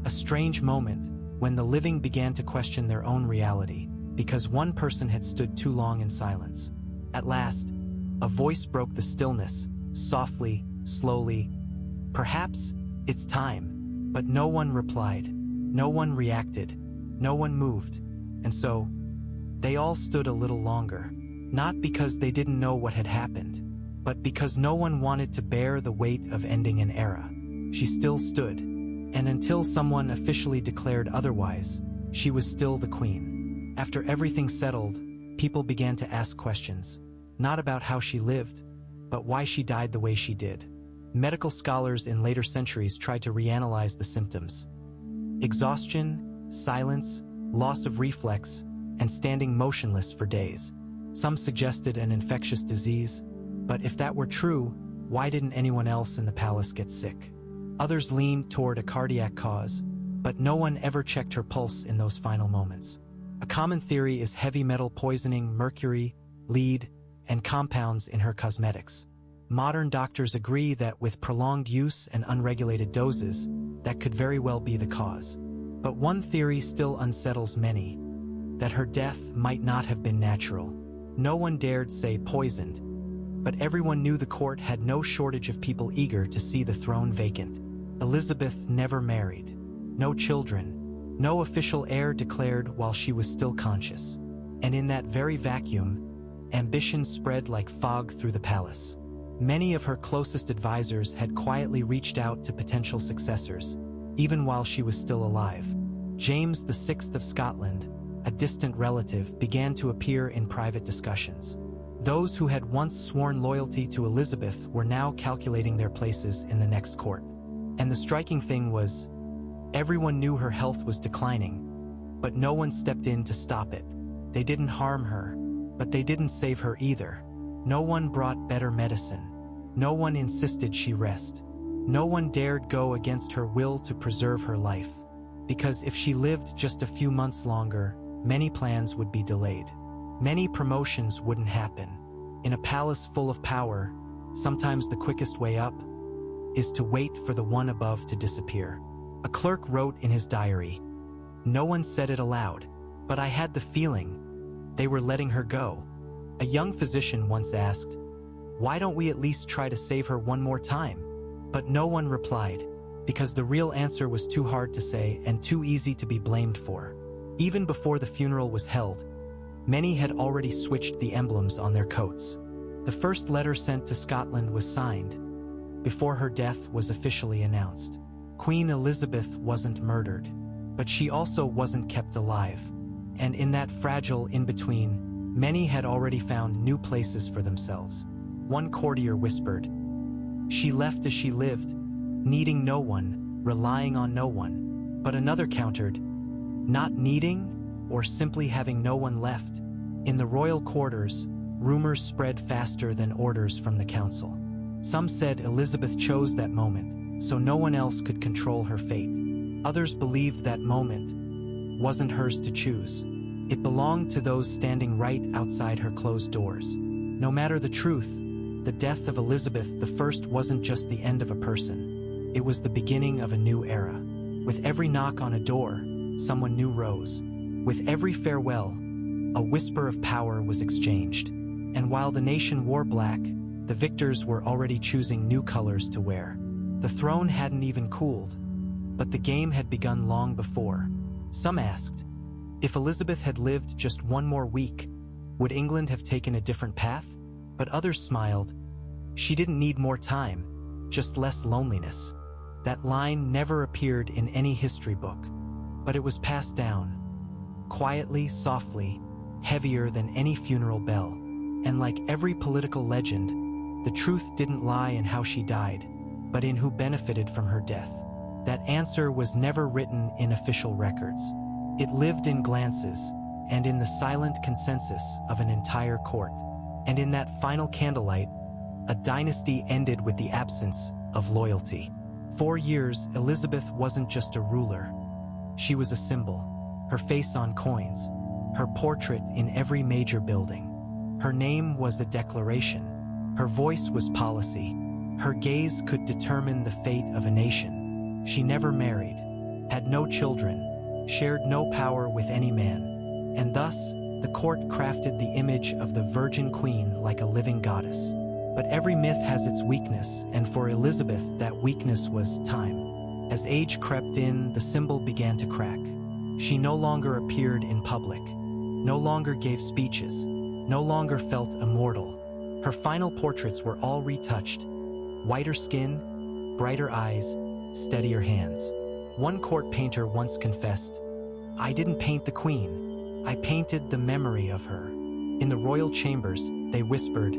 A strange moment when the living began to question their own reality, because one person had stood too long in silence. At last, a voice broke the stillness, softly, slowly. Perhaps it's time, but no one replied, no one reacted, no one moved, and so they all stood a little longer, not because they didn't know what had happened, but because no one wanted to bear the weight of ending an era. She still stood, and until someone officially declared otherwise, she was still the queen. After everything settled, people began to ask questions, not about how she lived, but why she died the way she did. Medical scholars in later centuries tried to reanalyze the symptoms. Exhaustion, silence, loss of reflex, and standing motionless for days. Some suggested an infectious disease, but if that were true, why didn't anyone else in the palace get sick? Others leaned toward a cardiac cause, but no one ever checked her pulse in those final moments. A common theory is heavy metal poisoning, mercury, lead, and compounds in her cosmetics. Modern doctors agree that with prolonged use and unregulated doses, that could very well be the cause. But one theory still unsettles many, that her death might not have been natural. No one dared say poisoned, but everyone knew the court had no shortage of people eager to see the throne vacant. Elizabeth never married. No children, no official heir declared while she was still conscious. And in that very vacuum, ambition spread like fog through the palace. Many of her closest advisors had quietly reached out to potential successors, even while she was still alive. James VI of Scotland, a distant relative, began to appear in private discussions. Those who had once sworn loyalty to Elizabeth were now calculating their places in the next court. And the striking thing was, everyone knew her health was declining, but no one stepped in to stop it. They didn't harm her, but they didn't save her either. No one brought better medicine. No one insisted she rest. No one dared go against her will to preserve her life. Because if she lived just a few months longer, many plans would be delayed. Many promotions wouldn't happen. In a palace full of power, sometimes the quickest way up is to wait for the one above to disappear. A clerk wrote in his diary, "No one said it aloud, but I had the feeling they were letting her go." A young physician once asked, "Why don't we at least try to save her one more time?" But no one replied, because the real answer was too hard to say and too easy to be blamed for. Even before the funeral was held, many had already switched the emblems on their coats. The first letter sent to Scotland was signed before her death was officially announced. Queen Elizabeth wasn't murdered, but she also wasn't kept alive. And in that fragile in-between, many had already found new places for themselves. One courtier whispered, "She left as she lived, needing no one, relying on no one." But another countered, "Not needing, or simply having no one left." In the royal quarters, rumors spread faster than orders from the council. Some said Elizabeth chose that moment, so no one else could control her fate. Others believed that moment wasn't hers to choose. It belonged to those standing right outside her closed doors. No matter the truth, The death of Elizabeth I wasn't just the end of a person. It was the beginning of a new era. With every knock on a door, someone new rose. With every farewell, a whisper of power was exchanged. And while the nation wore black, the victors were already choosing new colors to wear. The throne hadn't even cooled, but the game had begun long before. Some asked, if Elizabeth had lived just one more week, would England have taken a different path? But others smiled. She didn't need more time, just less loneliness. That line never appeared in any history book, but it was passed down, quietly, softly, heavier than any funeral bell. And like every political legend, the truth didn't lie in how she died, but in who benefited from her death. That answer was never written in official records. It lived in glances, and in the silent consensus of an entire court. And in that final candlelight, a dynasty ended with the absence of loyalty. 4 years, Elizabeth wasn't just a ruler. She was a symbol, her face on coins, her portrait in every major building. Her name was a declaration. Her voice was policy. Her gaze could determine the fate of a nation. She never married, had no children, shared no power with any man. And thus, the court crafted the image of the Virgin Queen like a living goddess. But every myth has its weakness, and for Elizabeth, that weakness was time. As age crept in, the symbol began to crack. She no longer appeared in public, no longer gave speeches, no longer felt immortal. Her final portraits were all retouched. Whiter skin, brighter eyes, steadier hands. One court painter once confessed, "I didn't paint the queen, I painted the memory of her." In the royal chambers, they whispered,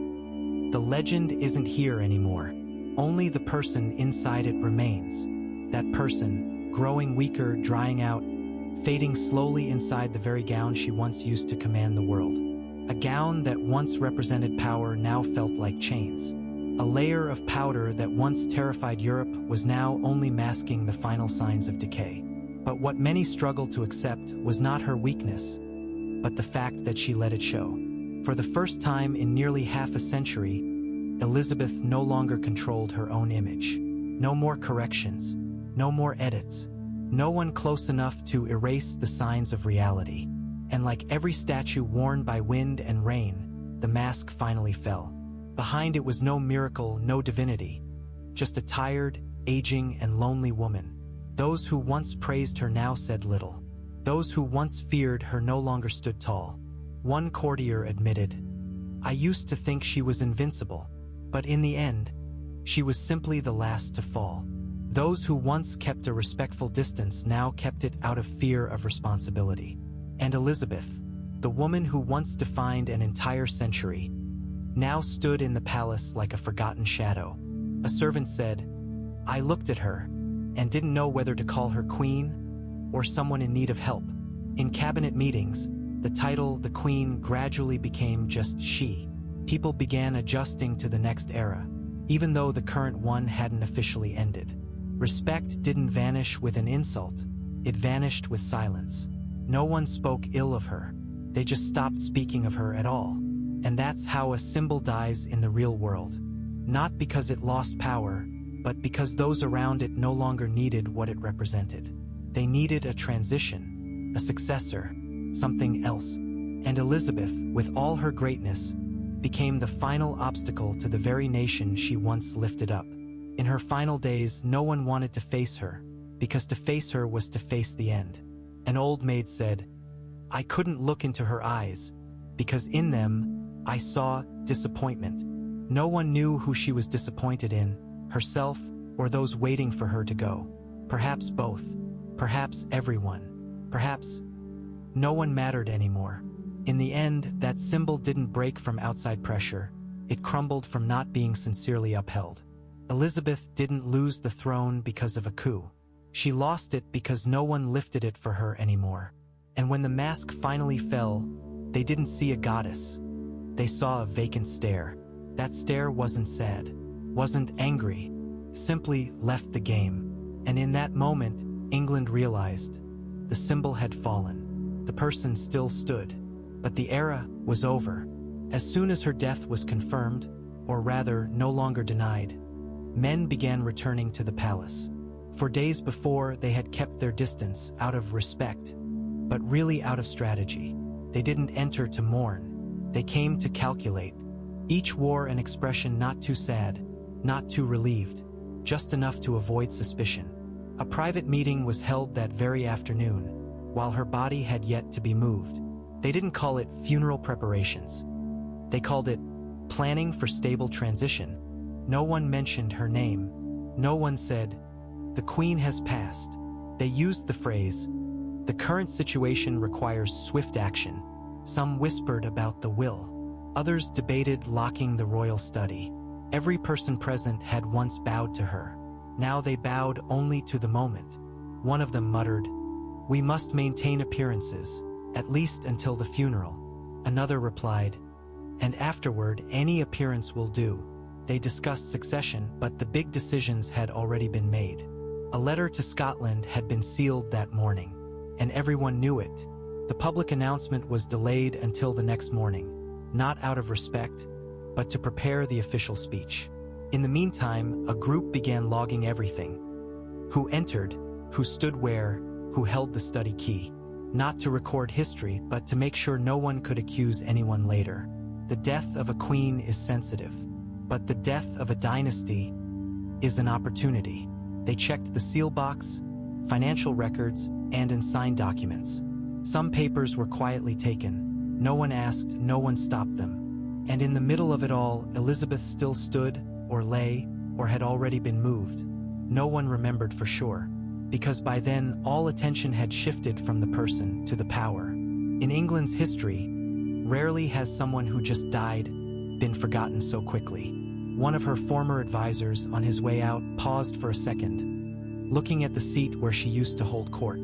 "The legend isn't here anymore. Only the person inside it remains." That person, growing weaker, drying out, fading slowly inside the very gown she once used to command the world. A gown that once represented power now felt like chains. A layer of powder that once terrified Europe was now only masking the final signs of decay. But what many struggled to accept was not her weakness, but the fact that she let it show. For the first time in nearly half a century, Elizabeth no longer controlled her own image. No more corrections, no more edits, no one close enough to erase the signs of reality. And like every statue worn by wind and rain, the mask finally fell. Behind it was no miracle, no divinity, just a tired, aging, and lonely woman. Those who once praised her now said little. Those who once feared her no longer stood tall. One courtier admitted, "I used to think she was invincible, but in the end, she was simply the last to fall." Those who once kept a respectful distance now kept it out of fear of responsibility. And Elizabeth, the woman who once defined an entire century, now stood in the palace like a forgotten shadow. A servant said, "I looked at her and didn't know whether to call her queen or someone in need of help." In cabinet meetings, the title "the Queen" gradually became just "she." People began adjusting to the next era, even though the current one hadn't officially ended. Respect didn't vanish with an insult, it vanished with silence. No one spoke ill of her, they just stopped speaking of her at all. And that's how a symbol dies in the real world. Not because it lost power, but because those around it no longer needed what it represented. They needed a transition, a successor, something else. And Elizabeth, with all her greatness, became the final obstacle to the very nation she once lifted up. In her final days, no one wanted to face her, because to face her was to face the end. An old maid said, "I couldn't look into her eyes, because in them, I saw disappointment." No one knew who she was disappointed in, herself or those waiting for her to go. Perhaps both. Perhaps everyone. Perhaps no one mattered anymore. In the end, that symbol didn't break from outside pressure. It crumbled from not being sincerely upheld. Elizabeth didn't lose the throne because of a coup. She lost it because no one lifted it for her anymore. And when the mask finally fell, they didn't see a goddess. They saw a vacant stare. That stare wasn't sad, wasn't angry, simply left the game. And in that moment, England realized the symbol had fallen. The person still stood, but the era was over. As soon as her death was confirmed, or rather, no longer denied. Men began returning to the palace. For days before, they had kept their distance out of respect, but really out of strategy. They didn't enter to mourn. They came to calculate. Each wore an expression not too sad, not too relieved, just enough to avoid suspicion. A private meeting was held that very afternoon, while her body had yet to be moved. They didn't call it funeral preparations. They called it planning for stable transition. No one mentioned her name. No one said, "The Queen has passed." They used the phrase, "The current situation requires swift action." Some whispered about the will. Others debated locking the royal study. Every person present had once bowed to her. Now they bowed only to the moment. One of them muttered, "We must maintain appearances, at least until the funeral." Another replied, "And afterward, any appearance will do." They discussed succession, but the big decisions had already been made. A letter to Scotland had been sealed that morning, and everyone knew it. The public announcement was delayed until the next morning, not out of respect, but to prepare the official speech. In the meantime, a group began logging everything. Who entered, who stood where, who held the study key. Not to record history, but to make sure no one could accuse anyone later. The death of a queen is sensitive, but the death of a dynasty is an opportunity. They checked the seal box, financial records, and signed documents. Some papers were quietly taken. No one asked, no one stopped them. And in the middle of it all, Elizabeth still stood, or lay, or had already been moved. No one remembered for sure, because by then all attention had shifted from the person to the power. In England's history, rarely has someone who just died been forgotten so quickly. One of her former advisors, on his way out, paused for a second, looking at the seat where she used to hold court.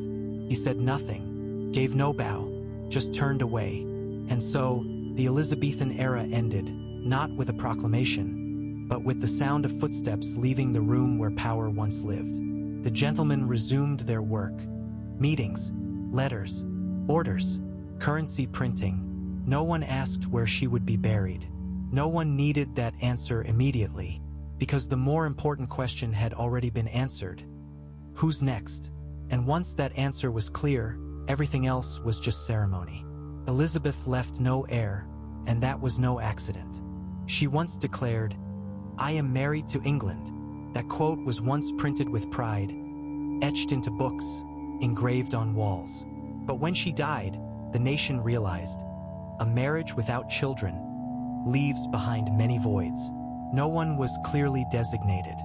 He said nothing, gave no bow, just turned away. And so, the Elizabethan era ended, not with a proclamation, but with the sound of footsteps leaving the room where power once lived. The gentlemen resumed their work. Meetings, letters, orders, currency printing. No one asked where she would be buried. No one needed that answer immediately, because the more important question had already been answered. Who's next? And once that answer was clear, everything else was just ceremony. Elizabeth left no heir, and that was no accident. She once declared, "I am married to England." That quote was once printed with pride, etched into books, engraved on walls. But when she died, the nation realized, a marriage without children leaves behind many voids. No one was clearly designated.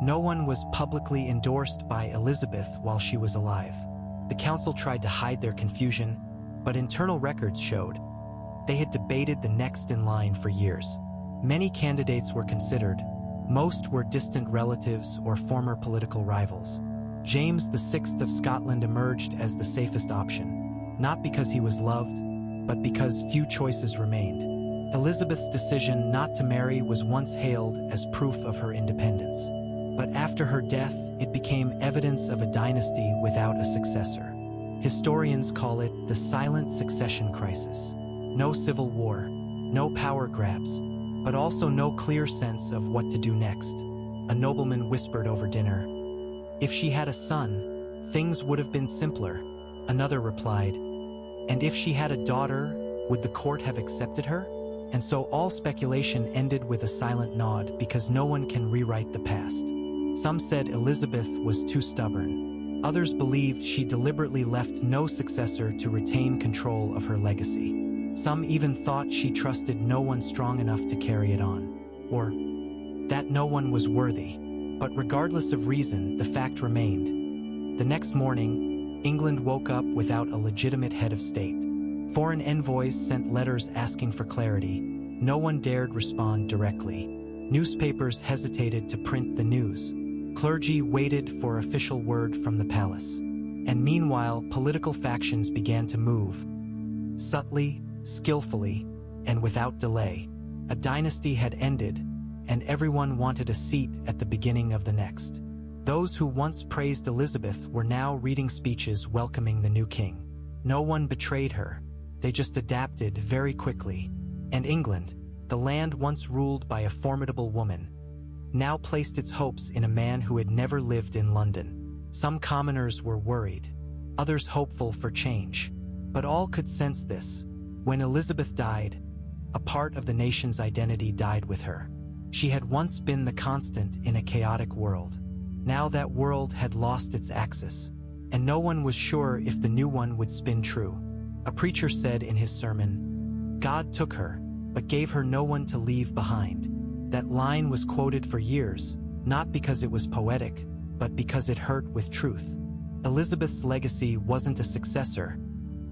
No one was publicly endorsed by Elizabeth while she was alive. The council tried to hide their confusion, but internal records showed they had debated the next in line for years. Many candidates were considered. Most were distant relatives or former political rivals. James VI of Scotland emerged as the safest option, not because he was loved, but because few choices remained. Elizabeth's decision not to marry was once hailed as proof of her independence. But after her death, it became evidence of a dynasty without a successor. Historians call it the silent succession crisis. No civil war, no power grabs, but also no clear sense of what to do next. A nobleman whispered over dinner, "If she had a son, things would have been simpler." Another replied, "And if she had a daughter, would the court have accepted her?" And so all speculation ended with a silent nod, because no one can rewrite the past. Some said Elizabeth was too stubborn. Others believed she deliberately left no successor to retain control of her legacy. Some even thought she trusted no one strong enough to carry it on, or that no one was worthy. But regardless of reason, the fact remained. The next morning, England woke up without a legitimate head of state. Foreign envoys sent letters asking for clarity. No one dared respond directly. Newspapers hesitated to print the news. Clergy waited for official word from the palace. And meanwhile, political factions began to move. Subtly, skillfully, and without delay. A dynasty had ended, and everyone wanted a seat at the beginning of the next. Those who once praised Elizabeth were now reading speeches welcoming the new king. No one betrayed her. They just adapted very quickly. And England, The land once ruled by a formidable woman now placed its hopes in a man who had never lived in London. Some commoners were worried, others hopeful for change, but all could sense this. When Elizabeth died, a part of the nation's identity died with her. She had once been the constant in a chaotic world. Now that world had lost its axis, and no one was sure if the new one would spin true. A preacher said in his sermon, "God took her, but gave her no one to leave behind." That line was quoted for years, not because it was poetic, but because it hurt with truth. Elizabeth's legacy wasn't a successor,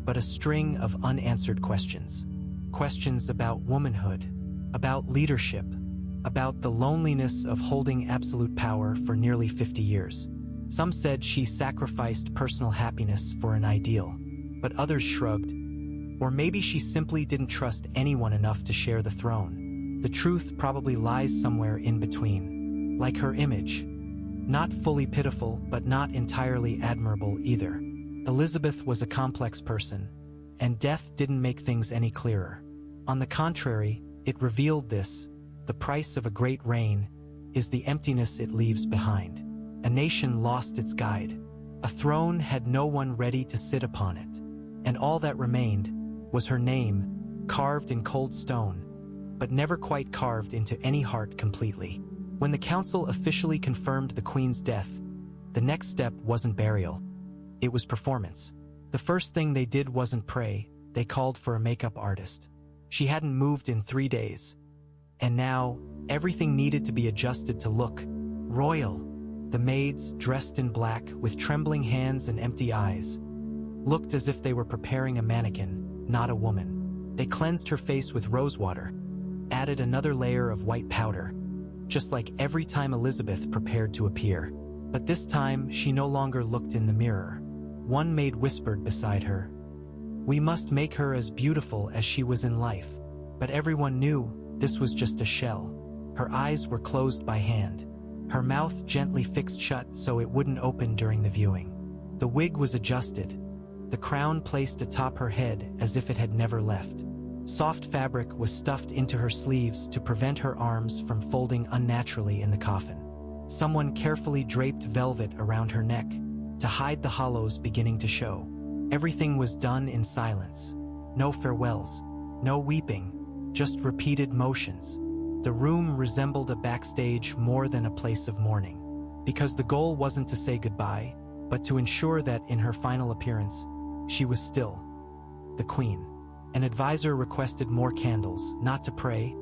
but a string of unanswered questions. Questions about womanhood, about leadership, about the loneliness of holding absolute power for nearly 50 years. Some said she sacrificed personal happiness for an ideal, but others shrugged. Or maybe she simply didn't trust anyone enough to share the throne. The truth probably lies somewhere in between. Like her image. Not fully pitiful, but not entirely admirable either. Elizabeth was a complex person, and death didn't make things any clearer. On the contrary, it revealed this: the price of a great reign is the emptiness it leaves behind. A nation lost its guide. A throne had no one ready to sit upon it. And all that remained was her name, carved in cold stone, but never quite carved into any heart completely. When the council officially confirmed the Queen's death, the next step wasn't burial. It was performance. The first thing they did wasn't pray, they called for a makeup artist. She hadn't moved in 3 days. And now, everything needed to be adjusted to look royal. The maids, dressed in black, with trembling hands and empty eyes, looked as if they were preparing a mannequin, not a woman. They cleansed her face with rosewater, added another layer of white powder, just like every time Elizabeth prepared to appear. But this time, she no longer looked in the mirror. One maid whispered beside her, "We must make her as beautiful as she was in life." But everyone knew this was just a shell. Her eyes were closed by hand, her mouth gently fixed shut so it wouldn't open during the viewing. The wig was adjusted, the crown placed atop her head as if it had never left. Soft fabric was stuffed into her sleeves to prevent her arms from folding unnaturally in the coffin. Someone carefully draped velvet around her neck to hide the hollows beginning to show. Everything was done in silence. No farewells, no weeping, just repeated motions. The room resembled a backstage more than a place of mourning, because the goal wasn't to say goodbye, but to ensure that in her final appearance, she was still the Queen. An advisor requested more candles, not to pray,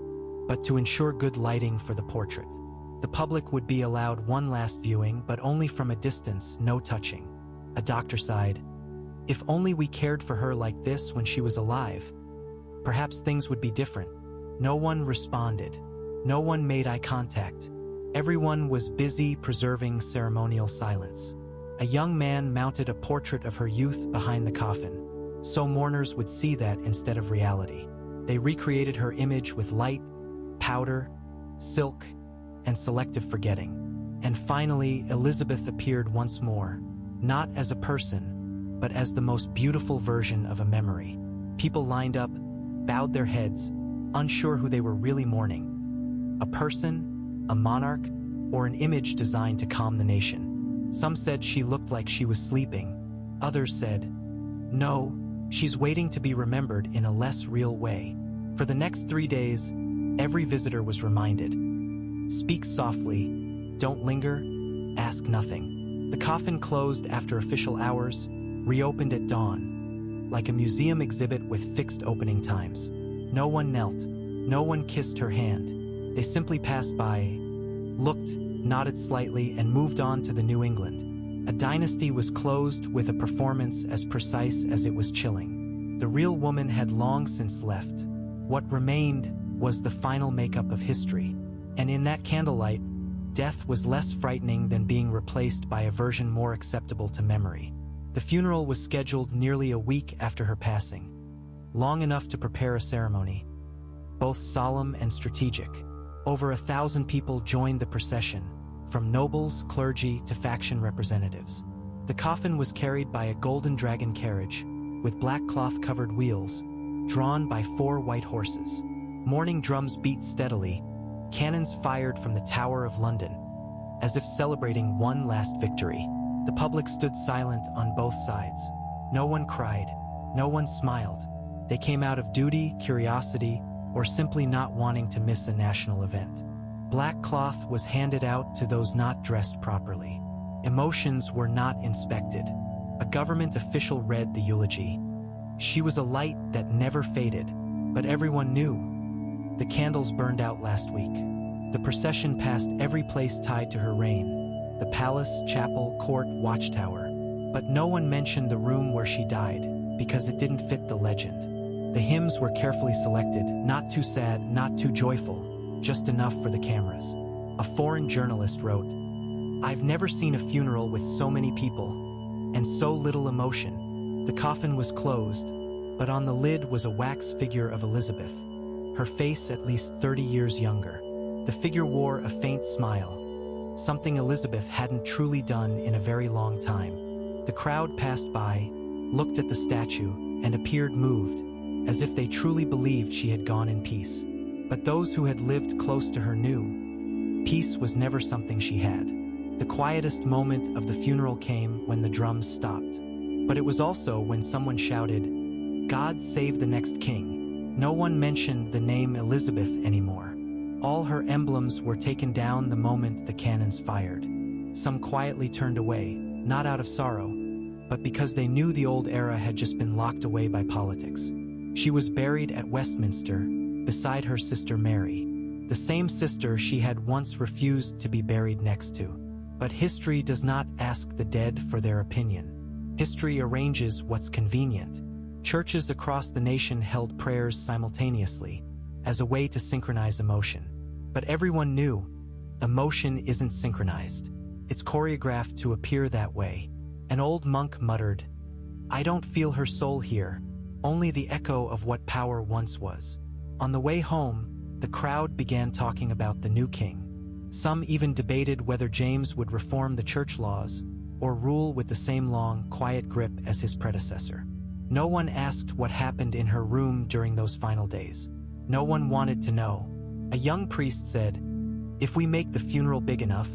but to ensure good lighting for the portrait. The public would be allowed one last viewing, but only from a distance, no touching. A doctor sighed, "If only we cared for her like this when she was alive, perhaps things would be different." No one responded. No one made eye contact. Everyone was busy preserving ceremonial silence. A young man mounted a portrait of her youth behind the coffin, so mourners would see that instead of reality. They recreated her image with light, powder, silk, and selective forgetting. And finally, Elizabeth appeared once more, not as a person, but as the most beautiful version of a memory. People lined up, bowed their heads, unsure who they were really mourning. A person, a monarch, or an image designed to calm the nation. Some said she looked like she was sleeping. Others said, "No, she's waiting to be remembered in a less real way." For the next 3 days, every visitor was reminded, speak softly, don't linger, ask nothing. The coffin closed after official hours, reopened at dawn, like a museum exhibit with fixed opening times. No one knelt, no one kissed her hand. They simply passed by, looked, nodded slightly, and moved on to the New England. A dynasty was closed with a performance as precise as it was chilling. The real woman had long since left. What remained was the final makeup of history. And in that candlelight, death was less frightening than being replaced by a version more acceptable to memory. The funeral was scheduled nearly a week after her passing, long enough to prepare a ceremony, both solemn and strategic. Over 1,000 people joined the procession, from nobles, clergy, to faction representatives. The coffin was carried by a golden dragon carriage, with black cloth-covered wheels, drawn by 4 white horses. Morning drums beat steadily, cannons fired from the Tower of London, as if celebrating one last victory. The public stood silent on both sides. No one cried, no one smiled. They came out of duty, curiosity, or simply not wanting to miss a national event. Black cloth was handed out to those not dressed properly. Emotions were not inspected. A government official read the eulogy. She was a light that never faded, but everyone knew. The candles burned out last week. The procession passed every place tied to her reign: the palace, chapel, court, watchtower. But no one mentioned the room where she died, because it didn't fit the legend. The hymns were carefully selected, not too sad, not too joyful, just enough for the cameras. A foreign journalist wrote, "I've never seen a funeral with so many people, and so little emotion." The coffin was closed, but on the lid was a wax figure of Elizabeth, her face at least 30 years younger. The figure wore a faint smile, something Elizabeth hadn't truly done in a very long time. The crowd passed by, looked at the statue, and appeared moved, as if they truly believed she had gone in peace. But those who had lived close to her knew peace was never something she had. The quietest moment of the funeral came when the drums stopped. But it was also when someone shouted, "God save the next king." No one mentioned the name Elizabeth anymore. All her emblems were taken down the moment the cannons fired. Some quietly turned away, not out of sorrow, but because they knew the old era had just been locked away by politics. She was buried at Westminster, beside her sister Mary, the same sister she had once refused to be buried next to. But history does not ask the dead for their opinion. History arranges what's convenient. Churches across the nation held prayers simultaneously, as a way to synchronize emotion. But everyone knew, emotion isn't synchronized. It's choreographed to appear that way. An old monk muttered, "I don't feel her soul here, only the echo of what power once was." On the way home, the crowd began talking about the new king. Some even debated whether James would reform the church laws or rule with the same long, quiet grip as his predecessor. No one asked what happened in her room during those final days. No one wanted to know. A young priest said, "If we make the funeral big enough,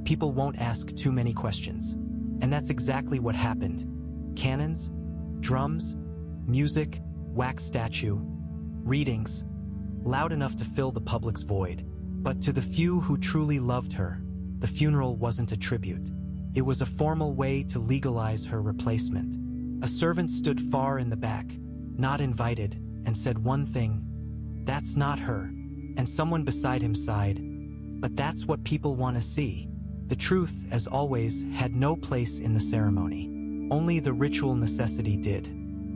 people won't ask too many questions." And that's exactly what happened. Cannons, drums, music, wax statue, readings, loud enough to fill the public's void. But to the few who truly loved her, the funeral wasn't a tribute. It was a formal way to legalize her replacement. A servant stood far in the back, not invited, and said one thing, "That's not her." And someone beside him sighed, "But that's what people want to see." The truth, as always, had no place in the ceremony. Only the ritual necessity did.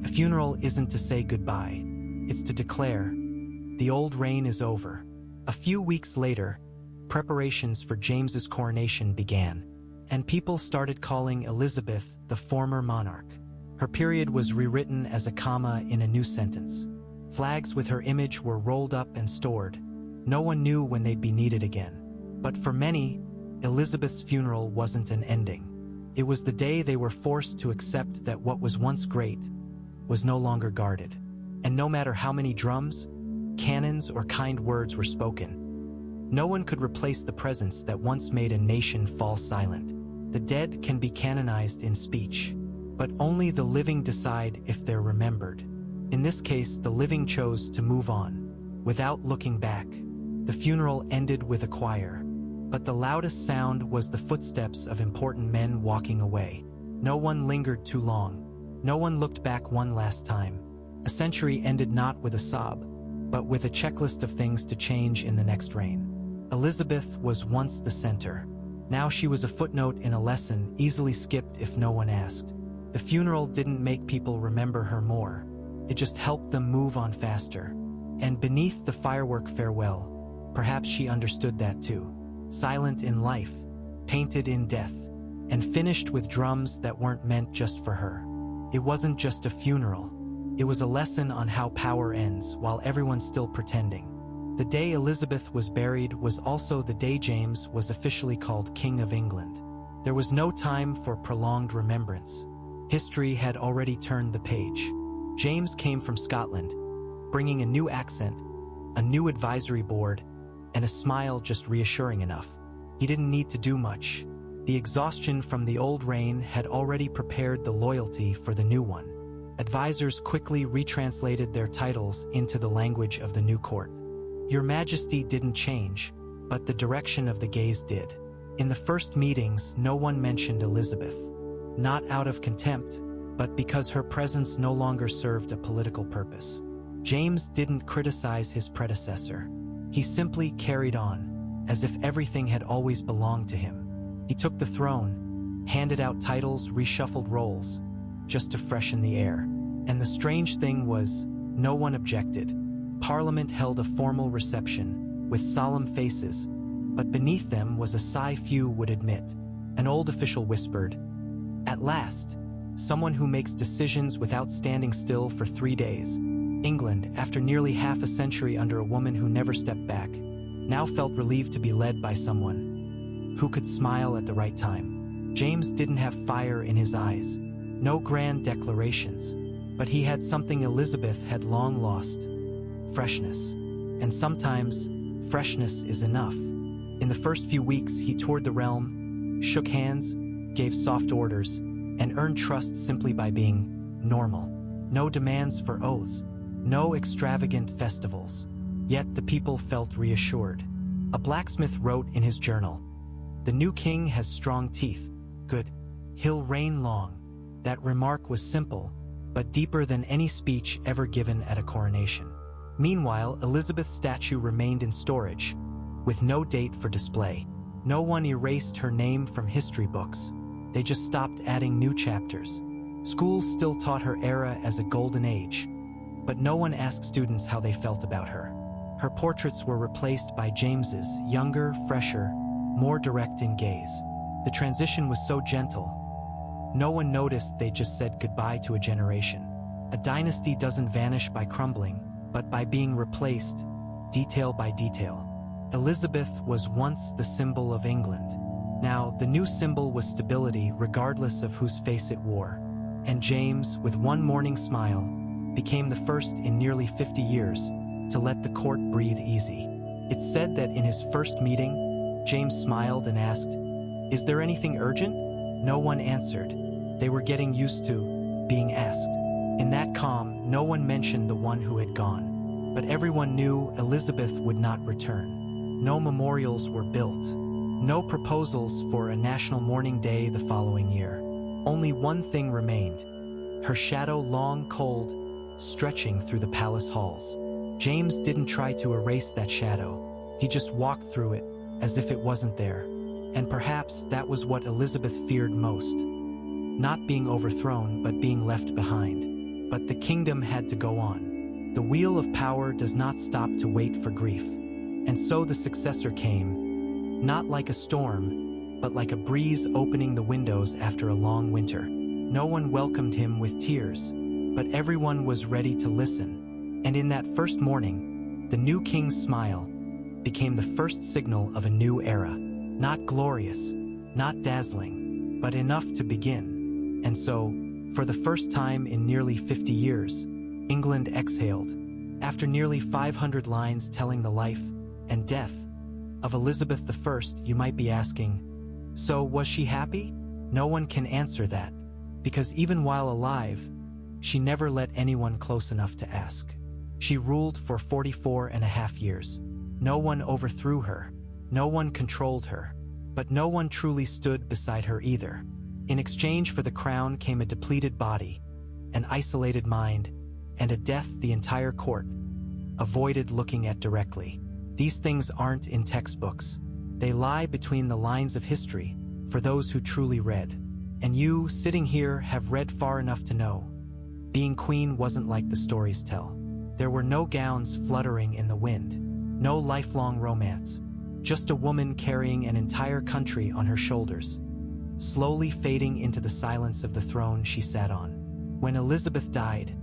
A funeral isn't to say goodbye. It's to declare, the old reign is over. A few weeks later, preparations for James's coronation began, and people started calling Elizabeth the former monarch. Her period was rewritten as a comma in a new sentence. Flags with her image were rolled up and stored. No one knew when they'd be needed again. But for many, Elizabeth's funeral wasn't an ending. It was the day they were forced to accept that what was once great was no longer guarded. And no matter how many drums, cannons, or kind words were spoken, no one could replace the presence that once made a nation fall silent. The dead can be canonized in speech, but only the living decide if they're remembered. In this case, the living chose to move on, without looking back. The funeral ended with a choir, but the loudest sound was the footsteps of important men walking away. No one lingered too long. No one looked back one last time. A century ended not with a sob, but with a checklist of things to change in the next reign. Elizabeth was once the center. Now she was a footnote in a lesson, easily skipped if no one asked. The funeral didn't make people remember her more. It just helped them move on faster. And beneath the firework farewell, perhaps she understood that too. Silent in life, painted in death, and finished with drums that weren't meant just for her. It wasn't just a funeral. It was a lesson on how power ends while everyone's still pretending. The day Elizabeth was buried was also the day James was officially called King of England. There was no time for prolonged remembrance. History had already turned the page. James came from Scotland, bringing a new accent, a new advisory board, and a smile just reassuring enough. He didn't need to do much. The exhaustion from the old reign had already prepared the loyalty for the new one. Advisors quickly retranslated their titles into the language of the new court. Your Majesty didn't change, but the direction of the gaze did. In the first meetings, no one mentioned Elizabeth. Not out of contempt, but because her presence no longer served a political purpose. James didn't criticize his predecessor. He simply carried on, as if everything had always belonged to him. He took the throne, handed out titles, reshuffled roles, just to freshen the air. And the strange thing was, no one objected. Parliament held a formal reception, with solemn faces, but beneath them was a sigh few would admit. An old official whispered, "At last, someone who makes decisions without standing still for 3 days." England, after nearly half a century under a woman who never stepped back, now felt relieved to be led by someone who could smile at the right time. James didn't have fire in his eyes, no grand declarations, but he had something Elizabeth had long lost: freshness. And sometimes, freshness is enough. In the first few weeks, he toured the realm, shook hands, gave soft orders, and earned trust simply by being normal. No demands for oaths, no extravagant festivals. Yet the people felt reassured. A blacksmith wrote in his journal, "The new king has strong teeth. Good. He'll reign long." That remark was simple, but deeper than any speech ever given at a coronation. Meanwhile, Elizabeth's statue remained in storage, with no date for display. No one erased her name from history books. They just stopped adding new chapters. Schools still taught her era as a golden age, but no one asked students how they felt about her. Her portraits were replaced by James's, younger, fresher, more direct in gaze. The transition was so gentle. No one noticed. They just said goodbye to a generation. A dynasty doesn't vanish by crumbling, but by being replaced, detail by detail. Elizabeth was once the symbol of England. Now, the new symbol was stability regardless of whose face it wore. And James, with one morning smile, became the first in nearly 50 years to let the court breathe easy. It's said that in his first meeting, James smiled and asked, "Is there anything urgent?" No one answered. They were getting used to being asked. In that calm, no one mentioned the one who had gone. But everyone knew Elizabeth would not return. No memorials were built. No proposals for a national mourning day the following year. Only one thing remained: her shadow, long, cold, stretching through the palace halls. James didn't try to erase that shadow. He just walked through it, as if it wasn't there. And perhaps that was what Elizabeth feared most. Not being overthrown, but being left behind. But the kingdom had to go on. The wheel of power does not stop to wait for grief. And so the successor came, not like a storm, but like a breeze opening the windows after a long winter. No one welcomed him with tears, but everyone was ready to listen. And in that first morning, the new king's smile became the first signal of a new era. Not glorious, not dazzling, but enough to begin. And so, for the first time in nearly 50 years, England exhaled. After nearly 500 lines telling the life and death of Elizabeth I, you might be asking, so was she happy? No one can answer that, because even while alive, she never let anyone close enough to ask. She ruled for 44.5 years. No one overthrew her. No one controlled her. But no one truly stood beside her either. In exchange for the crown came a depleted body, an isolated mind, and a death the entire court avoided looking at directly. These things aren't in textbooks. They lie between the lines of history for those who truly read. And you, sitting here, have read far enough to know. Being queen wasn't like the stories tell. There were no gowns fluttering in the wind, no lifelong romance, just a woman carrying an entire country on her shoulders, slowly fading into the silence of the throne she sat on. When Elizabeth died,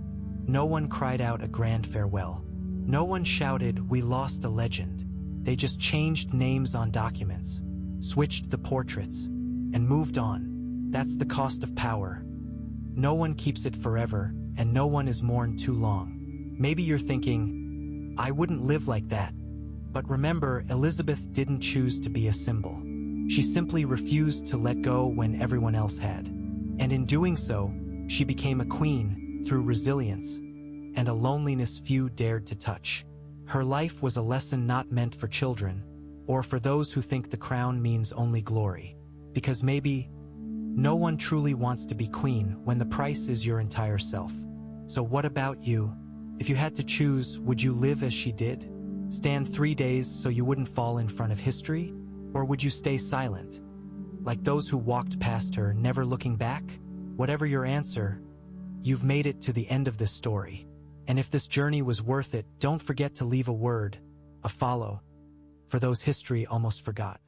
no one cried out a grand farewell. No one shouted, "We lost a legend." They just changed names on documents, switched the portraits, and moved on. That's the cost of power. No one keeps it forever, and no one is mourned too long. Maybe you're thinking, I wouldn't live like that. But remember, Elizabeth didn't choose to be a symbol. She simply refused to let go when everyone else had. And in doing so, she became a queen through resilience and a loneliness few dared to touch. Her life was a lesson not meant for children, or for those who think the crown means only glory. Because maybe no one truly wants to be queen when the price is your entire self. So what about you? If you had to choose, would you live as she did? Stand 3 days so you wouldn't fall in front of history? Or would you stay silent, like those who walked past her, never looking back? Whatever your answer, you've made it to the end of this story. And if this journey was worth it, don't forget to leave a word, a follow, for those history almost forgot.